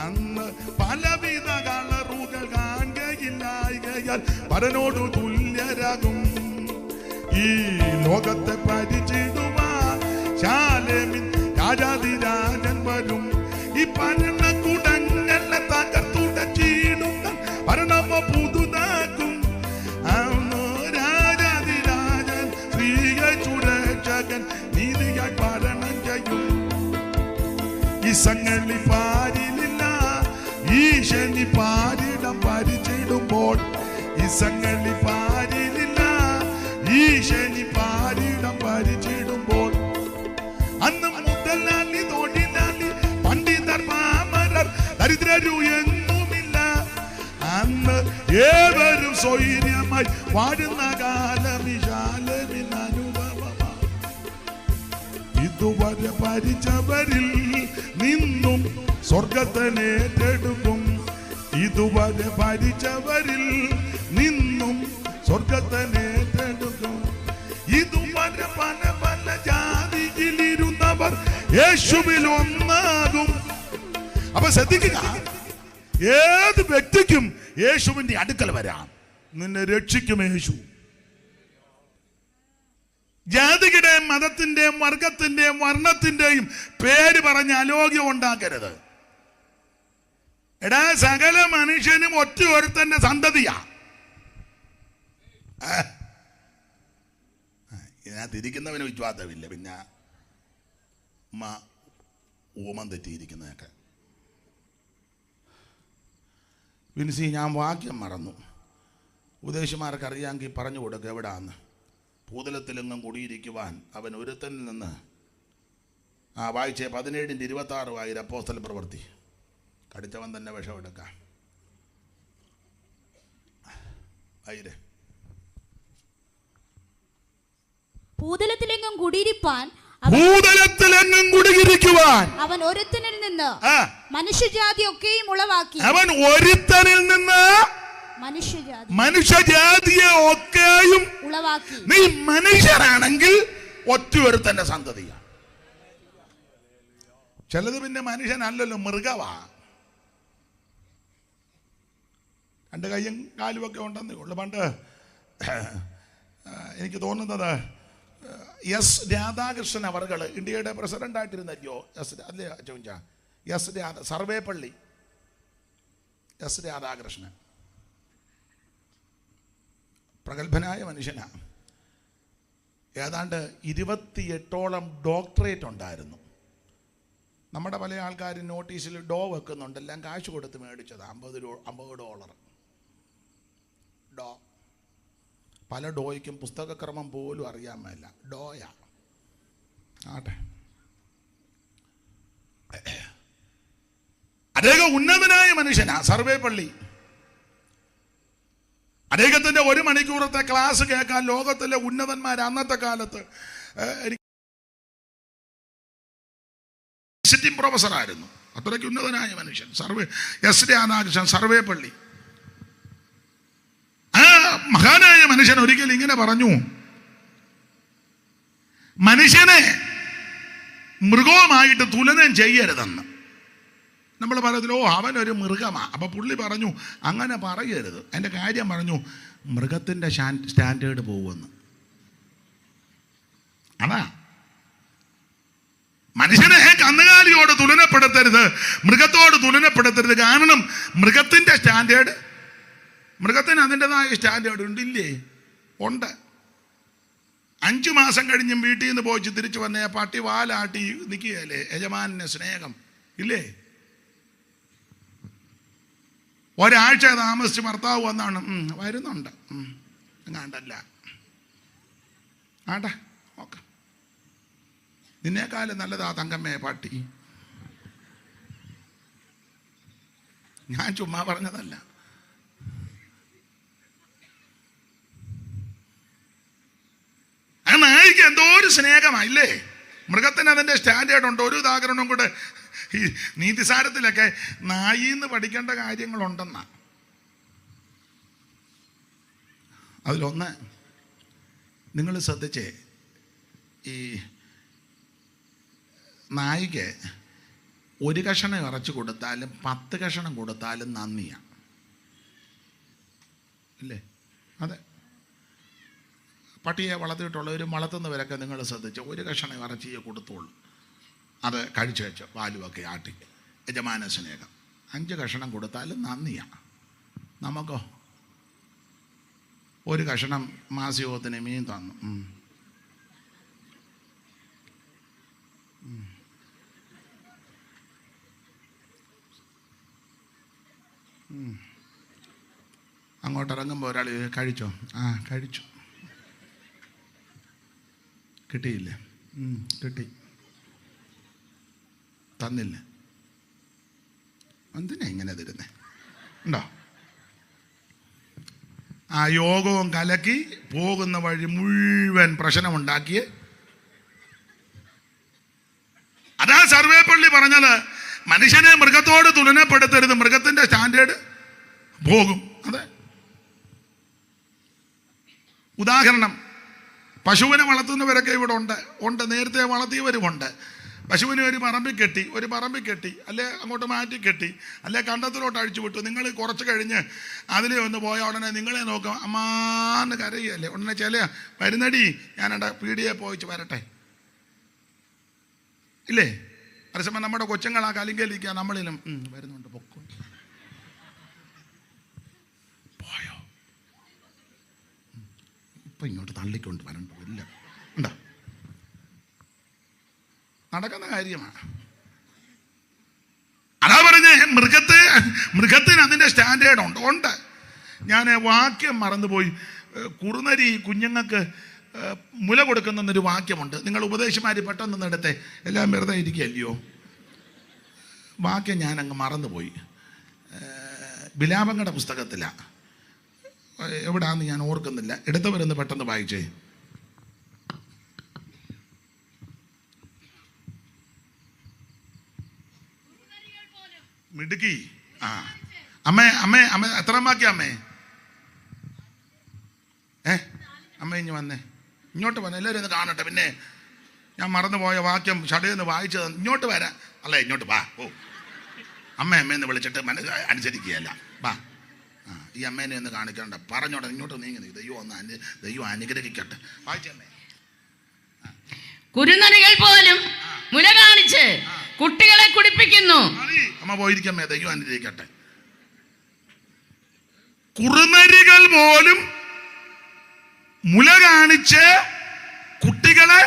അന്ന് പലവിധ കളറുകൾ കാണുകയില്ലായകയാൽ പരനോടു തുല്യരാകും. ഈ ലോകത്തെ പരിചിടുവാൻ ശാലേമിൻ രാജാതിരാജൻ വരും. ഈ ഭരണകൂടങ്ങളെ തകർത്തുടച്ചിടുന്ന ഭരണമ പുതുതാക്കും. രാജാതിരാജൻ ശ്രീയ ചുരക്ഷകൻ നീതിയായി ഭരണം ചെയ്യും. ഈ സംഗതി പാരിലില്ല, ഈശനി പാരിടം പരിചിടുമ്പോൾ. ഈ സംഗതി പാരിലില്ല, ഈശനി പാരിടം പരിചിടുമ്പോൾ. അന്ന് മുതലാളി തൊഴിലാളി പണ്ഡിതർ പാമരർ ദരിദ്രരു എന്നുമില്ല. അന്ന് ഏവരും സ്വൈര്യമായി വാഴുന്ന കാലം വിശാലമിൻ അനുഭവമാണ്. ഇതുവരെ ഭരിച്ചവരിൽ നിന്നും സ്വർഗത്തെ ഏറ്റെടുക്കും. ഇതുവരെ ഭരിച്ചവരിൽ നിന്നും സ്വർഗത്തെ ഏറ്റെടുക്കും. ഇതുവരെ പല പല ജാതിയിലിരുന്നവർ യേശുവിൽ ഒന്നാകും. അപ്പൊ ശ്രദ്ധിക്കുക, ഏത് വ്യക്തിക്കും യേശുവിന്റെ അടുക്കൽ വരാം. നിന്നെ രക്ഷിക്കും യേശു. ജാതിയുടെയും മതത്തിന്റെയും വർഗത്തിന്റെയും വർണ്ണത്തിന്റെയും പേര് പറഞ്ഞ് അലോഗ്യം ഉണ്ടാക്കരുത്. എടാ, സകല മനുഷ്യനും ഒറ്റ ഒരുത്തന്റെ സന്തതിയാ. ഇതിനകത്തിരിക്കുന്നവന് വിശ്വാസമില്ല, പിന്നെ ഊമം തെറ്റിയിരിക്കുന്നതൊക്കെ. വിൻസി, ഞാൻ വാക്യം മറന്നു. ഉപദേശിമാർക്ക് അറിയാമെങ്കിൽ പറഞ്ഞു കൊടുക്കുക എവിടാന്ന്. ഭൂതലത്തിലെങ്ങും കുടിയിരിക്കുവാൻ അവൻ ഒരുത്തനിൽ നിന്ന് വായിച്ചേ 17:26 അപ്പോസ്തല പ്രവൃത്തി. കടിച്ചവൻ തന്നെ വിഷം എടുക്കാം. ആയിരേ ഭൂതലത്തിലെങ്ങും കുടിയിരിപ്പാൻ അവൻ ഒരുത്തനിൽ നിന്ന് മനുഷ്യജാതി ഒക്കെയും ഉളവാക്കി. അവൻ ഒരുത്തനിൽ നിന്ന് മനുഷ്യജാതിയെ ഒക്കെയും ഉളവാക്കി. നീ മനുഷ്യനാണെങ്കിൽ ഒറ്റ ഒരുത്തന്റെ സന്തതിയാണ്. ചിലത് പിന്നെ മനുഷ്യനല്ലല്ലോ, മൃഗവാ. 2 കൈയും കാലും ഒക്കെ ഉണ്ടെന്നേ ഉള്ളു. പണ്ട് എനിക്ക് തോന്നുന്നത് എസ് രാധാകൃഷ്ണൻ അവർകൾ ഇന്ത്യയുടെ പ്രസിഡന്റ് ആയിട്ടിരുന്നല്ലോ. അല്ലേ ചോദിച്ചാ സർവേപ്പള്ളി എസ് രാധാകൃഷ്ണൻ പ്രഗത്ഭനായ മനുഷ്യനാണ്. ഏതാണ്ട് 28ഓളം ഡോക്ടറേറ്റ് ഉണ്ടായിരുന്നു. നമ്മുടെ പല ആൾക്കാരും നോട്ടീസിൽ ഡോ വെക്കുന്നുണ്ട്, എല്ലാം കാശ് കൊടുത്ത് മേടിച്ചത്. $50 ഡോ. പല ഡോയ്ക്കും പുസ്തകക്രമം പോലും അറിയാൻ മേല. ഡോയാ ആട്ടെ. അദ്ദേഹം ഉന്നതനായ മനുഷ്യനാ, സർവേപ്പള്ളി. അദ്ദേഹത്തിന്റെ 1 മണിക്കൂറത്തെ ക്ലാസ് കേൾക്കാൻ ലോകത്തിലെ ഉന്നതന്മാർ അന്നത്തെ കാലത്ത് വിസിറ്റിംഗ് പ്രൊഫസറായിരുന്നു. അത്രയ്ക്ക് ഉന്നതനായ മനുഷ്യൻ എസ് രാധാകൃഷ്ണൻ സർവേപ്പള്ളി. ആ മഹാനായ മനുഷ്യൻ ഒരിക്കൽ ഇങ്ങനെ പറഞ്ഞു, മനുഷ്യനെ മൃഗവുമായിട്ട് തുലനം ചെയ്യരുതെന്ന്. നമ്മൾ പറയത്തില്ല, ഓ അവനൊരു മൃഗമാ. അപ്പൊ പുള്ളി പറഞ്ഞു, അങ്ങനെ പറയരുത്. അതിന്റെ കാര്യം പറഞ്ഞു, മൃഗത്തിന്റെ സ്റ്റാൻഡേർഡ് പോകുമെന്ന്. അതാ മനുഷ്യനെ കന്നുകാലിയോട് തുലനപ്പെടുത്തരുത്, മൃഗത്തോട് തുലനപ്പെടുത്തരുത്. കാരണം മൃഗത്തിന്റെ സ്റ്റാൻഡേർഡ്, മൃഗത്തിന് അതിൻ്റെതായ സ്റ്റാൻഡേർഡ് ഉണ്ടില്ലേ? ഉണ്ട്. 5 മാസം കഴിഞ്ഞും വീട്ടിൽ നിന്ന് പോയിച്ച് തിരിച്ചു വന്നേ പട്ടി വാലാട്ടി നിൽക്കുകയല്ലേ, യജമാനെ സ്നേഹം ഇല്ലേ? ഒരാഴ്ച താമസിച്ച് ഭർത്താവ് വന്നാണ്, വരുന്നുണ്ട് എങ്ങാണ്ടല്ല ആട്ടെ ഓക്കെ, നിന്നേക്കാളും നല്ലതാ തങ്കമ്മേ പട്ടി. ഞാൻ ചുമ്മാ പറഞ്ഞതല്ല. ആ നായിക്ക് എന്തോ ഒരു സ്നേഹമായില്ലേ? മൃഗത്തിന് അതിൻ്റെ സ്റ്റാൻഡേർഡ് ഉണ്ട്. ഒരു ഉദാഹരണം കൂടെ, ഈ നീതിസാരത്തിലൊക്കെ നായിന്ന് പഠിക്കേണ്ട കാര്യങ്ങളുണ്ടെന്നാ. അതിലൊന്ന് നിങ്ങൾ ശ്രദ്ധിച്ചേ, ഈ നായിക്ക് 1 കഷണം ഇറച്ചി കൊടുത്താലും 10 കഷണം കൊടുത്താലും നന്ദിയാണ് ഇല്ലേ? അതെ. പട്ടിയെ വളർത്തിയിട്ടുള്ളവർ വളർത്തുന്നവരൊക്കെ നിങ്ങൾ ശ്രദ്ധിച്ചു, 1 കഷണം ഇറച്ചിയെ കൊടുത്തോളൂ, അത് കഴിച്ചു വെച്ച് പാലുമൊക്കെ ആട്ടി, യജമാന സ്നേഹം. 5 കഷണം കൊടുത്താലും നന്ദിയാണ്. നമുക്കോ 1 കഷണം മാസ്യോഗത്തിന് മീൻ തന്നു, അങ്ങോട്ട് ഇറങ്ങുമ്പോൾ ഒരാൾ കഴിച്ചോ? ആ കഴിച്ചു. കിട്ടിയില്ലേ? കിട്ടി. തന്നില്ല. എന്തിനാ ഇങ്ങനെ തരുന്നേ? ഉണ്ടോ? ആ യോഗവും കലക്കി പോകുന്ന വഴി മുഴുവൻ പ്രശ്നമുണ്ടാക്കിയേ. അതാ സർവേപ്പള്ളി പറഞ്ഞത്, മനുഷ്യനെ മൃഗത്തോട് തുലനപ്പെടുത്തരുത്, മൃഗത്തിന്റെ സ്റ്റാൻഡേർഡ് പോകും. അതെ. ഉദാഹരണം, പശുവിനെ വളർത്തുന്നവരൊക്കെ ഇവിടെ ഉണ്ട്, നേരത്തെ വളർത്തിയവരുമുണ്ട്. പശുവിനെ ഒരു പറമ്പിൽ കെട്ടി, അല്ലെ അങ്ങോട്ട് മാറ്റി കെട്ടി, അല്ലെ കണ്ടത്തിലോട്ട് അഴിച്ചു വിട്ടു. നിങ്ങൾ കുറച്ച് കഴിഞ്ഞ് അതിലെ ഒന്ന് പോയ ഉടനെ നിങ്ങളെ നോക്കാം, അമ്മാന്ന് കരയല്ലേ. ഉടനെ ചില വരുന്നടി, ഞാനവിടെ പീടിയെ പോയിച്ച് വരട്ടെ ഇല്ലേ? അതേസമയം നമ്മുടെ കൊച്ചുങ്ങൾ ആ കലിങ്കലിരിക്കുക, നമ്മളിലും വരുന്നുണ്ട്, പൊക്കോ പോയോ, ഇപ്പൊ ഇങ്ങോട്ട് തള്ളിക്കൊണ്ട് വരണ്ടോ? ഇല്ല, ഉണ്ടോ? നടക്കുന്ന കാര്യമാണ്. അതാ പറഞ്ഞേ, മൃഗത്തിന് അതിൻ്റെ സ്റ്റാൻഡേർഡ് ഉണ്ട്. ഞാൻ വാക്യം മറന്നുപോയി. കുറുനരി കുഞ്ഞുങ്ങൾക്ക് മുല കൊടുക്കുന്നൊരു വാക്യമുണ്ട്. നിങ്ങൾ ഉപദേശിമാർ പെട്ടെന്ന് എടുത്തേ, എല്ലാം വെറുതെ ഇരിക്കുകയല്ലയോ? വാക്യം ഞാൻ അങ്ങ് മറന്നുപോയി. ബിലാപങ്ങളുടെ പുസ്തകത്തിലാണ്, എവിടാന്ന് ഞാൻ ഓർക്കുന്നില്ല. എടുത്തവരൊന്ന് പെട്ടെന്ന് വായിച്ചേ. മിടുക്കി. അമ്മേ അമ്മേ അമ്മ എത്രാം വാക്യം അമ്മേ? അമ്മ ഇഞ്ഞ് വന്നേ, ഇങ്ങോട്ട് വന്നേ, എല്ലാവരും ഒന്ന് കാണട്ടെ. പിന്നെ ഞാൻ മറന്നുപോയ വാക്യം ഷടയെന്ന് വായിച്ചത്. ഇങ്ങോട്ട് വരാം. അല്ല, ഇങ്ങോട്ട് വാ. ഓ, അമ്മയെന്ന് വിളിച്ചിട്ട് അനുസരിക്കുകയല്ല. വാ. ഈ അമ്മേനെ ഒന്ന് കാണിക്കണ്ട, പറഞ്ഞോട്ടെ. ഇങ്ങോട്ട് നീങ്ങി. ദൈവം അനുഗ്രഹിക്കട്ടെ. വായിച്ചമ്മേ. കുരുനരികൾ പോലും മുല കാണിച്ച് കുട്ടികളെ കുടിപ്പിക്കുന്നു. അമ്മ പോയിരിക്കമ്മേ, ദൈവം അനുഗ്രഹിക്കട്ടെ. കുറുനരികൾ പോലും മുല കാണിച്ച് കുട്ടികളെ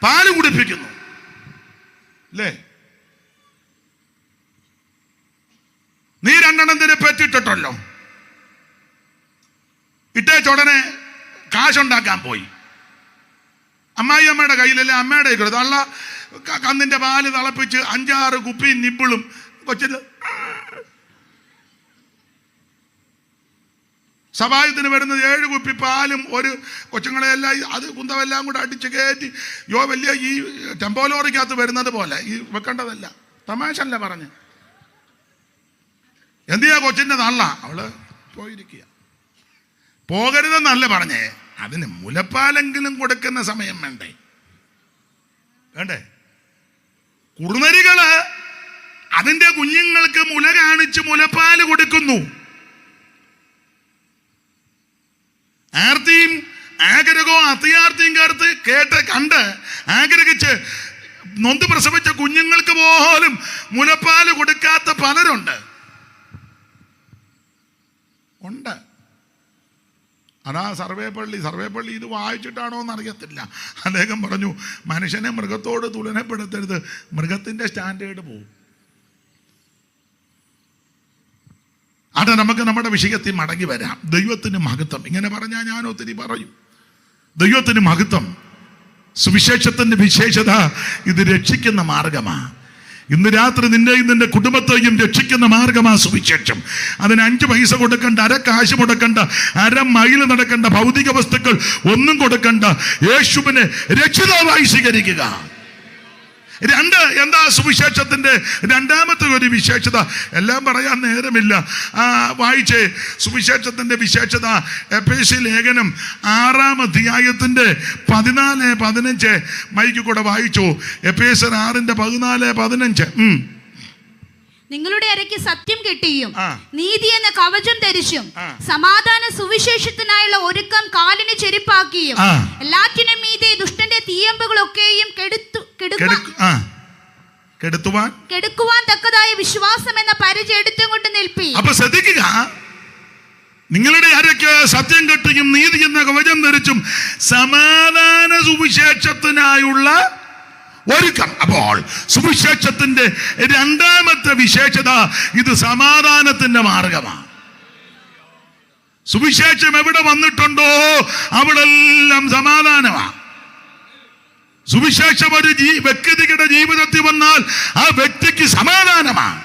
പാല് കുടിപ്പിക്കുന്നു അല്ലേ? നീ രണ്ടെണ്ണത്തിന് പെറ്റിട്ടല്ലോ, ഇട്ടേച്ചോടനെ കാശുണ്ടാക്കാൻ പോയി. അമ്മായി അമ്മയുടെ കയ്യിലല്ലേ, അമ്മയുടെ കയ്യിൽ തള്ള കന്നിന്റെ പാല് തിളപ്പിച്ച് 5-6 കുപ്പിയും നിപ്പിളും കൊച്ചില് സഭായത്തിന് വരുന്നത് 7 കുപ്പി പാലും ഒരു കൊച്ചുങ്ങളെല്ലാം അത് കുന്തമെല്ലാം കൂടെ അടിച്ച് കയറ്റി വലിയ ഈ ടെമ്പോലോറിക്കകത്ത് വരുന്നത് പോലെ ഈ വെക്കേണ്ടതല്ല. തമാശ അല്ല പറഞ്ഞ്. എന്തിയാ കൊച്ചിൻ്റെ തള്ള? അവള് പോയിരിക്കുക. പോകരുതെന്നല്ല പറഞ്ഞേ, അതിന് മുലപ്പാലെങ്കിലും കൊടുക്കുന്ന സമയം വേണ്ടേ? കുറുനരികള് അതിൻ്റെ കുഞ്ഞുങ്ങൾക്ക് മുല കാണിച്ച് മുലപ്പാല് കൊടുക്കുന്നു. ആർത്തിയും ആഗ്രഹവും അത്യാർത്തിയും കേട്ട് കണ്ട് ആഗ്രഹിച്ച് നൊന്ത് പ്രസവിച്ച കുഞ്ഞുങ്ങൾക്ക് പോലും മുലപ്പാല് കൊടുക്കാത്ത പലരുണ്ട്. അതാ സർവേപ്പള്ളി ഇത് വായിച്ചിട്ടാണോ എന്നറിയത്തില്ല. അദ്ദേഹം പറഞ്ഞു, മനുഷ്യനെ മൃഗത്തോട് തുലനപ്പെടുത്തരുത്, മൃഗത്തിൻ്റെ സ്റ്റാൻഡേർഡ് പോവും. അവിടെ നമുക്ക് നമ്മുടെ വിഷയത്തിൽ മടങ്ങി വരാം. ദൈവത്തിന് മഹത്വം. ഇങ്ങനെ പറഞ്ഞാൽ ഞാൻ ഒത്തിരി പറയും. ദൈവത്തിന് മഹത്വം. സുവിശേഷത്തിൻ്റെ വിശേഷത ഇത് രക്ഷിക്കുന്ന മാർഗമാണ്. ഇന്ന് രാത്രി നിന്നെയും നിന്റെ കുടുംബത്തെയും രക്ഷിക്കുന്ന മാർഗമാണ് സുവിശേഷം. അതിന് 5 പൈസ കൊടുക്കണ്ട, 1 കാശ് മുടക്കണ്ട, 1/2 മൈൽ നടക്കണ്ട, ഭൗതിക വസ്തുക്കൾ ഒന്നും കൊടുക്കണ്ട. യേശുവിനെ രക്ഷിതാവായി സ്വീകരിക്കുക. 2 എന്താ സുവിശേഷത്തിന്റെ രണ്ടാമത്തെ ഒരു വിശേഷത? എല്ലാം പറയാൻ നേരമില്ല. വായിച്ചേ സുവിശേഷത്തിന്റെ വിശേഷത. എഫേസ്യ ലേഖനം 6-ാം അധ്യായത്തിന്റെ 14-15 മൈക്ക് കൂടെ വായിച്ചോ. എഫേസ്യർ 6-ന്റെ 14-15. നിങ്ങളുടെ അരയ്ക്ക് സത്യം കെട്ടിയും നീതി എന്ന കവചം ധരിച്ചും സമാധാന സുവിശേഷത്തിനായുള്ള ഒരുക്കം കാലിന് ചെരുപ്പാക്കിയും എല്ലാറ്റിനും മീതെ ദുഷ്ടന്റെ തീയമ്പുകളൊക്കെയും കെടുക്കുവാൻ തക്കതായ വിശ്വാസം എന്ന പരിചയം എടുത്തുകൊണ്ട് നിൽപ്പി. അപ്പൊ ശ്രദ്ധിക്കുക, നിങ്ങളുടെ അരയ്ക്ക് സത്യം കെട്ടിയും നീതി എന്ന കവചം ധരിച്ചും സമാധാന സുവിശേഷത്തിനായുള്ള ഒരുക്കം. അപ്പോൾ സുവിശേഷത്തിന്റെ രണ്ടാമത്തെ വിശേഷത ഇത് സമാധാനത്തിന്റെ മാർഗമാണ്. സുവിശേഷം എവിടെ വന്നിട്ടുണ്ടോ അവിടെല്ലാം സമാധാനമാണ്. സുവിശേഷം ഒരു വ്യക്തിയുടെ ജീവിതത്തിൽ വന്നാൽ ആ വ്യക്തിക്ക് സമാധാനമാണ്.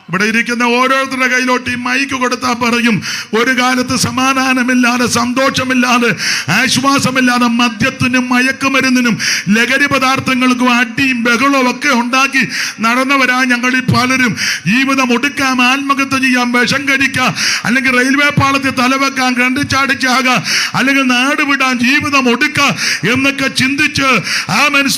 ഇവിടെ ഇരിക്കുന്ന ഓരോരുത്തരുടെ കയ്യിലോട്ട് ഈ മൈക്ക് കൊടുത്താൽ പറയും, ഒരു കാലത്ത് സമാധാനമില്ലാതെ, സന്തോഷമില്ലാതെ, ആശ്വാസമില്ലാതെ മദ്യത്തിനും മയക്കുമരുന്നിനും ലഹരി പദാർത്ഥങ്ങൾക്കും അടിയും ബഹളവും ഒക്കെ ഉണ്ടാക്കി നടന്നവരാ ഞങ്ങളിൽ പലരും. ജീവിതം ഒടുക്കാം, ആത്മഹത്യ ചെയ്യാം, വിഷം കഴിക്കാം, അല്ലെങ്കിൽ റെയിൽവേ പാളത്തിൽ തലവെക്കാം, കണ്ടിച്ചാടിച്ചാകാം, അല്ലെങ്കിൽ നാട് വിടാൻ, ജീവിതം ഒടുക്കാം എന്നൊക്കെ ചിന്തിച്ച്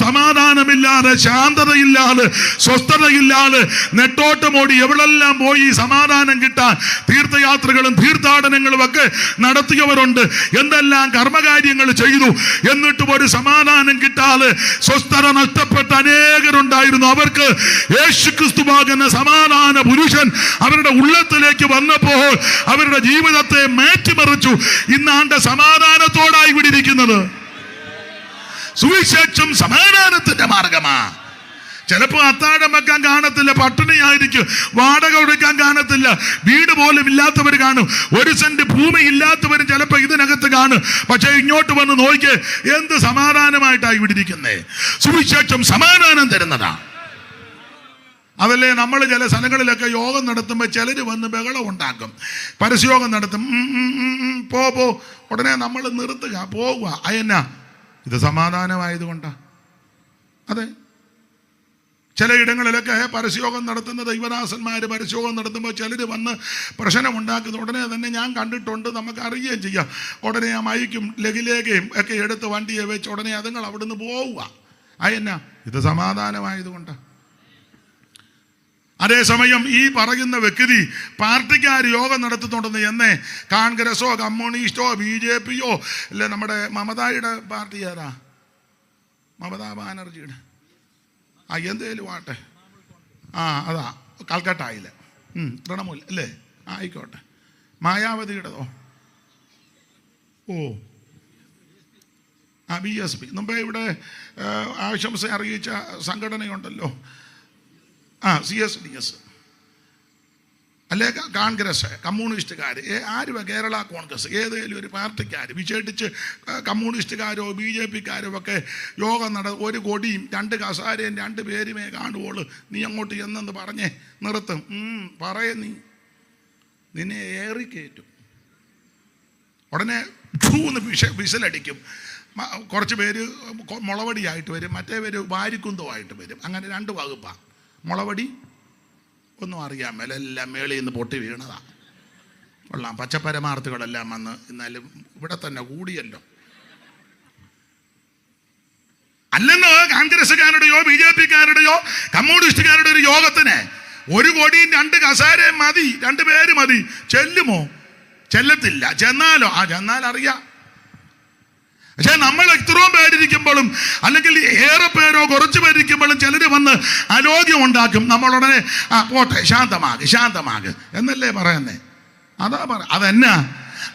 സമാധാനമില്ലാതെ, ശാന്തതയില്ലാതെ, സ്വസ്ഥതയില്ലാതെ നെട്ടോട്ടമോടി എവിടെല്ലാം പോയി സമാധാനം കിട്ടാൻ തീർത്ഥയാത്രകളും തീർത്ഥാടനങ്ങളും ഒക്കെ നടത്തിയവരുണ്ട്. എന്തെല്ലാം കർമ്മകാര്യങ്ങൾ ചെയ്തു, എന്നിട്ടും ഒരു സമാധാനം കിട്ടാതെ സ്വസ്ഥത നഷ്ടപ്പെട്ട അനേകരുണ്ടായിരുന്നു. അവർക്ക് യേശുക്രിസ്തുവാകുന്ന സമാധാന പുരുഷൻ അവരുടെ ഉള്ളത്തിലേക്ക് വന്നപ്പോൾ അവരുടെ ജീവിതത്തെ മാറ്റിമറിച്ചു. ഇന്നാണ്ട് സമാധാനത്തോടായി വിടിയിരിക്കുന്നത്. സുവിശേഷം സമാധാനത്തിന്റെ മാർഗമാണ്. ചിലപ്പോൾ അത്താഴം വെക്കാൻ കാണത്തില്ല, പട്ടിണിയായിരിക്കും, വാടക കൊടുക്കാൻ കാണത്തില്ല, വീട് പോലും ഇല്ലാത്തവർ കാണും, 1 സെന്റ് ഭൂമി ഇല്ലാത്തവരും ചിലപ്പോൾ ഇതിനകത്ത് കാണും. പക്ഷെ ഇങ്ങോട്ട് വന്ന് നോക്കിയേ, എന്ത് സമാധാനമായിട്ടായി വിടിരിക്കുന്നേ. സുവിശേഷം സമാധാനം തരുന്നതാ. അതല്ലേ നമ്മൾ ചില സ്ഥലങ്ങളിലൊക്കെ യോഗം നടത്തുമ്പോൾ ചിലർ വന്ന് ബഹളം ഉണ്ടാക്കും, പരസ്യയോഗം നടത്തും, പോ ഉടനെ നമ്മൾ നിർത്തുക, പോവുക. അതെന്നാ? ഇത് സമാധാനമായതുകൊണ്ടാ. അതെ, ചില ഇടങ്ങളിലൊക്കെ പരസ്യയോഗം നടത്തുന്ന ദൈവദാസന്മാർ പരസ്യയോഗം നടത്തുമ്പോൾ ചിലർ വന്ന് പ്രശ്നമുണ്ടാക്കുന്ന ഉടനെ തന്നെ ഞാൻ കണ്ടിട്ടുണ്ട്, നമുക്ക് അറിയുകയും ചെയ്യാം. ഉടനെ ആ മൈക്കും ലഘുലേഖയും ഒക്കെ എടുത്ത് വണ്ടിയെ വെച്ച് ഉടനെ അതുങ്ങൾ അവിടുന്ന് പോവുക. അതെന്നാ? ഇത് സമാധാനമായതുകൊണ്ടാണ്. അതേസമയം ഈ പറയുന്ന വ്യക്തി പാർട്ടിക്കാർ യോഗം നടത്തുന്നുണ്ടെന്ന് എന്നേ കോൺഗ്രസോ കമ്മ്യൂണിസ്റ്റോ BJPയോ അല്ലെ നമ്മുടെ മമതായുടെ പാർട്ടി ഏതാ, മമതാ ബാനർജിയുടെ എന്തേലും ആട്ടെ, അതാ കൽക്കട്ടയിലെ തൃണമൂൽ അല്ലേ, ആയിക്കോട്ടെ. മായാവതിയുടേതോ? BSP. മുമ്പേ ഇവിടെ ആശംസ അറിയിച്ച സംഘടനയുണ്ടല്ലോ, CSDS അല്ലേ, കോൺഗ്രസ്, കമ്മ്യൂണിസ്റ്റുകാർ, ആരുവ കേരള കോൺഗ്രസ്, ഏതെങ്കിലും ഒരു പാർട്ടിക്കാർ, വിശേഷിച്ച് കമ്മ്യൂണിസ്റ്റുകാരോ BJPക്കാരോ ഒക്കെ യോഗം ഒരു കൊടിയും 2 കസാരയും 2 പേരുമേ കാണുവോളൂ. നീ അങ്ങോട്ട് എന്നെന്ന് പറഞ്ഞേ നിർത്തും. പറയേ, നിന്നെ ഏറിക്കയറ്റും. ഉടനെ വിസിലടിക്കും. കുറച്ച് പേര് മുളവടിയായിട്ട് വരും, മറ്റേ പേര് വാരിക്കുന്തമായിട്ട് വരും. അങ്ങനെ 2 വകുപ്പാണ്. മുളവടി ഒന്നും അറിയാൻ മേല, എല്ലാം മേളിൽ നിന്ന് പൊട്ടി വീണതാ. കൊള്ളാം, പച്ചപ്പരമാർത്ഥികളെല്ലാം വന്ന് എന്നാലും ഇവിടെ തന്നെ കൂടിയല്ലോ. അല്ലെന്നോ കോൺഗ്രസ്സുകാരുടെയോ BJPക്കാരുടെയോ കമ്മ്യൂണിസ്റ്റുകാരുടെ ഒരു യോഗത്തിന് 1 കോടിയും 2 കസാരയും മതി, 2 പേര് മതി. ചെല്ലുമോ? ചെല്ലത്തില്ല. ചെന്നാലോ? ചെന്നാൽ അറിയാം. പക്ഷെ നമ്മൾ ഇത്രയും പേരിരിക്കുമ്പോഴും അല്ലെങ്കിൽ ഏറെ പേരോ കുറച്ച് പേരിരിക്കുമ്പോഴും ചിലർ വന്ന് അലോഗ്യം ഉണ്ടാക്കും. നമ്മളുടനെ പോട്ടെ, ശാന്തമാക് എന്നല്ലേ പറയുന്നേ.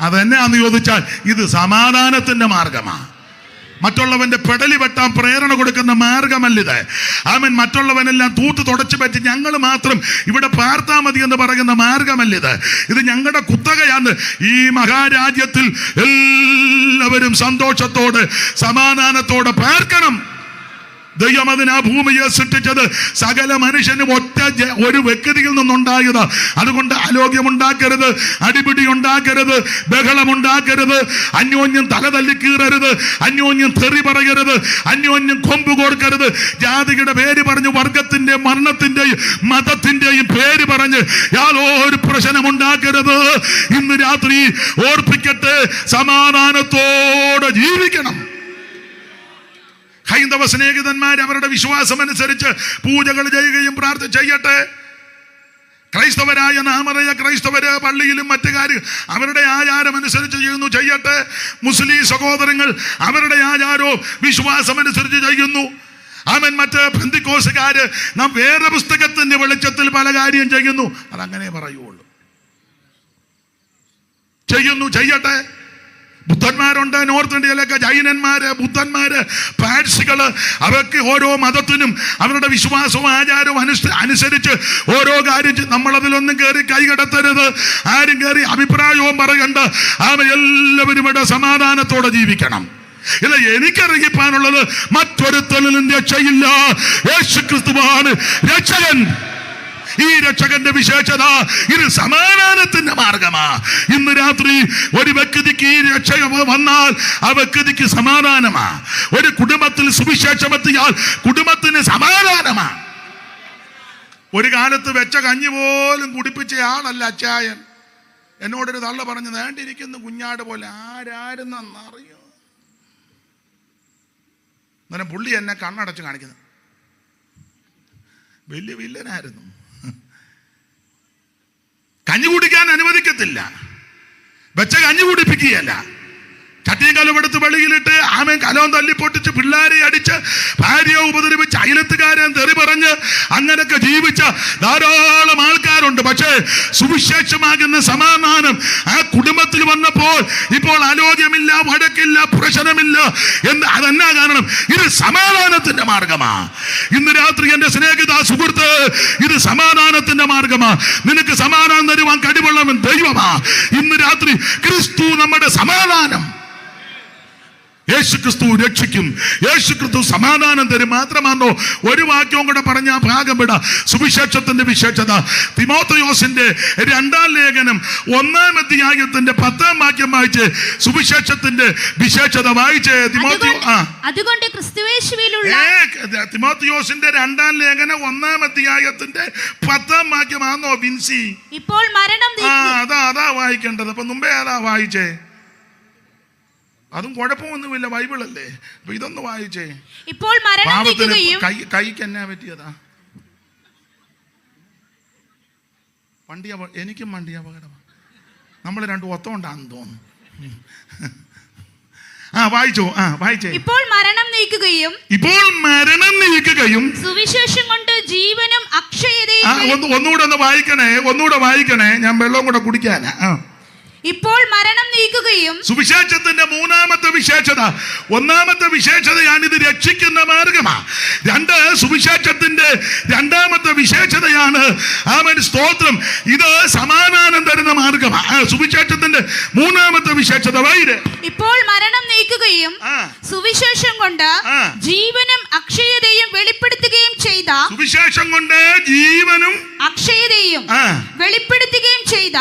അതെന്നാന്ന് ചോദിച്ചാൽ ഇത് സമാധാനത്തിന്റെ മാർഗമാണ്. മറ്റുള്ളവന്റെ പെടലി വെട്ടാൻ പ്രേരണ കൊടുക്കുന്ന മാർഗമല്ലിത്. മറ്റുള്ളവനെല്ലാം തൂത്ത് തുടച്ചു പറ്റി ഞങ്ങൾ മാത്രം ഇവിടെ പാർത്താ മതി എന്ന് പറയുന്ന മാർഗമല്ലിത്. ഇത് ഞങ്ങളുടെ കുത്തകയാണ്. ഈ മഹാരാജ്യത്തിൽ എല്ലാവരും സന്തോഷത്തോടെ സമാധാനത്തോടെ പാർക്കണം. ദൈവം അതിനാ ഭൂമിയെ സൃഷ്ടിച്ചത് സകല മനുഷ്യനും ഒരു വ്യക്തിയിൽ നിന്നുണ്ടായത്. അതുകൊണ്ട് ആലോക്യമുണ്ടാക്കരുത്, അടിപിടി ഉണ്ടാക്കരുത്, ബഹളമുണ്ടാക്കരുത്, അന്യോന്യം തലതല്ലിക്കീറരുത്, അന്യോന്യം തെറി പറയരുത്, അന്യോന്യം കൊമ്പ് കോർക്കരുത്. ജാതിയുടെ പേര് പറഞ്ഞ്, വർഗത്തിന്റെയും വർണ്ണത്തിന്റെയും മതത്തിന്റെയും പേര് പറഞ്ഞ് യാതൊരു പ്രശ്നമുണ്ടാക്കരുത്. ഇന്ന് രാത്രി ഓർപ്പിക്കട്ടെ, സമാധാനത്തോടെ ജീവിക്കണം. ഹൈന്ദവ സ്നേഹിതന്മാർ അവരുടെ വിശ്വാസം അനുസരിച്ച് പൂജകൾ ചെയ്യുകയും ചെയ്യട്ടെ. ക്രൈസ്തവരായ നാമധേയ ക്രൈസ്തവര് പള്ളിയിലും മറ്റു കാര്യം അവരുടെ ആചാരം അനുസരിച്ച് ചെയ്യുന്നു, ചെയ്യട്ടെ. മുസ്ലിം സഹോദരങ്ങൾ അവരുടെ ആചാരവും വിശ്വാസം അനുസരിച്ച് ചെയ്യുന്നു. മറ്റ് പെന്തിക്കോസുകാര് നാം വേറെ പുസ്തകത്തിന്റെ വെളിച്ചത്തിൽ പല കാര്യം ചെയ്യുന്നു. അതങ്ങനെ പറയുള്ളൂ. ചെയ്യട്ടെ. ബുദ്ധന്മാരുണ്ട് നോർത്ത് ഇന്ത്യയിലൊക്കെ, ജൈനന്മാര്, ബുദ്ധന്മാര്, പാഴ്സികള്, അവർക്ക് ഓരോ മതത്തിനും അവരുടെ വിശ്വാസവും ആചാരവും അനുസരിച്ച് ഓരോ കാര്യം. നമ്മളതിലൊന്നും കയറി കൈകടത്തരുത്, ആരും കയറി അഭിപ്രായവും പറയണ്ട. എല്ലാവരും ഇവിടെ സമാധാനത്തോടെ ജീവിക്കണം. ഇല്ല, എനിക്കറിയിപ്പാനുള്ളത് മറ്റൊരുത്തനും രക്ഷയില്ല. യേശുക്രിസ്തുവാണ് രക്ഷകൻ. ഈ രക്ഷകന്റെ വിശേഷത ഇത് സമാധാനത്തിന്റെ മാർഗമാ. ഇന്ന് രാത്രി ഒരു വ്യക്തിക്ക് ഈ രക്ഷ വന്നാൽ ആ വ്യക്തിക്ക് സമാധാനമാ. ഒരു കുടുംബത്തിൽ സുവിശേഷമെത്തിയാൽ കുടുംബത്തിന് സമാധാനമാ. ഒരു കാലത്ത് വെച്ച കഞ്ഞി പോലും കുടിപ്പിച്ച ആളല്ല അച്ചായൻ. എന്നോടൊരു തള്ള പറഞ്ഞു, നേണ്ടിരിക്കുന്ന കുഞ്ഞാട് പോലെ. ആരാരെന്നറിയോ? അന്നേരം പുള്ളി എന്നെ കണ്ണടച്ച് കാണിക്കുന്നു. വലിയ വില്ലനായിരുന്നു. കഞ്ഞി കുടിക്കാൻ അനുവദിക്കത്തില്ല, വെച്ച കഞ്ഞി കുടിപ്പിക്കുകയല്ല. ചട്ടിയും കലമെടുത്ത് വെളിയിലിട്ട് കലവും തല്ലി പൊട്ടിച്ച് പിള്ളേരെ അടിച്ച് ഭാര്യയെ ഉപദ്രവിച്ച് അയലത്തുകാരൻ തെറി പറഞ്ഞ് അങ്ങനെയൊക്കെ ജീവിച്ച ധാരാളം ആൾക്കാരുണ്ട്. പക്ഷേ സുവിശേഷമാകുന്ന സമാധാനം ആ കുടുംബത്തിൽ വന്നപ്പോൾ ഇപ്പോൾ ആലോചനമില്ല, വഴക്കില്ല, പ്രശ്നമില്ല. അതെന്നാ കാരണം? ഇത് സമാധാനത്തിന്റെ മാർഗമാ. ഇന്ന് രാത്രി എന്റെ സ്നേഹിത സുഹൃത്ത്, ഇത് സമാധാനത്തിന്റെ മാർഗമാ. നിനക്ക് സമാധാനം തരുവാൻ കഴിവുള്ളവൻ ദൈവമാ. ഇന്ന് രാത്രി ക്രിസ്തു നമ്മുടെ സമാധാനം. യേശുക്രിസ്തു രക്ഷിക്കും, യേശുക്രിസ്തു സമാധാനം തരും. മാത്രമാണോ ഒരു വാക്യവും കൂടെ പറഞ്ഞ ആ ഭാഗം വിട. സുവിശേഷത്തിന്റെ വിശേഷത തിമോഥെയോസിന്റെ 2-ാം ലേഖനം 1-ാം അധ്യായത്തിന്റെ 10-ാം വാക്യം വായിച്ച് സുവിശേഷത്തിന്റെ വിശേഷത വായിച്ച്. അതുകൊണ്ട് ക്രിസ്തുയേശുവിലുള്ള തിമോഥെയോസിന്റെ 2-ാം ലേഖനം 1-ാം അധ്യായത്തിന്റെ 10-ാം വാക്യമാണോ വിൻസി? ഇപ്പോൾ മരണം അതാ വായിക്കേണ്ടത്. അപ്പൊ മുമ്പേ അതാ വായിച്ചേ. അതും കുഴപ്പമൊന്നുമില്ല, ബൈബിളല്ലേ. അപ്പൊ ഇതൊന്ന് വായിച്ചേ. ഇപ്പോൾ മരണം നീക്കുകയും കൈക്ക് എന്നാ പറ്റിയതാ? എനിക്കും വണ്ടി അപകടമാണ്. നമ്മൾ രണ്ടും ഒത്തോണ്ടാന്ന് തോന്നുന്നു. വായിച്ചേ. ഇപ്പോൾ മരണം നീക്കുകയും സുവിശേഷം കൊണ്ട് ജീവനും അക്ഷയതയും. ഒന്നുകൂടെ വായിക്കണേ. ഞാൻ വെള്ളം കൂടെ കുടിക്കാനാ. ഇപ്പോൾ മരണം നീക്കുകയും. സുവിശേഷത്തിന്റെ 3-ാമത്തെ വിശേഷത. 1-ാമത്തെ വിശേഷതയാണ് ഇത് രക്ഷിക്കുന്ന മാർഗമാ. സുവിശേഷത്തിന്റെ 2-ാമത്തെ വിശേഷതയാണ് ആമേൻ സ്തോത്രം, ഇത് സമാധാനം തരുന്ന മാർഗമാ. സുവിശേഷത്തിന്റെ 3-ാമത്തെ വിശേഷത വൈര്. ഇപ്പോൾ മരണം നീക്കുകയും സുവിശേഷം കൊണ്ട് ജീവനും അക്ഷയതയും വെളിപ്പെടുത്തുകയും ചെയ്ത. സുവിശേഷം കൊണ്ട് ജീവനും അക്ഷയതയും വെളിപ്പെടുത്തുകയും ചെയ്ത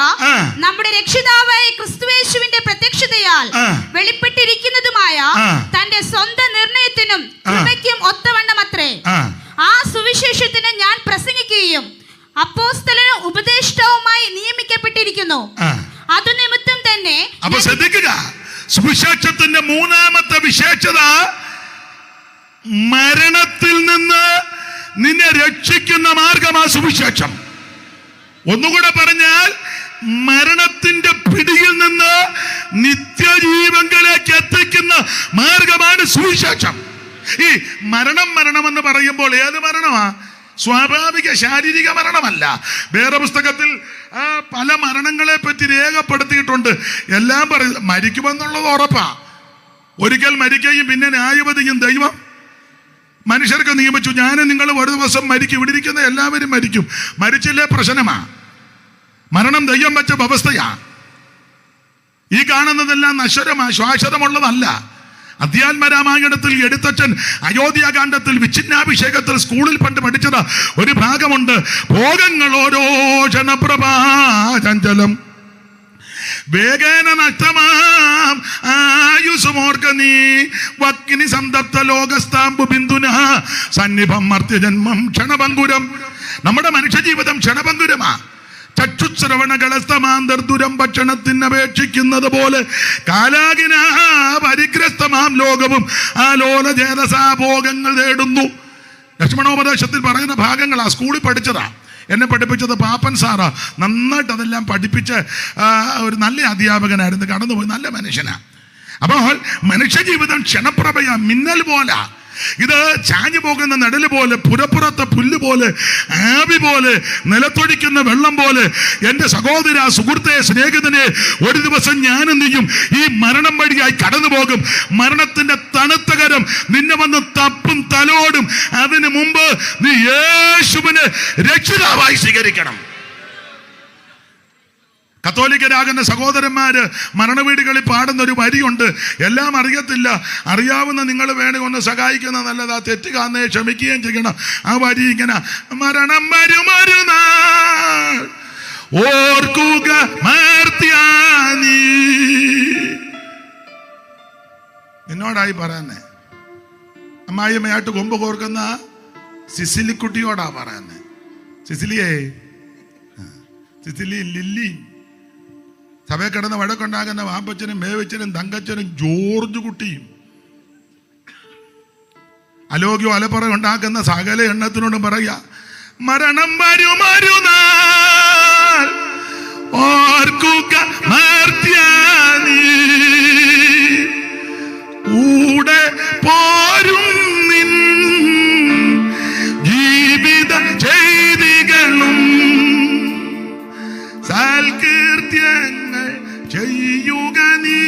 നമ്മുടെ രക്ഷിതാവ് ക്രിസ്തുയേശുവിന്റെ പ്രത്യക്ഷതയാൽ വെളിപ്പെട്ടിരിക്കുന്നതുമായ തന്റെ സ്വന്തം നിർണയത്തിനും കൃപയ്ക്കും ഒത്തവണ്ണമത്രേ ആ സുവിശേഷത്തിന് ഞാൻ പ്രസംഗിക്കുകയും അപ്പോസ്തലനും ഉപദേഷ്ടാവുമായി നിയമിക്കപ്പെട്ടിരിക്കുന്നു. അതു നിമിത്തം തന്നെ. അപ്പൊ ശ്രദ്ധിക്കുക, സുവിശേഷത്തിന്റെ 3-ാമത്തെ വിശേഷത മരണത്തിൽ നിന്ന് നിന്നെ രക്ഷിക്കുന്ന മാർഗമാ സുവിശേഷം. ഒന്നുകൂടെ പറഞ്ഞാൽ മരണത്തിന്റെ പിടിയിൽ നിന്ന് നിത്യജീവനിലേക്ക് എത്തിക്കുന്ന മാർഗമാണ് സുവിശേഷം. ഈ മരണമെന്ന് പറയുമ്പോൾ ഏത് മരണമാ? സ്വാഭാവിക ശാരീരിക മരണമല്ല. വേറെ പുസ്തകത്തിൽ പല മരണങ്ങളെ പറ്റി രേഖപ്പെടുത്തിയിട്ടുണ്ട്. എല്ലാം മരിക്കുമെന്നുള്ളത് ഉറപ്പാ. ഒരിക്കൽ മരിക്കുകയും പിന്നെ ന്യായവതിയും ദൈവം മനുഷ്യർക്ക് നിയമിച്ചു. ഞാനും നിങ്ങൾ ഒരു ദിവസം മരിക്കും. ഇവിടെ ഇരിക്കുന്ന എല്ലാവരും മരിക്കും. മരിച്ചില്ലേ പ്രശ്നമാ. മരണം ദൈവം വെച്ച വ്യവസ്ഥയാ. ഈ കാണുന്നതെല്ലാം നശ്വരമാ, ശാശ്വതമുള്ളതല്ല. അധ്യാത്മരാമായണത്തിൽ എഴുത്തച്ഛൻ അയോധ്യാകാന്ഡത്തിൽ വിച്ഛിന്നാഭിഷേകത്തിൽ സ്കൂളിൽ പണ്ട് പഠിച്ചത് ഒരു ഭാഗമുണ്ട്. ഭോഗങ്ങൾ ഓരോ ജനപ്രഭാചഞ്ചലം വേഗേന നഷ്ടമാം ആയുസുമോർക്ക നീ വക്കിനി സംതപ്ത ലോകസ്താംബു ബിന്ദുന സന്നിഭം മർത്യജന്മം ക്ഷണഭങ്കുരം. നമ്മുടെ മനുഷ്യജീവിതം ക്ഷണഭങ്കുരമാ. ചക്ഷുശ്രവണകളസ്തമാന്തർദുരം ഭക്ഷണത്തിനപേക്ഷിക്കുന്നത് പോലെ കാലാകിന പരിഗ്രസ്തമാം ലോകവും ആലോലചേതസാഭോഗങ്ങൾ തേടുന്നു. ലക്ഷ്മണോപദേശത്തിൽ പറയുന്ന ഭാഗങ്ങളാ. സ്കൂളിൽ പഠിച്ചതാ. എന്നെ പഠിപ്പിച്ചത് പാപ്പൻ സാറാ. നന്നായിട്ട് അതെല്ലാം പഠിപ്പിച്ച് ഒരു നല്ല അധ്യാപകനായിരുന്നു. കടന്നുപോയി നല്ല മനുഷ്യനാ. അപ്പോൾ മനുഷ്യജീവിതം ക്ഷണപ്രഭയാ, മിന്നൽ പോലെ. ഇത് ചാഞ്ഞു പോകുന്ന നെടല് പോലെ, പുരപ്പുറത്തെ പുല്ല് പോലെ, ആവി പോലെ, നിലത്തൊഴിക്കുന്ന വെള്ളം പോലെ. എൻ്റെ സഹോദര, സുഹൃത്തെ, സ്നേഹിതനെ, ഒരു ദിവസം ഞാനും നീയും ഈ മരണം വഴിയായി കടന്നു പോകും. മരണത്തിന്റെ തണുത്ത കരം നിന്നെ വന്ന് തപ്പും തലോടും. അതിനു മുമ്പ് നീ യേശുവിനെ രക്ഷിതാവായി സ്വീകരിക്കണം. കത്തോലിക്കരാകുന്ന സഹോദരന്മാര് മരണവീടുകളിൽ പാടുന്ന ഒരു വരിയുണ്ട്. എല്ലാം അറിയത്തില്ല, അറിയാവുന്ന നിങ്ങൾ വേണേ ഒന്ന് സഹായിക്കുന്ന നല്ലതാ. തെറ്റ് കാണുന്നേ ക്ഷമിക്കുകയും ചെയ്യണം. ആ വരി ഇങ്ങനെ: മരണം വരുമൊരു നാൾ ഓർക്കുക മർത്യാനീ. എന്നോടായി പറയാന്നേ. അമ്മായിയമ്മയായിട്ട് കൊമ്പ് കോർക്കുന്ന സിസിലിക്കുട്ടിയോടാ പറയാന്നേ. സിസിലി ലില്ലി സഭയിൽ കിടന്ന് വഴക്കുണ്ടാകുന്ന വാപ്പച്ചനും മേവച്ചനും തങ്കച്ചനും ജോർജ് കുട്ടിയും അലോക്യോ അലപ്പുറ ഉണ്ടാക്കുന്ന സകല എണ്ണത്തിനോടും പറയാ: മരണം വരുമൊരു നാൾ ഓർക്കുക മർത്യാനീ. കൂടെ പോരും നിൻ ജീവിത ചെയ്തികളും സൽകീർത്യങ്ങൾ ചെയ്യുക നീ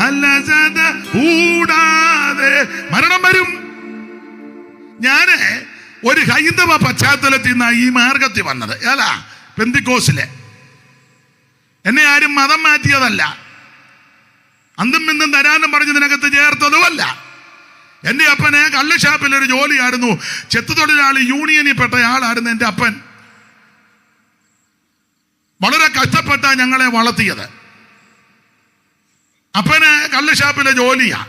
അലസത കൂടാതെ. മരണം വരും. ഞാന് ഒരു ഹൈന്ദവ പശ്ചാത്തലത്തിൽ നിന്നാണ് ഈ മാർഗത്തിൽ വന്നത്. ഏതാ? പെന്തിക്കോസിലെ. എന്നെ ആരും മതം മാറ്റിയതല്ല. അന്തും ഇന്നും തരാനും പറഞ്ഞതിനകത്ത് ചേർത്തതുമല്ല. എൻ്റെ അപ്പന് കള്ളുഷാപ്പിലൊരു ജോലിയായിരുന്നു. ചെത്തുതൊഴിലാളി യൂണിയനിൽ പെട്ട ആളായിരുന്നു എൻ്റെ അപ്പൻ. വളരെ കഷ്ടപ്പെട്ട ഞങ്ങളെ വളർത്തിയത്. അപ്പന് കള്ളുഷാപ്പിലെ ജോലിയാ.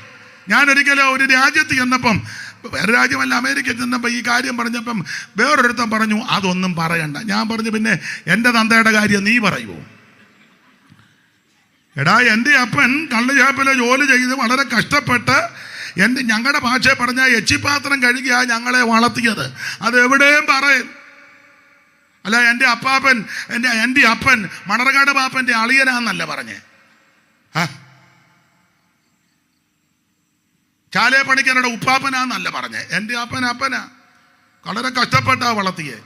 ഞാനൊരിക്കലും ഒരു രാജ്യത്ത് ചെന്നപ്പം, വേറെ രാജ്യമല്ല, അമേരിക്കയിൽ ചെന്നപ്പോൾ ഈ കാര്യം പറഞ്ഞപ്പം വേറൊരുത്തം പറഞ്ഞു അതൊന്നും പറയണ്ട. ഞാൻ പറഞ്ഞു പിന്നെ എൻ്റെ തന്തയുടെ കാര്യം നീ പറയുമോ? എടാ, എൻ്റെ അപ്പൻ കള്ളുഷാപ്പിലെ ജോലി ചെയ്ത് വളരെ കഷ്ടപ്പെട്ട് ഞങ്ങളുടെ ഭാഷയെ പറഞ്ഞാൽ എച്ചിപ്പാത്രം കഴുകിയാ ഞങ്ങളെ വളർത്തിയത്. അത് എവിടെയും പറയും. അല്ല, എൻ്റെ അപ്പൻ മണർകാട് പാപ്പൻ്റെ അളിയനാന്നല്ല പറഞ്ഞേ. ചാലേ പണിക്കരുടെ ഉപ്പാപ്പനാന്നല്ല പറഞ്ഞേ. എൻ്റെ അപ്പനാ വളരെ കഷ്ടപ്പെട്ടാ വളർത്തിയേ.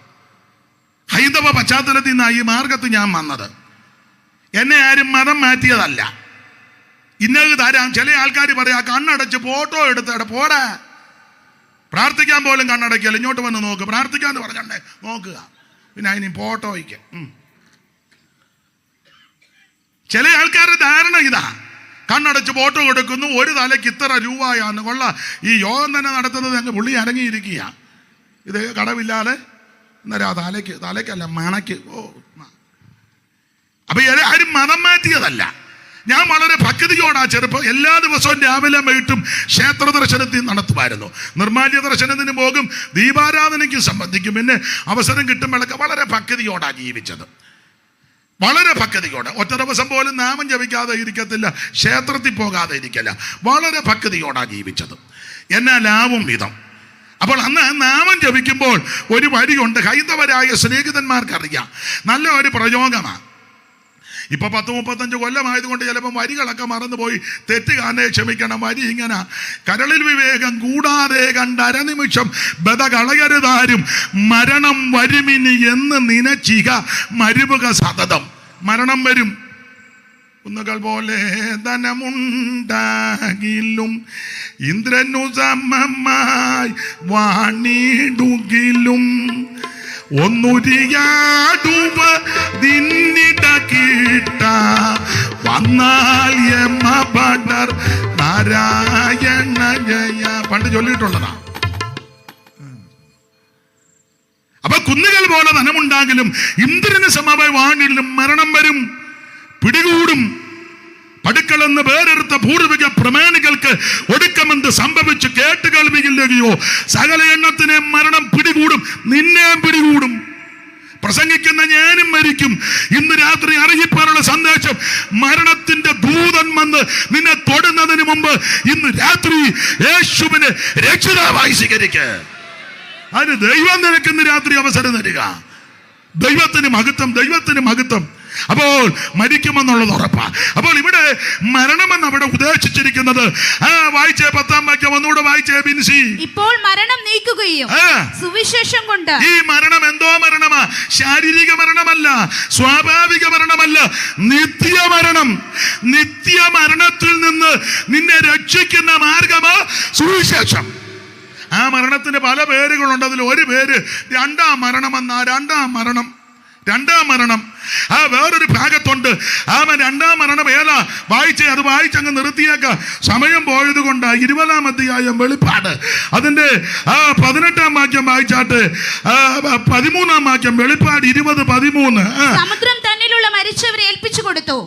ഹൈന്ദവ പശ്ചാത്തലത്തിൽ നിന്നാണ് ഈ മാർഗത്ത് ഞാൻ വന്നത്. എന്നെ ആരും മതം മാറ്റിയതല്ല. ഇന്നത് തരാം. ചില ആൾക്കാർ പറയാ കണ്ണടച്ച് ഫോട്ടോ എടുത്തേടെ പോടാ, പ്രാർത്ഥിക്കാൻ പോലും കണ്ണടയ്ക്കല്ല. ഇങ്ങോട്ട് വന്ന് നോക്ക്, പ്രാർത്ഥിക്കാന്ന് പറഞ്ഞേ നോക്കുക, പിന്നെ അതിന് ഫോട്ടോയ്ക്ക്. ചില ആൾക്കാരുടെ ധാരണ ഇതാ, കണ്ണടച്ച് ഫോട്ടോ കൊടുക്കുന്നു, ഒരു തലയ്ക്ക് ഇത്ര രൂപയാന്ന്. കൊള്ള ഈ യോഗം തന്നെ നടത്തുന്നത് അങ്ങ് പുള്ളി അടങ്ങിയിരിക്കുക. ഇത് കടവില്ലാതെ എന്നരാ തലയ്ക്കല്ല മണയ്ക്ക്. അപ്പൊ ആരും മതം മാറ്റിയതല്ല. ഞാൻ വളരെ ഭക്തിയോടാ ചെറുപ്പം എല്ലാ ദിവസവും രാവിലെ വൈകിട്ടും ക്ഷേത്ര ദർശനത്തിൽ നടത്തുമായിരുന്നു. നിർമ്മാല്യ ദർശനത്തിന് പോകും, ദീപാരാധനയ്ക്ക് സംബന്ധിക്കും. പിന്നെ അവസരം കിട്ടുമ്പോഴൊക്കെ വളരെ ഭക്തിയോടാ ജീവിച്ചത്. വളരെ ഭക്തിയോടെ. ഒറ്റ ദിവസം പോലും നാമം ജപിക്കാതെ ഇരിക്കത്തില്ല, ക്ഷേത്രത്തിൽ പോകാതെ ഇരിക്കല്ല. വളരെ ഭക്തിയോടാ ജീവിച്ചത്. എന്നാലാവും വിധം. അപ്പോൾ അന്ന് നാമം ജപിക്കുമ്പോൾ ഒരു വരിയുണ്ട്, ഹൈന്ദവരായ സ്നേഹിതന്മാർക്കറിയാം, നല്ല ഒരു പ്രയോഗമാണ്. ഇപ്പൊ 10-35 കൊല്ലമായതുകൊണ്ട് ചിലപ്പോൾ വരികളൊക്കെ മറന്നുപോയി, തെറ്റ് കാണേ ക്ഷമിക്കണം. വരി ഇങ്ങനെ: കരളിൽ വിവേകം കൂടാതെ കണ്ടരനിമിഷം ബത കളയരുതാരും, മരണം വരുമിനി എന്ന് നിനച്ചിക മരുവുക സതതം. മരണം വരും. കുന്നുകൾ പോലെ ധനമുണ്ടാകിലും ഇന്ദ്രനു സമമായി വാണിടുകിലും ഒന്നുരിയാടുവ ദിന്നിട കീട്ട വന്നാൽ യമഭടർ നാരായണ ജയ. പണ്ട് ചൊല്ലിയിട്ടുള്ളതാ. അപ്പൊ കുന്നുകൾ പോലെ ധനമുണ്ടാകിലും ഇന്ദ്രന് സമമായി വാണിലും മരണം വരും, പിടികൂടും. പടുക്കളെന്ന് പേരെടുത്ത പൂർവിക പ്രമാണികൾക്ക് ഒടുക്കമെന്ത് സംഭവിച്ചു കേട്ട് കേൾവിയില്ലയോ? സകല എണ്ണത്തിനെ മരണം പിടികൂടും, നിന്നെ പിടികൂടും. പ്രസംഗിക്കുന്ന ഞാനും മരിക്കും. ഇന്ന് രാത്രി അറിയിപ്പാനുള്ള സന്ദേശം: മരണത്തിന്റെ ദൂതൻ വന്ന് നിന്നെ തൊടുന്നതിന് മുമ്പ് ഇന്ന് രാത്രി യേശുവിനെ രക്ഷിതാവായി സ്വീകരിക്കുക. അതിന് ദൈവം നിനക്ക് ഇന്ന് രാത്രി അവസരം തരിക. ദൈവത്തിന് മഹത്വം, ദൈവത്തിന് മഹത്വം. അപ്പോൾ മരിക്കുമെന്നുള്ളത് ഉറപ്പാ. അപ്പോൾ ഇവിടെ മരണമെന്ന് അവിടെ ഉദ്ദേശിച്ചിരിക്കുന്നത് വായിച്ചേ 10-ാം വാക്യം ഒന്നുകൂടെ വായിച്ചേ ബിൻസി. ഇപ്പോൾ മരണം നീക്കുകയും സുവിശേഷം കൊണ്ട്. ഈ മരണം എന്തോ മരണമാ? ശാരീരിക മരണമല്ല, സ്വാഭാവിക മരണമല്ല, നിത്യമരണം. നിത്യമരണത്തിൽ നിന്ന് നിന്നെ രക്ഷിക്കുന്ന മാർഗമാ സുവിശേഷം. ആ മരണത്തിന് പല പേരുകളുണ്ട്. അതിൽ ഒരു പേര് രണ്ടാം മരണമെന്നാ. രണ്ടാം മരണം. വേറൊരു ഭാഗത്തുണ്ട്. രണ്ടാം മരണം ഏതാ? അത് വായിച്ചങ്ങ് നിർത്തിയേക്ക, സമയം പോയത് കൊണ്ട്. 20-ാം അധ്യായം വെളിപ്പാട്, അതിന്റെ 18-ാം വാക്യം വായിച്ചാട്ട് 13-ാം വാക്യം. വെളിപ്പാട് 20:13. സമുദ്രം തന്നിലുള്ള മരിച്ചവരെ ഏൽപ്പിച്ചു കൊടുത്തു,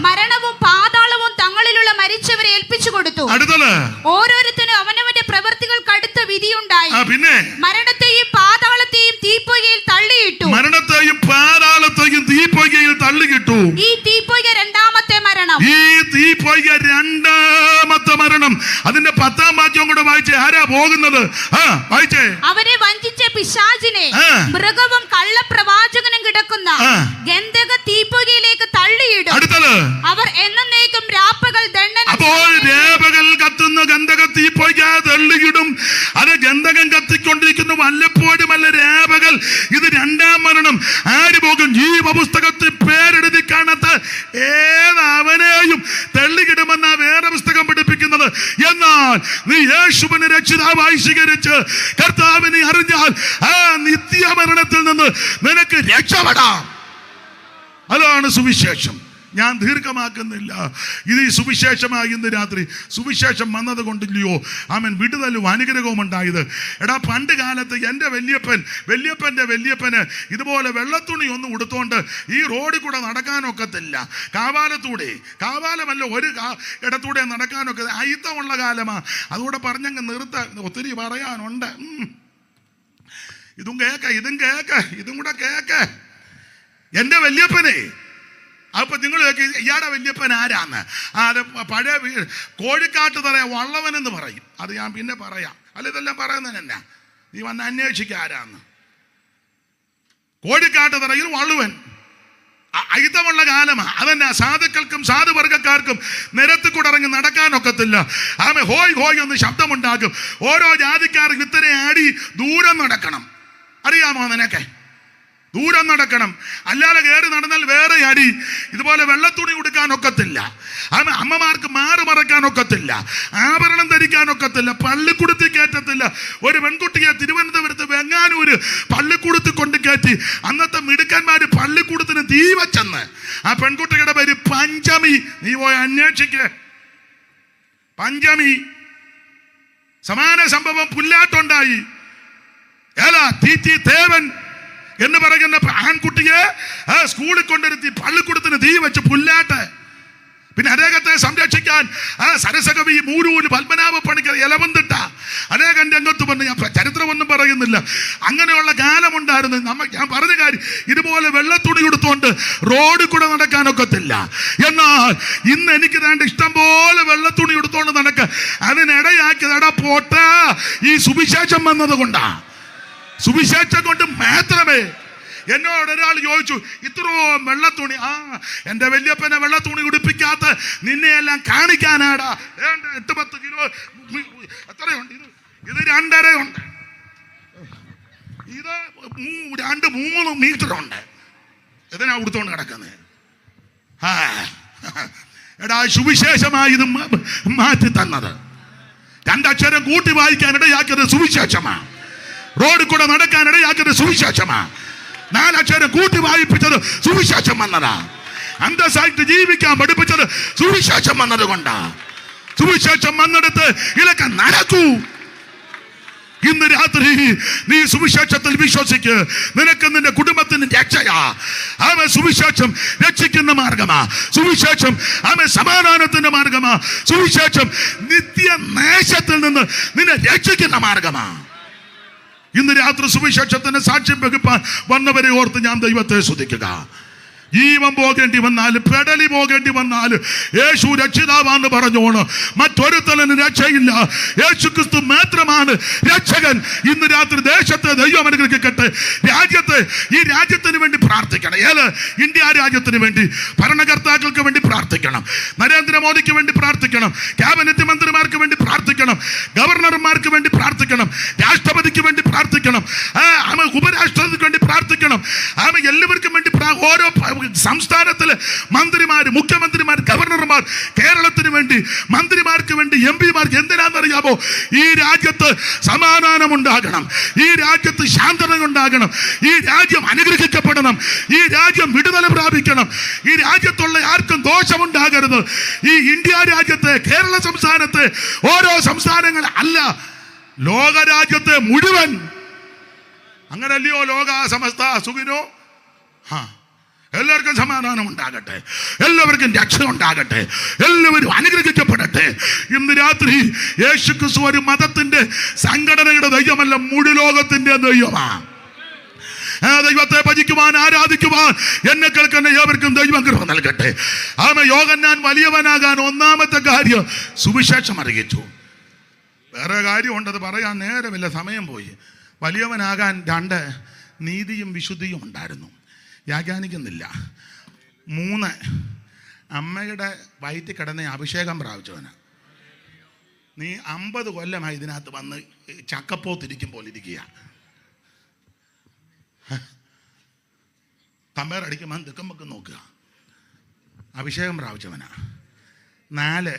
മരണവും പാതാളവും തങ്ങളിലുള്ള മരിച്ചവരെ ഏൽപ്പിച്ചു കൊടുത്തു. അടുത്തത്, ഓരോരുത്തരും അവനവന്റെ പ്രവൃത്തികൾക്ക് അടുത്ത വിധിയുണ്ടായി. പിന്നെ മരണത്തെയും പാതാളത്തെയും തീപ്പൊയ്കയിൽ തള്ളിയിട്ടു. മരണത്തെയും പാതാളത്തെയും തീപ്പൊയ്കയിൽ തള്ളിയിട്ടു. ഈ തീപ്പൊയ്ക രണ്ടാമത്തെ മരണം. ഈ തീപ്പൊയ്ക രണ്ടാമത്തെ മരണം. അതിന്റെ 10-ാം വാക്യം കൂടെ വായിച്ചേ. ആരാ പോകുന്നത്? വായിച്ചേ. അവരെ വഞ്ചിച്ച പിശാചിനെ മൃഗവും കള്ളപ്രവാചകനും കിടക്കുന്ന ഗന്ധക തീപ്പൊയ്കയിലേക്ക് തള്ളിയിടും. അടുത്തത്, അവർ എന്നേക്കും രാപ്പകൽ ദണ്ഡനം. അപ്പോൾ രേപകൾ കത്തുന്ന ഗന്ധക തീപ്പൊയ്ക തള്ളിയിടും. അത് ഗന്ധകം കത്തിക്കൊണ്ടിരിക്കുന്നു. വല്ലപ്പോഴുമല്ല രേപകൾ. ഇത് രണ്ടാം മരണം. ആര് പോകും? ജീവപുസ്തകത്തിൽ പേരെഴുതി കാണാത്ത ഏതവനെയും തള്ളിക്കിടുമെന്ന വേറെ പുസ്തകം പഠിപ്പിക്കുന്നത്. എന്നാൽ നീ യേശുവിനെ രക്ഷിതാവായി സ്വീകരിച്ച് കർത്താവിനെ അറിഞ്ഞാൽ ആ നിത്യമരണത്തിൽ നിന്ന് നിനക്ക് രക്ഷപ്പെടാം. അതാണ് സുവിശേഷം. ഞാൻ ദീർഘമാക്കുന്നില്ല. ഇത് ഈ സുവിശേഷമായി ഇന്ന് രാത്രി സുവിശേഷം വന്നത് കൊണ്ടില്ലയോ ആമൻ വിടുതലും അനുഗ്രഹവും ഉണ്ടായത്. എടാ, പണ്ട് കാലത്ത് എൻ്റെ വല്യപ്പൻ്റെ വല്യപ്പന് ഇതുപോലെ വെള്ളത്തുണി ഒന്നും ഉടുത്തോണ്ട് ഈ റോഡിൽ കൂടെ നടക്കാനൊക്കത്തില്ല. കാവാലമല്ല ഒരു ഇടത്തൂടെ നടക്കാനൊക്കെ അയിത്തമുള്ള കാലമാ. അതുകൂടെ പറഞ്ഞങ്ങ് നിർത്താൻ ഒത്തിരി പറയാനുണ്ട്. ഇതും കൂടെ കേക്ക്. എൻ്റെ വല്യപ്പനെ അപ്പൊ നിങ്ങൾ ഇയാടെ വല്യപ്പൻ ആരാന്ന്? അത് പഴയ കോഴിക്കാട്ട് തറയ വള്ളവൻ എന്ന് പറയും. അത് ഞാൻ പിന്നെ പറയാം. അല്ല, ഇതെല്ലാം പറയുന്നതിന് എന്നാ, നീ വന്ന് അന്വേഷിക്കുക ആരാന്ന്. കോഴിക്കാട്ട് തറയിൽ വള്ളുവൻ അയിത്തമുള്ള കാലമാ. അതന്നെ, സാധുക്കൾക്കും സാധുവർഗക്കാർക്കും നിരത്തിൽ കൂടെ ഇറങ്ങി നടക്കാനൊക്കത്തില്ല. ആമേ ഹോയ് ഹോയ് ഒന്ന് ശബ്ദമുണ്ടാക്കും. ഓരോ ജാതിക്കാർക്കും ഇത്തരം ആടി ദൂരം നടക്കണം. അറിയാമോ നിനക്ക്? ദൂരം നടക്കണം. അല്ലാതെ കയറി നടന്നാൽ വേറെ അടി. ഇതുപോലെ വെള്ളത്തുണി ഉടുക്കാനൊക്കത്തില്ല. അമ്മമാർക്ക് മാറ് മറക്കാനൊക്കത്തില്ല. ആഭരണം ധരിക്കാനൊക്കത്തില്ല. പള്ളിക്കൂടത്തിൽ കയറ്റത്തില്ല. ഒരു പെൺകുട്ടിയെ തിരുവനന്തപുരത്ത് വെങ്ങാനൂര് പള്ളിക്കൂടത്തിൽ കൊണ്ട് കയറ്റി. അന്നത്തെ മിടുക്കന്മാര് പള്ളിക്കൂടത്തിന് തീ വച്ചെന്ന്. ആ പെൺകുട്ടിയുടെ പേര് പഞ്ചമി. നീ പോയി അന്വേഷിക്ക്. പഞ്ചമി. സമാന സംഭവം പുല്ലാട്ടുണ്ടായി. ദേവൻ എന്ന് പറയുന്ന ആൺകുട്ടിയെ സ്കൂളിൽ കൊണ്ടിരുത്തി പള്ളിക്കൂടത്തിന് തീ വെച്ച് പുല്ലാട്ട്. പിന്നെ അദ്ദേഹത്തെ സംരക്ഷിക്കാൻ സരസകവി മൂരൂര് പത്മനാഭ പണിക്കർ ഇലവന്തിട്ട അദ്ദേഹം രംഗത്ത് വന്ന്, ഞാൻ ചരിത്രമൊന്നും പറയുന്നില്ല, അങ്ങനെയുള്ള കാലമുണ്ടായിരുന്നു. ഞാൻ പറഞ്ഞ കാര്യം, ഇതുപോലെ വെള്ളത്തുണി കൊടുത്തോണ്ട് റോഡിൽ കൂടെ നടക്കാനൊക്കത്തില്ല. എന്നാൽ ഇന്ന് എനിക്ക് വേണ്ട ഇഷ്ടം പോലെ വെള്ളത്തുണി എടുത്തോണ്ട് നടക്ക. അതിനിടയാക്കിയതട പോട്ട ഈ സുവിശേഷം വന്നത് കൊണ്ടാ. സുവിശേഷം കൊണ്ട് മാത്രമേ. എന്നോട് ഒരാൾ ചോദിച്ചു, ഇത്രയോ വെള്ളത്തുണി, എൻ്റെ വല്യപ്പനെ വെള്ളത്തുണി ഉടുപ്പിക്കാത്ത നിന്നെയെല്ലാം കാണിക്കാനാടാ. 8-10 കിലോ എത്രയുണ്ട്? ഇത് 2.5 ഉണ്ട്. ഇത് 2-3 മീറ്റർ ഉണ്ട്. ഇതിനാ ഉടുത്തോണ്ട് കിടക്കുന്നത്. എടാ, സുവിശേഷമായി ഇത് മാറ്റി തന്നത്. 2 അക്ഷരം കൂട്ടി വായിക്കാൻ ഇടയാക്കിയത് സുവിശേഷമാ. റോഡിൽ കൂടെ നടക്കാൻ ഇടയാക്കിയത് സുവിശേഷമാ. 4 അക്ഷരം കൂട്ടി വായിപ്പിച്ചത് സുവിശേഷം വന്നതാ. അന്തസ്സായിട്ട് ജീവിക്കാൻ പഠിപ്പിച്ചത് സുവിശേഷം വന്നത് കൊണ്ടാ. സുവിശേഷം വന്നെടുത്ത് ഇതൊക്കെ നടക്കൂ. ഇന്ന് രാത്രി നീ സുവിശേഷത്തിൽ വിശ്വസിക്ക്. നിനക്ക് നിന്റെ കുടുംബത്തിന് രക്ഷയാ. അവൻ സുവിശേഷം രക്ഷിക്കുന്ന മാർഗമാ. സുവിശേഷം അവൻ സമാധാനത്തിന്റെ മാർഗമാ. സുവിശേഷം നിത്യനാശത്തിൽ നിന്ന് നിന്നെ രക്ഷിക്കുന്ന മാർഗമാ. ഇന്ന് രാത്രി സുവിശേഷത്തിന് സാക്ഷ്യം വഹിപ്പാൻ വന്നവരെ ഓർത്ത് ഞാൻ ദൈവത്തെ സ്തുതിക്കുക. ജീവൻ പോകേണ്ടി വന്നാലും പെടലി പോകേണ്ടി വന്നാലും യേശു രക്ഷിതാവാന്ന് പറഞ്ഞോണം. മറ്റൊരുത്തലിന് രക്ഷയില്ല. യേശു ക്രിസ്തു മാത്രമാണ് രക്ഷകൻ. ഇന്ന് രാത്രി ദേശത്തെ ദൈവം അനുഗ്രഹിക്കട്ടെ. ഈ രാജ്യത്തിന് വേണ്ടി പ്രാർത്ഥിക്കണം. ഇന്ത്യ രാജ്യത്തിന് വേണ്ടി, ഭരണകർത്താക്കൾക്ക് വേണ്ടി പ്രാർത്ഥിക്കണം. നരേന്ദ്രമോദിക്ക് വേണ്ടി പ്രാർത്ഥിക്കണം. ക്യാബിനറ്റ് മന്ത്രിമാർക്ക് വേണ്ടി പ്രാർത്ഥിക്കണം. ഗവർണർമാർക്ക് വേണ്ടി പ്രാർത്ഥിക്കണം. രാഷ്ട്രപതിക്ക് വേണ്ടി പ്രാർത്ഥിക്കണം. ഉപരാഷ്ട്രപതിക്ക് വേണ്ടി പ്രാർത്ഥിക്കണം. എല്ലാവർക്കും വേണ്ടി ഓരോ സംസ്ഥാനത്തിലെ മന്ത്രിമാർ, മുഖ്യമന്ത്രിമാർ, ഗവർണർമാർ, കേരളത്തിന് വേണ്ടി മന്ത്രിമാർക്ക് വേണ്ടി, MP-മാർക്ക്. എന്തിനാണെന്നറിയാമോ? ഈ രാജ്യത്ത് സമാധാനം ഉണ്ടാകണം. ഈ രാജ്യത്ത് ശാന്തത ഉണ്ടാകണം. ഈ രാജ്യം അനുഗ്രഹിക്കപ്പെടണം. ഈ രാജ്യം വിടുതല പ്രാപിക്കണം. ഈ രാജ്യത്തുള്ള ആർക്കും ദോഷമുണ്ടാകരുത്. ഈ ഇന്ത്യ രാജ്യത്തെ, കേരള സംസ്ഥാനത്തെ, ഓരോ സംസ്ഥാനങ്ങൾ അല്ല, ലോകരാജ്യത്തെ മുഴുവൻ. അങ്ങനല്ലയോ? ലോക സമസ്ത സുഖിനോ. എല്ലാവർക്കും സമാധാനം ഉണ്ടാകട്ടെ. എല്ലാവർക്കും രക്ഷ ഉണ്ടാകട്ടെ. എല്ലാവരും അനുഗ്രഹിക്കപ്പെടട്ടെ. ഇന്ന് രാത്രി യേശു ക്രിസ്തു ഒരു മതത്തിന്റെ സംഘടനയുടെ ദൈവമല്ല, മുഴു ലോകത്തിന്റെ ദൈവമാണ്. ദൈവത്തെ ഭജിക്കുവാൻ, ആരാധിക്കുവാൻ എന്നെ കേൾക്കുന്ന ഏവർക്കും ദൈവം കൃപ നൽകട്ടെ. യോഹന്നാൻ വലിയവനാകാൻ ഒന്നാമത്തെ കാര്യം സുവിശേഷം അറിയിച്ചു. വേറെ കാര്യമുണ്ടത് പറയാൻ നേരമില്ല, സമയം പോയി. വലിയവനാകാൻ 2 നീതിയും വിശുദ്ധിയും ഉണ്ടായിരുന്നു. വ്യാഖ്യാനിക്കുന്നില്ല. 3 അമ്മയുടെ വയറ്റിൽ കിടന്ന അഭിഷേകം പ്രാപിച്ചവന്. നീ 50 കൊല്ലമായി ഇതിനകത്ത് വന്ന് ചക്കപ്പോത്തിരിക്കും പോലെ ഇരിക്കുക. തമ്പേറടിക്കുമ്പോൾ തെക്കുമ്പൊക്കെ നോക്കുക. അഭിഷേകം പ്രാപിച്ചവനാ. 4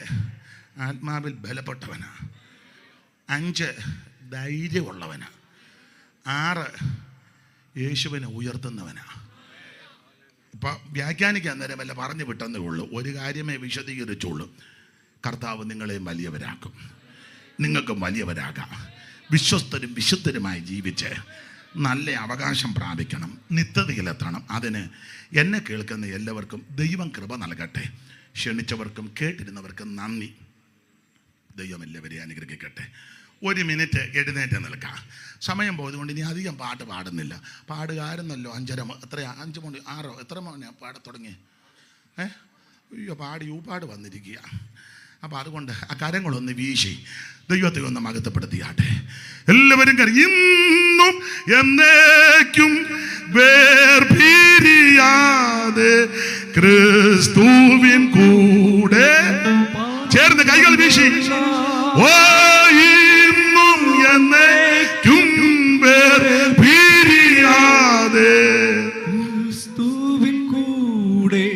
ആത്മാവിൽ ബലപ്പെട്ടവനാ. 5 ധൈര്യമുള്ളവനാ. 6 യേശുവിനെ ഉയർത്തുന്നവനാ. ഇപ്പം വ്യാഖ്യാനിക്കാൻ നേരം വല്ല പറഞ്ഞു വിട്ടെന്നേ ഉള്ളൂ. ഒരു കാര്യമേ വിശദീകരിച്ചുള്ളൂ. കർത്താവ് നിങ്ങളെയും വലിയവരാക്കും, നിങ്ങൾക്കും വലിയവരാകാം. വിശ്വസ്തരും വിശുദ്ധരുമായി ജീവിച്ച് നല്ല അവകാശം പ്രാപിക്കണം, നിത്യതയിലെത്തണം. അതിന് എന്നെ കേൾക്കുന്ന എല്ലാവർക്കും ദൈവം കൃപ നൽകട്ടെ. ക്ഷണിച്ചവർക്കും കേട്ടിരുന്നവർക്കും നന്ദി. ദൈവം എല്ലാവരെയും അനുഗ്രഹിക്കട്ടെ. 1 മിനിറ്റ് എഴുന്നേറ്റ് നിൽക്കാം. സമയം പോയതുകൊണ്ട് ഇനി അധികം പാട്ട് പാടുന്നില്ല. പാടുകാരെന്നല്ലോ 5:30 എത്രയാ, 5 മണി 6 എത്ര മണിയാണ് പാടത്തുടങ്ങി? അയ്യോ, പാടി യൂപ്പാട് വന്നിരിക്കുക. അപ്പം അതുകൊണ്ട് ആ കരങ്ങളൊന്ന് വീശി ദൈവത്തെ ഒന്ന് മഹത്വപ്പെടുത്തിയാട്ടെ. എല്ലാവരും ഇന്നും എന്നേക്കും വേർപിരിയാതെ ക്രിസ്തുവിൻ കൂടെ ചേർന്ന് കൈകൾ വീശി ഓ ഇന്നും എന്നേക്കും വേർപിരിയാതെ ക്രിസ്തുവിൻ കൂടെ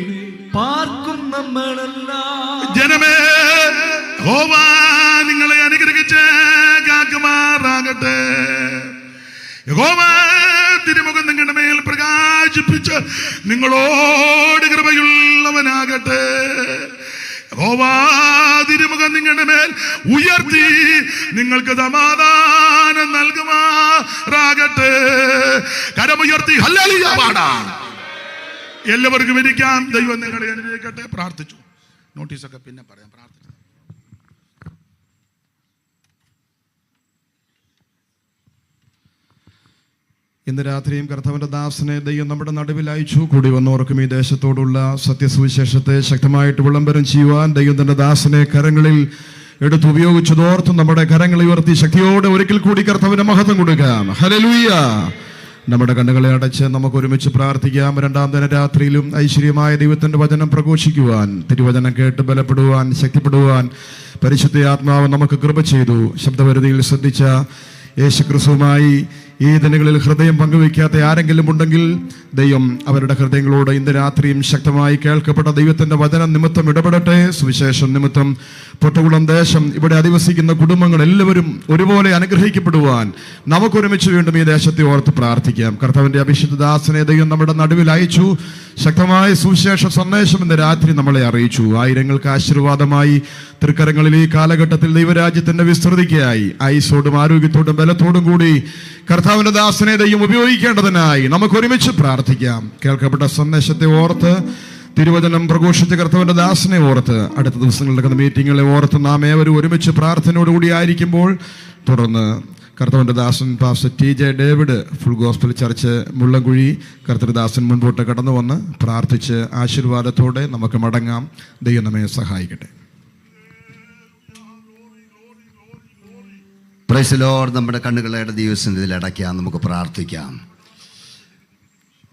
പാർക്കും നമ്മളെല്ലാം. ജനമേ, യഹോവ നിങ്ങളെ അനുഗ്രഹിച്ച് കാക്കുമാറാകട്ടെ. യഹോവ തിരുമുഖം നിങ്ങളുടെ മേൽ പ്രകാശിപ്പിച്ച് നിങ്ങളോട് കൃപയുള്ളവനാകട്ടെ. യഹോവ തിരുമുഖം നിങ്ങളുടെ മേൽ ഉയർത്തി നിങ്ങൾക്ക് സമാധാനം നൽകുമാറാകട്ടെ. കരമുയർത്തി ഹല്ലേലൂയ പാടാം. എല്ലാവർക്കും ഇരിക്കാം. ദൈവം നിങ്ങളെ അനുഗ്രഹിക്കട്ടെ. പ്രാർത്ഥിച്ചു. നോട്ടീസൊക്കെ പിന്നെ പറയാം. പ്രാർത്ഥിച്ചു. ഇന്ന് രാത്രിയും കർത്താവിൻ്റെ ദാസനെ ദൈവം നമ്മുടെ നടുവിൽ അയച്ചു. കൂടി വന്നവർക്കും ഈ ദേശത്തോടുള്ള സത്യസുവിശേഷത്തെ ശക്തമായിട്ട് വിളംബരം ചെയ്യുവാൻ ദൈവം തൻ്റെ ദാസനെ കരങ്ങളിൽ എടുത്തുപയോഗിച്ചതോർത്ത് നമ്മുടെ കരങ്ങളെ ഉയർത്തി ശക്തിയോടെ ഒരിക്കൽ കൂടി കർത്താവിന് മഹത്വം കൊടുക്കാം. ഹല്ലേലൂയ. നമ്മുടെ കണ്ണുകളെ അടച്ച് നമുക്ക് ഒരുമിച്ച് പ്രാർത്ഥിക്കാം. 2-ാം ദിന രാത്രിയിലും ഐശ്വര്യമായ ദൈവത്തിൻ്റെ വചനം പ്രഘോഷിക്കുവാൻ, തിരുവചനം കേട്ട് ബലപ്പെടുവാൻ, ശക്തിപ്പെടുവാൻ പരിശുദ്ധ ആത്മാവ് നമുക്ക് കൃപ ചെയ്തു. ശബ്ദപരിധിയിൽ ശ്രദ്ധിച്ച യേശുക്രിസ്തുവുമായി ഈ ദിനങ്ങളിൽ ഹൃദയം പങ്കുവയ്ക്കാത്ത ആരെങ്കിലും ഉണ്ടെങ്കിൽ ദൈവം അവരുടെ ഹൃദയങ്ങളോട് ഇന്ന് രാത്രിയും ശക്തമായി കേൾക്കപ്പെട്ട ദൈവത്തിൻ്റെ വചനം നിമിത്തം ഇടപെടട്ടെ. സുവിശേഷം നിമിത്തം പൊട്ടകുളം ദേശം ഇവിടെ അധിവസിക്കുന്ന കുടുംബങ്ങൾ എല്ലാവരും ഒരുപോലെ അനുഗ്രഹിക്കപ്പെടുവാൻ നമുക്കൊരുമിച്ച് വീണ്ടും ഈ ദേശത്തെ ഓർത്ത് പ്രാർത്ഥിക്കാം. കർത്താവിൻ്റെ അഭിഷിക്ത ദാസനെ ദൈവം നമ്മുടെ നടുവിൽ അയച്ചു. ശക്തമായ സുവിശേഷ സന്ദേശം ഇന്ന് രാത്രി നമ്മളെ അറിയിച്ചു. ആയിരങ്ങൾക്ക് ആശീർവാദമായി തൃക്കരങ്ങളിൽ ഈ കാലഘട്ടത്തിൽ ദൈവരാജ്യത്തിന്റെ വിസ്തൃതിക്കായി ആയുസ്സോടും ആരോഗ്യത്തോടും ബലത്തോടും കൂടി കർത്താവിന്റെ ദാസനെ ദൈവം ഉപയോഗിക്കേണ്ടതിനായി നമുക്ക് ഒരുമിച്ച് പ്രാർത്ഥിക്കാം. കേൾക്കപ്പെട്ട സന്ദേശത്തെ ഓർത്ത്, തിരുവചനം പ്രഘോഷിച്ച കർത്താവിന്റെ ദാസനെ ഓർത്ത്, അടുത്ത ദിവസങ്ങളിൽ നടക്കുന്ന മീറ്റിങ്ങുകളെ ഓർത്ത് നാം ഏവരും ഒരുമിച്ച് പ്രാർത്ഥനയോടുകൂടി ആയിരിക്കുമ്പോൾ തുടർന്ന് കർത്താവിൻ്റെ ദാസൻ pastor TJ David full gospel church Mullamkuzhi കർത്തൃദാസൻ മുൻപോട്ട് കടന്നു വന്ന് പ്രാർത്ഥിച്ച് ആശീർവാദത്തോടെ നമുക്ക് മടങ്ങാം. ദൈവം നമ്മെ സഹായിക്കട്ടെ. Praise the Lord. നമ്മുടെ കണ്ണുകളെ ദൈവസന്നിധിയിൽ അടയ്ക്കാം. നമുക്ക് പ്രാർത്ഥിക്കാം.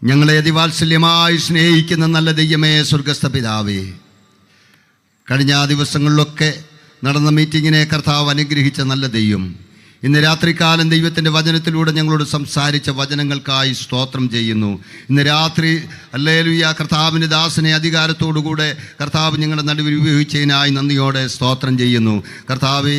ഞങ്ങളെ അതിവാത്സല്യമായി സ്നേഹിക്കുന്ന നല്ല ദൈവമേ, സ്വർഗസ്ഥ പിതാവേ, കഴിഞ്ഞ ദിവസങ്ങളിലൊക്കെ നടന്ന മീറ്റിങ്ങിനെ കർത്താവ് അനുഗ്രഹിച്ച നല്ല ദൈവം, ഇന്ന് രാത്രികാലം ദൈവത്തിൻ്റെ വചനത്തിലൂടെ ഞങ്ങളോട് സംസാരിച്ച വചനങ്ങൾക്കായി സ്തോത്രം ചെയ്യുന്നു. ഇന്ന് രാത്രി ഹല്ലേലൂയ കർത്താവിൻ്റെ ദാസനെ അധികാരത്തോടുകൂടെ കർത്താവ് ഞങ്ങളുടെ നടുവിൽ ഉപയോഗിച്ചതിനായി നന്ദിയോടെ സ്തോത്രം ചെയ്യുന്നു. കർത്താവ്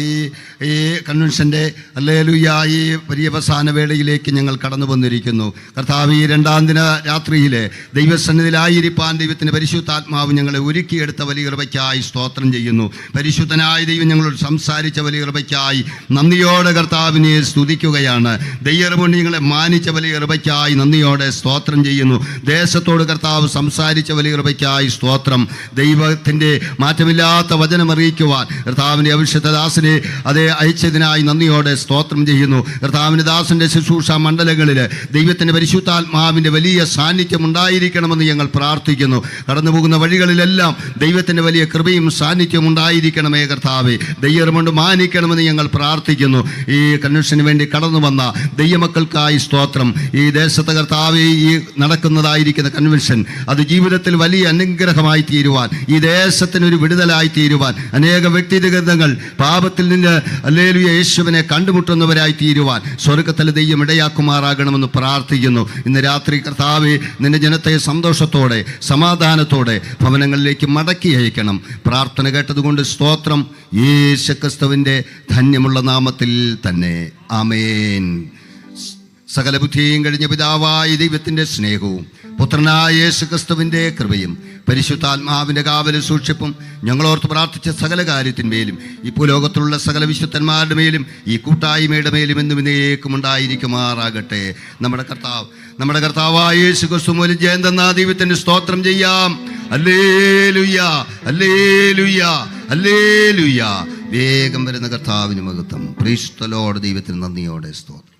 ഈ കൺവെൻഷൻ്റെ ഹല്ലേലൂയ ഈ പര്യവസാന വേളയിലേക്ക് ഞങ്ങൾ കടന്നു വന്നിരിക്കുന്നു. കർത്താവ് ഈ 2-ാം ദിന രാത്രിയിലെ ദൈവസന്നിധിയിലായിരിക്കാൻ ദൈവത്തിൻ്റെ പരിശുദ്ധാത്മാവ് ഞങ്ങളെ ഒരുക്കിയെടുത്ത വലിയ കൃപയ്ക്കായി സ്തോത്രം ചെയ്യുന്നു. പരിശുദ്ധനായ ദൈവം ഞങ്ങളോട് സംസാരിച്ച വലിയ കൃപയ്ക്കായി നന്ദിയോടെ കർത്താവിനെ സ്തുതിക്കുകയാണ്. ദൈവമുണ്ട് ഞങ്ങളെ മാനിച്ച വലിയ കൃപയ്ക്കായി നന്ദിയോടെ സ്തോത്രം ചെയ്യുന്നു. ദേശത്തോട് കർത്താവ് സംസാരിച്ച വലിയ കൃപയ്ക്കായി സ്തോത്രം. ദൈവത്തിൻ്റെ മാറ്റമില്ലാത്ത വചനം അറിയിക്കുവാൻ കർത്താവിൻ്റെ അഭിഷിക്ത ദാസനെ അതേ അയച്ചതിനായി നന്ദിയോടെ സ്തോത്രം ചെയ്യുന്നു. കർത്താവിൻ്റെ ദാസൻ്റെ ശുശ്രൂഷ മണ്ഡലങ്ങളിൽ ദൈവത്തിൻ്റെ പരിശുദ്ധാത്മാവിൻ്റെ വലിയ സാന്നിധ്യം ഉണ്ടായിരിക്കണമെന്ന് ഞങ്ങൾ പ്രാർത്ഥിക്കുന്നു. കടന്നു പോകുന്ന വഴികളിലെല്ലാം ദൈവത്തിൻ്റെ വലിയ കൃപയും സാന്നിധ്യം ഉണ്ടായിരിക്കണമേ കർത്താവേ. ദൈവമുണ്ട് മാനിക്കണമെന്ന് ഞങ്ങൾ പ്രാർത്ഥിക്കുന്നു. ഈ കൺവെൻഷന് വേണ്ടി കടന്നു വന്ന ദൈവമക്കൾക്കായി സ്തോത്രം. ഈ ദേശത്തെ കർത്താവേ, ഈ നടക്കുന്നതായിരിക്കുന്ന കൺവെൻഷൻ അത് ജീവിതത്തിൽ വലിയ അനുഗ്രഹമായി തീരുവാൻ, ഈ ദേശത്തിനൊരു വിടുതലായി തീരുവാൻ, അനേക വ്യക്തിഗതങ്ങൾ പാപത്തിൽ നിന്ന് ഹല്ലേലൂയ യേശുവിനെ കണ്ടുമുട്ടുന്നവരായി തീരുവാൻ സ്വർഗ്ഗത്തിലെ ദൈവം ഇടയാക്കുമാറാകണമെന്ന് പ്രാർത്ഥിക്കുന്നു. ഇന്ന് രാത്രി കർത്താവേ, നിന്റെ ജനത്തെ സന്തോഷത്തോടെ സമാധാനത്തോടെ ഭവനങ്ങളിലേക്ക് മടക്കി അയക്കണം. പ്രാർത്ഥന കേട്ടതുകൊണ്ട് സ്തോത്രം. യേശുക്രിസ്തുവിൻ്റെ ധന്യമുള്ള നാമത്തിൽ തന്നെ ആമേൻ. സകല ബുദ്ധിയും കഴിഞ്ഞ പിതാവായ ദൈവത്തിൻ്റെ സ്നേഹവും പുത്രനായ യേശു ക്രിസ്തുവിൻ്റെ കൃപയും പരിശുദ്ധാത്മാവിൻ്റെ കാവലും സൂക്ഷിപ്പും ഞങ്ങളോർത്ത് പ്രാർത്ഥിച്ച സകല കാര്യത്തിന്മേലും ഈ ഭൂലോകത്തിലുള്ള സകല വിശുദ്ധന്മാരുടെ മേലും ഈ കൂട്ടായ്മയുടെ മേലും എന്നും എന്നേക്കും ഉണ്ടായിരിക്കുമാറാകട്ടെ. നമ്മുടെ കർത്താവായ യേശു ക്രിസ്തു മൂലം ജയന്തെന്ന ദൈവത്തിന് സ്തോത്രം ചെയ്യാം. Hallelujah, hallelujah, hallelujah. വേഗം വരുന്ന കർത്താവിന് മഹത്വം. Praise the Lord. ദൈവത്തിന് നന്ദിയോടെ സ്തോത്രം.